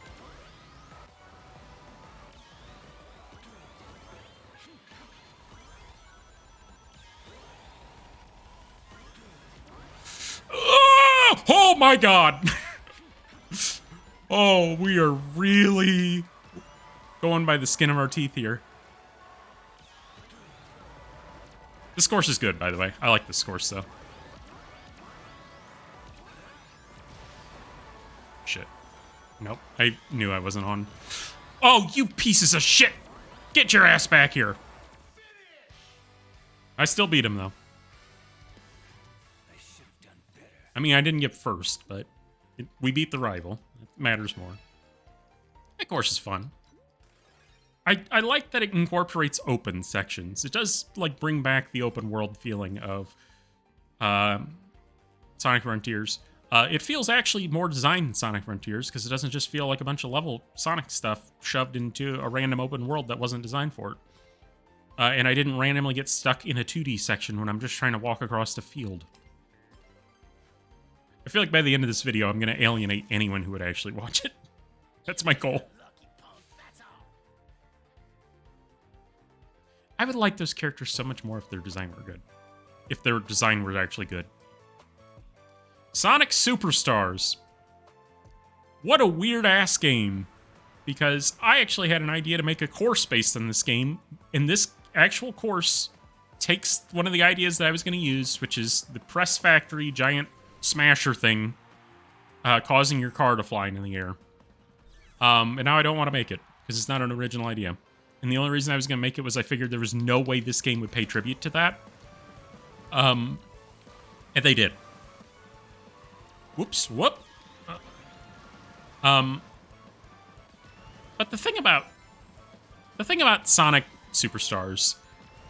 Oh my god! Oh, we are really going by the skin of our teeth here. This course is good, by the way. I like this course, though. Shit. Nope. I knew I wasn't on. Oh, you pieces of shit! Get your ass back here! I still beat him, though. I mean, I didn't get first, but we beat the rival. It matters more. That course is fun. I like that it incorporates open sections. It does, like, bring back the open world feeling of Sonic Frontiers. It feels actually more designed than Sonic Frontiers, because it doesn't just feel like a bunch of level Sonic stuff shoved into a random open world that wasn't designed for it. And I didn't randomly get stuck in a 2D section when I'm just trying to walk across the field. I feel like by the end of this video, I'm going to alienate anyone who would actually watch it. That's my goal. I would like those characters so much more if their design were good. If their design were actually good. Sonic Superstars. What a weird-ass game. Because I actually had an idea to make a course based on this game. And this actual course takes one of the ideas that I was going to use, which is the press factory giant smasher thing, causing your car to fly into the air. And now I don't want to make it, because it's not an original idea. And the only reason I was going to make it was I figured there was no way this game would pay tribute to that. And they did. Whoops, whoop. But the thing about Sonic Superstars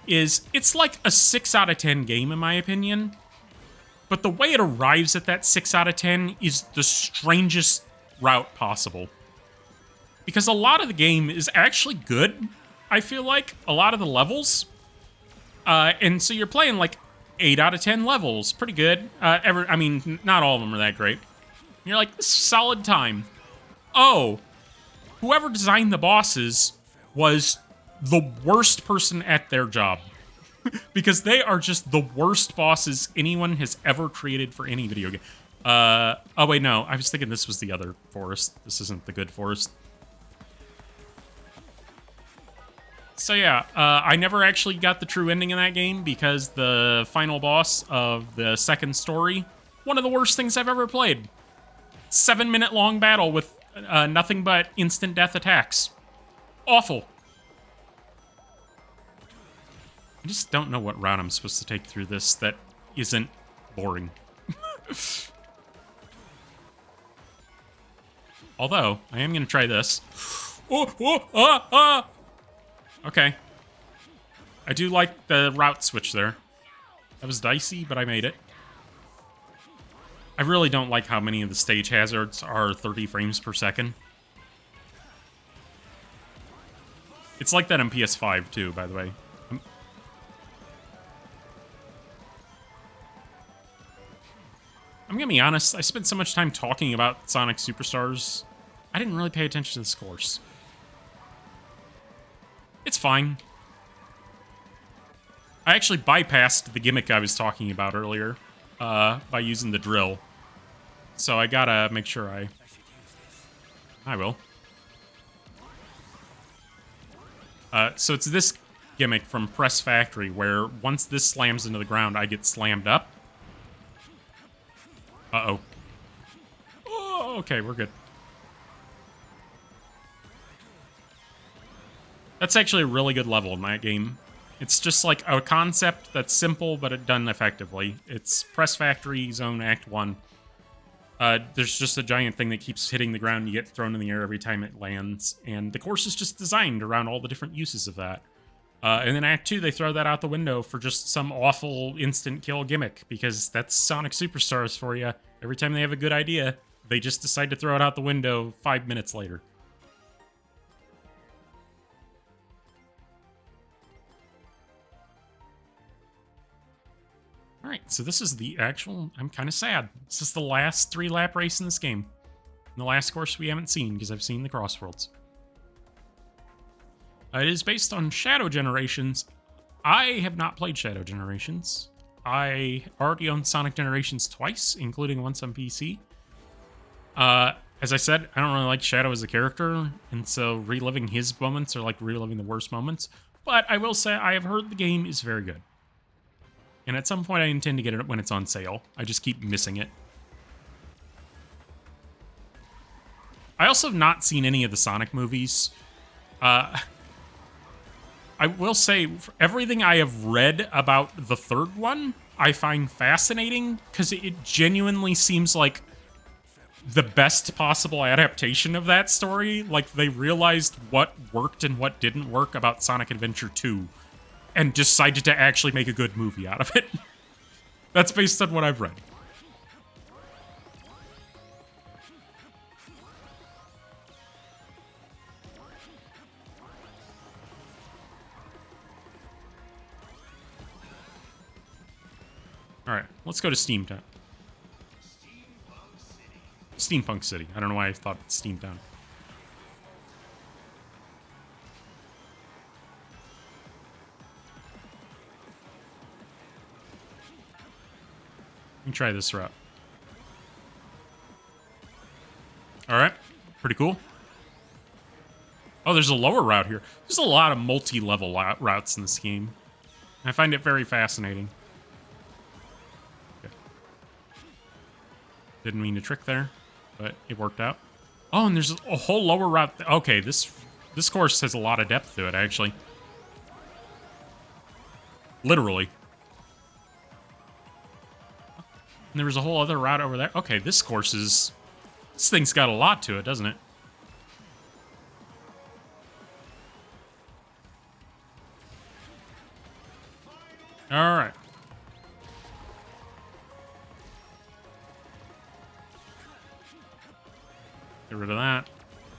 is it's like a 6 out of 10 game, in my opinion. But the way it arrives at that 6 out of 10 is the strangest route possible. Because a lot of the game is actually good, I feel like. A lot of the levels. And so you're playing like 8 out of 10 levels. Pretty good. I mean, not all of them are that great. And you're like, this is a solid time. Oh, whoever designed the bosses was the worst person at their job. Because they are just the worst bosses anyone has ever created for any video game. Oh, wait, no. I was thinking this was the other forest. This isn't the good forest. So yeah, I never actually got the true ending in that game because the final boss of the second story, one of the worst things I've ever played. 7-minute long battle with nothing but instant death attacks. Awful. I just don't know what route I'm supposed to take through this that isn't boring. Although, I am going to try this. Okay. I do like the route switch there. That was dicey, but I made it. I really don't like how many of the stage hazards are 30 frames per second. It's like that on PS5 too, by the way. I'm gonna be honest, I spent so much time talking about Sonic Superstars, I didn't really pay attention to this course. It's fine. I actually bypassed the gimmick I was talking about earlier by using the drill. So I gotta make sure I will. So it's this gimmick from Press Factory where once this slams into the ground, I get slammed up. Uh-oh. Oh, okay, we're good. That's actually a really good level in that game. It's just like a concept that's simple, but it done effectively. It's Press Factory Zone Act 1. There's just a giant thing that keeps hitting the ground. You get thrown in the air every time it lands. And the course is just designed around all the different uses of that. And then Act 2, they throw that out the window for just some awful instant kill gimmick. Because that's Sonic Superstars for you. Every time they have a good idea, they just decide to throw it out the window 5 minutes later. Alright, so this is the actual... I'm kind of sad. This is the last 3-lap race in this game. And the last course we haven't seen, because I've seen the CrossWorlds. It is based on Shadow Generations. I have not played Shadow Generations. I already own Sonic Generations twice, including once on PC. I as I said, I don't really like Shadow as a character, and so reliving his moments are like reliving the worst moments. But I will say I have heard the game is very good. And at some point I intend to get it when it's on sale. I just keep missing it. I also have not seen any of the Sonic movies. I will say, everything I have read about the third one, I find fascinating, because it genuinely seems like the best possible adaptation of that story. Like, they realized what worked and what didn't work about Sonic Adventure 2, and decided to actually make a good movie out of it. That's based on what I've read. Alright, let's go to Steamtown. Steampunk City. I don't know why I thought Steamtown. Let me try this route. Alright, pretty cool. Oh, there's a lower route here. There's a lot of multi-level routes in this game. I find it very fascinating. Didn't mean to trick there, but it worked out. Oh, and there's a whole lower route. Okay, this course has a lot of depth to it, actually. Literally. And there was a whole other route over there. Okay, this course is... This thing's got a lot to it, doesn't it? Alright. Get rid of that.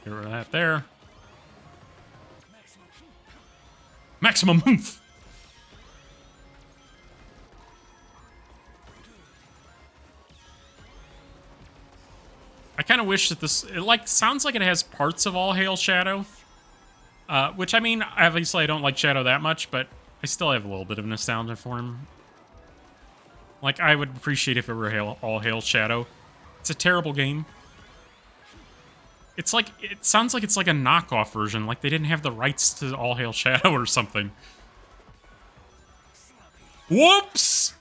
Get rid of that there. Maximum oomph! I kind of wish that this... It, like, sounds like it has parts of All Hail Shadow. Which, I mean, obviously I don't like Shadow that much, but I still have a little bit of nostalgia for him. Like, I would appreciate if it were All Hail Shadow. It's a terrible game. It's like, it sounds like it's like a knockoff version, like they didn't have the rights to All Hail Shadow or something. Whoops!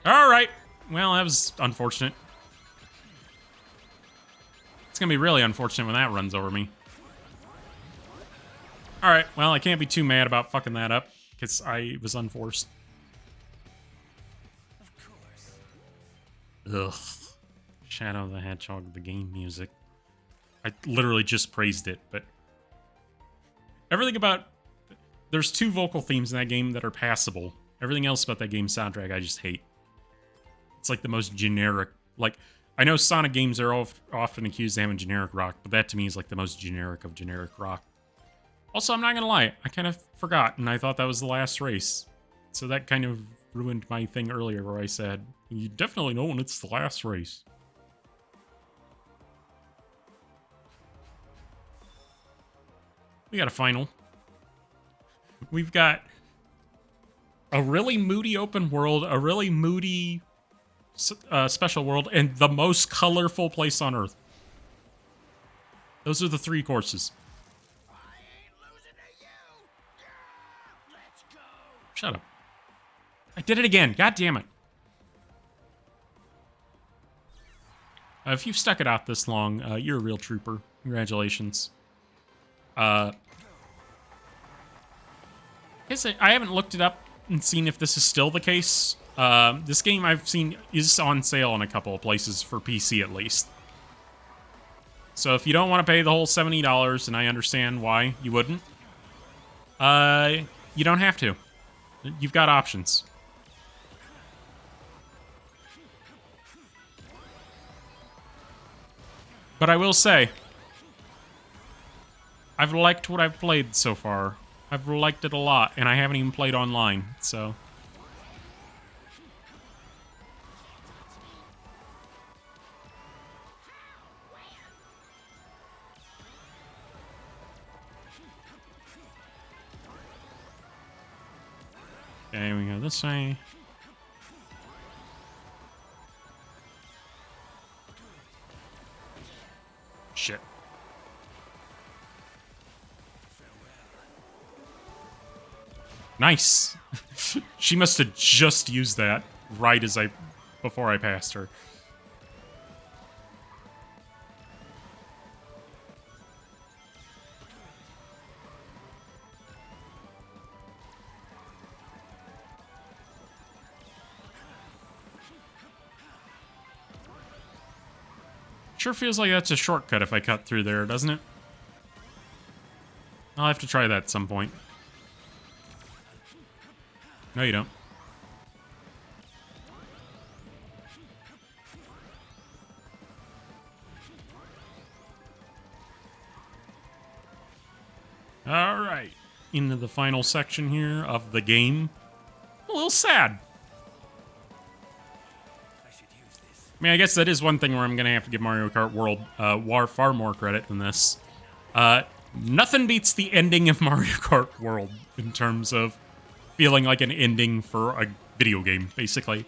Alright. Well, that was unfortunate. It's gonna be really unfortunate when that runs over me. Alright, well, I can't be too mad about fucking that up, because I was unforced. Of course. Ugh. Shadow the Hedgehog, the game music. I literally just praised it, but... Everything about... There's 2 vocal themes in that game that are passable. Everything else about that game's soundtrack I just hate. It's like the most generic... Like, I know Sonic games are often accused of having generic rock, but that to me is like the most generic of generic rock. Also, I'm not gonna lie, I kind of forgot, and I thought that was the last race. So that kind of ruined my thing earlier where I said, you definitely know when it's the last race. We got a final. We've got a really moody open world, a really moody special world, and the most colorful place on Earth. Those are the 3 courses. I ain't losing to you. Yeah, let's go. Shut up. I did it again. God damn it. If you've stuck it out this long, you're a real trooper. Congratulations. I guess I haven't looked it up and seen if this is still the case. This game I've seen is on sale in a couple of places for PC at least. So if you don't want to pay the whole $70, and I understand why you wouldn't, you don't have to. You've got options. But I will say, I've liked what I've played so far. I've liked it a lot, and I haven't even played online, so... Okay, we go this way. Shit. Nice. She must have just used that right as before I passed her. Sure feels like that's a shortcut if I cut through there, doesn't it? I'll have to try that at some point. No, you don't. All right. Into the final section here of the game. A little sad. I mean, I guess that is one thing where I'm going to have to give Mario Kart World far more credit than this. Nothing beats the ending of Mario Kart World in terms of feeling like an ending for a video game, basically.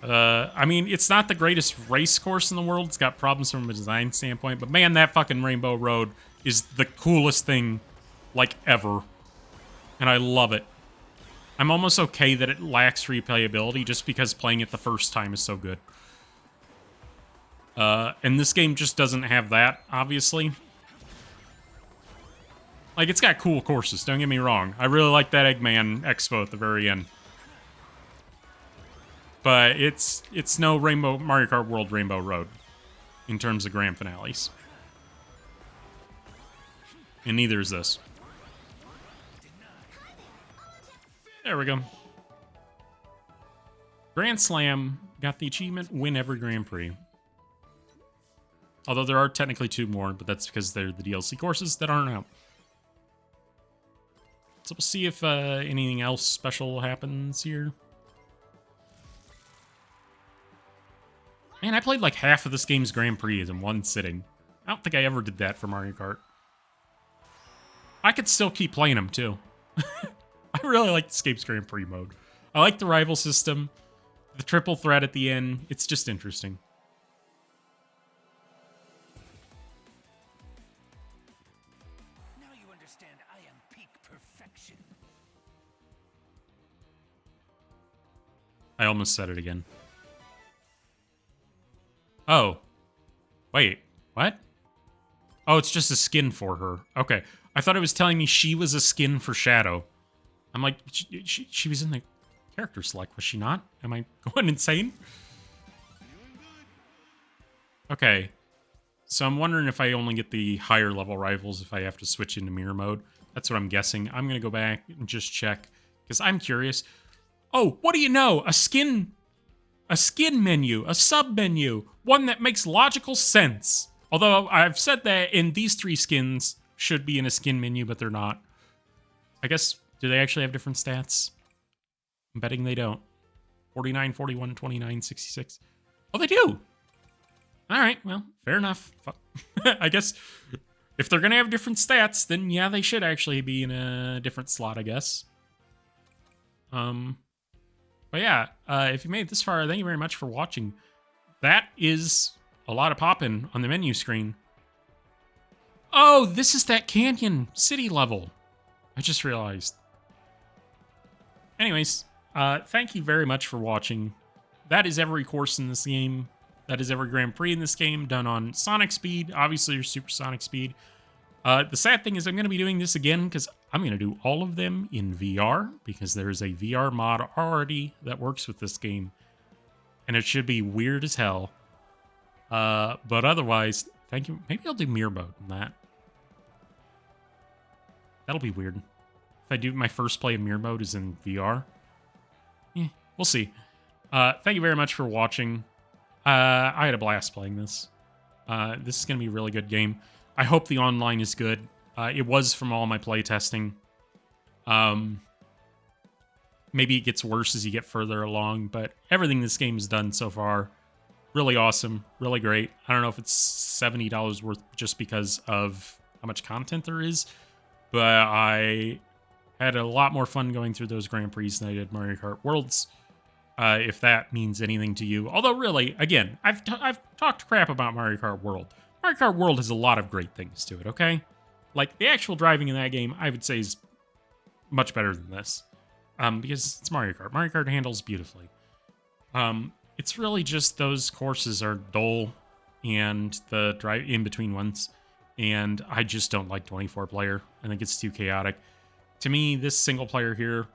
I mean, it's not the greatest race course in the world. It's got problems from a design standpoint, but man, that fucking Rainbow Road is the coolest thing, like, ever. And I love it. I'm almost okay that it lacks replayability just because playing it the first time is so good. And this game just doesn't have that, obviously. Like, it's got cool courses, don't get me wrong. I really like that Eggman Expo at the very end. But it's no Mario Kart World Rainbow Road in terms of grand finales. And neither is this. There we go. Grand Slam got the achievement Win Every Grand Prix. Although there are technically 2 more, but that's because they're the DLC courses that aren't out. So we'll see if anything else special happens here. Man, I played like half of this game's Grand Prix in one sitting. I don't think I ever did that for Mario Kart. I could still keep playing them, too. I really like this game's Grand Prix mode. I like the rival system, the triple threat at the end. It's just interesting. Now you understand I am peak perfection. I almost said it again. Oh. Wait. What? Oh, it's just a skin for her. Okay. I thought it was telling me she was a skin for Shadow. I'm like, she was in the character select, was she not? Am I going insane? Okay. So I'm wondering if I only get the higher level rivals if I have to switch into mirror mode. That's what I'm guessing. I'm going to go back and just check because I'm curious. Oh, what do you know? A skin menu, a sub menu, one that makes logical sense. Although I've said that in these 3 skins should be in a skin menu, but they're not. I guess, do they actually have different stats? I'm betting they don't. 49, 41, 29, 66. Oh, they do! Alright, well, fair enough. I guess if they're gonna have different stats, then yeah, they should actually be in a different slot, I guess. But yeah, if you made it this far, thank you very much for watching. That is a lot of popping on the menu screen. Oh, this is that Canyon City level. I just realized. Anyways, thank you very much for watching. That is every course in this game. That is every Grand Prix in this game done on Sonic Speed. Obviously, your Supersonic Speed. The sad thing is I'm going to be doing this again because I'm going to do all of them in VR because there's a VR mod already that works with this game. And it should be weird as hell. But otherwise, thank you. Maybe I'll do mirror mode in that. That'll be weird. If I do my first play in mirror mode is in VR. We'll see. Thank you very much for watching. I had a blast playing this. This is going to be a really good game. I hope the online is good. It was from all my playtesting. Maybe it gets worse as you get further along, but everything this game has done so far, really awesome, really great. I don't know if it's $70 worth just because of how much content there is, but I had a lot more fun going through those Grand Prix than I did Mario Kart Worlds. If that means anything to you. Although, really, again, I've talked crap about Mario Kart World. Mario Kart World has a lot of great things to it, okay? Like, the actual driving in that game, I would say, is much better than this. Because it's Mario Kart. Mario Kart handles beautifully. It's really just those courses are dull and the drive in between ones. And I just don't like 24 player. I think it's too chaotic. To me, this single player here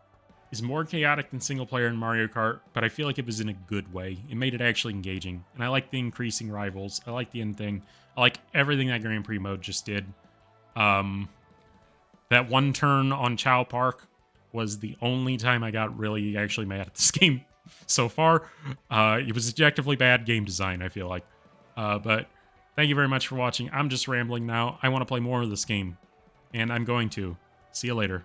is more chaotic than single player in Mario Kart, but I feel like it was in a good way. It made it actually engaging. And I like the increasing rivals. I like the end thing. I like everything that Grand Prix mode just did. That one turn on Chow Park was the only time I got really actually mad at this game so far. It was objectively bad game design, I feel like. But thank you very much for watching. I'm just rambling now. I want to play more of this game, and I'm going to. See you later.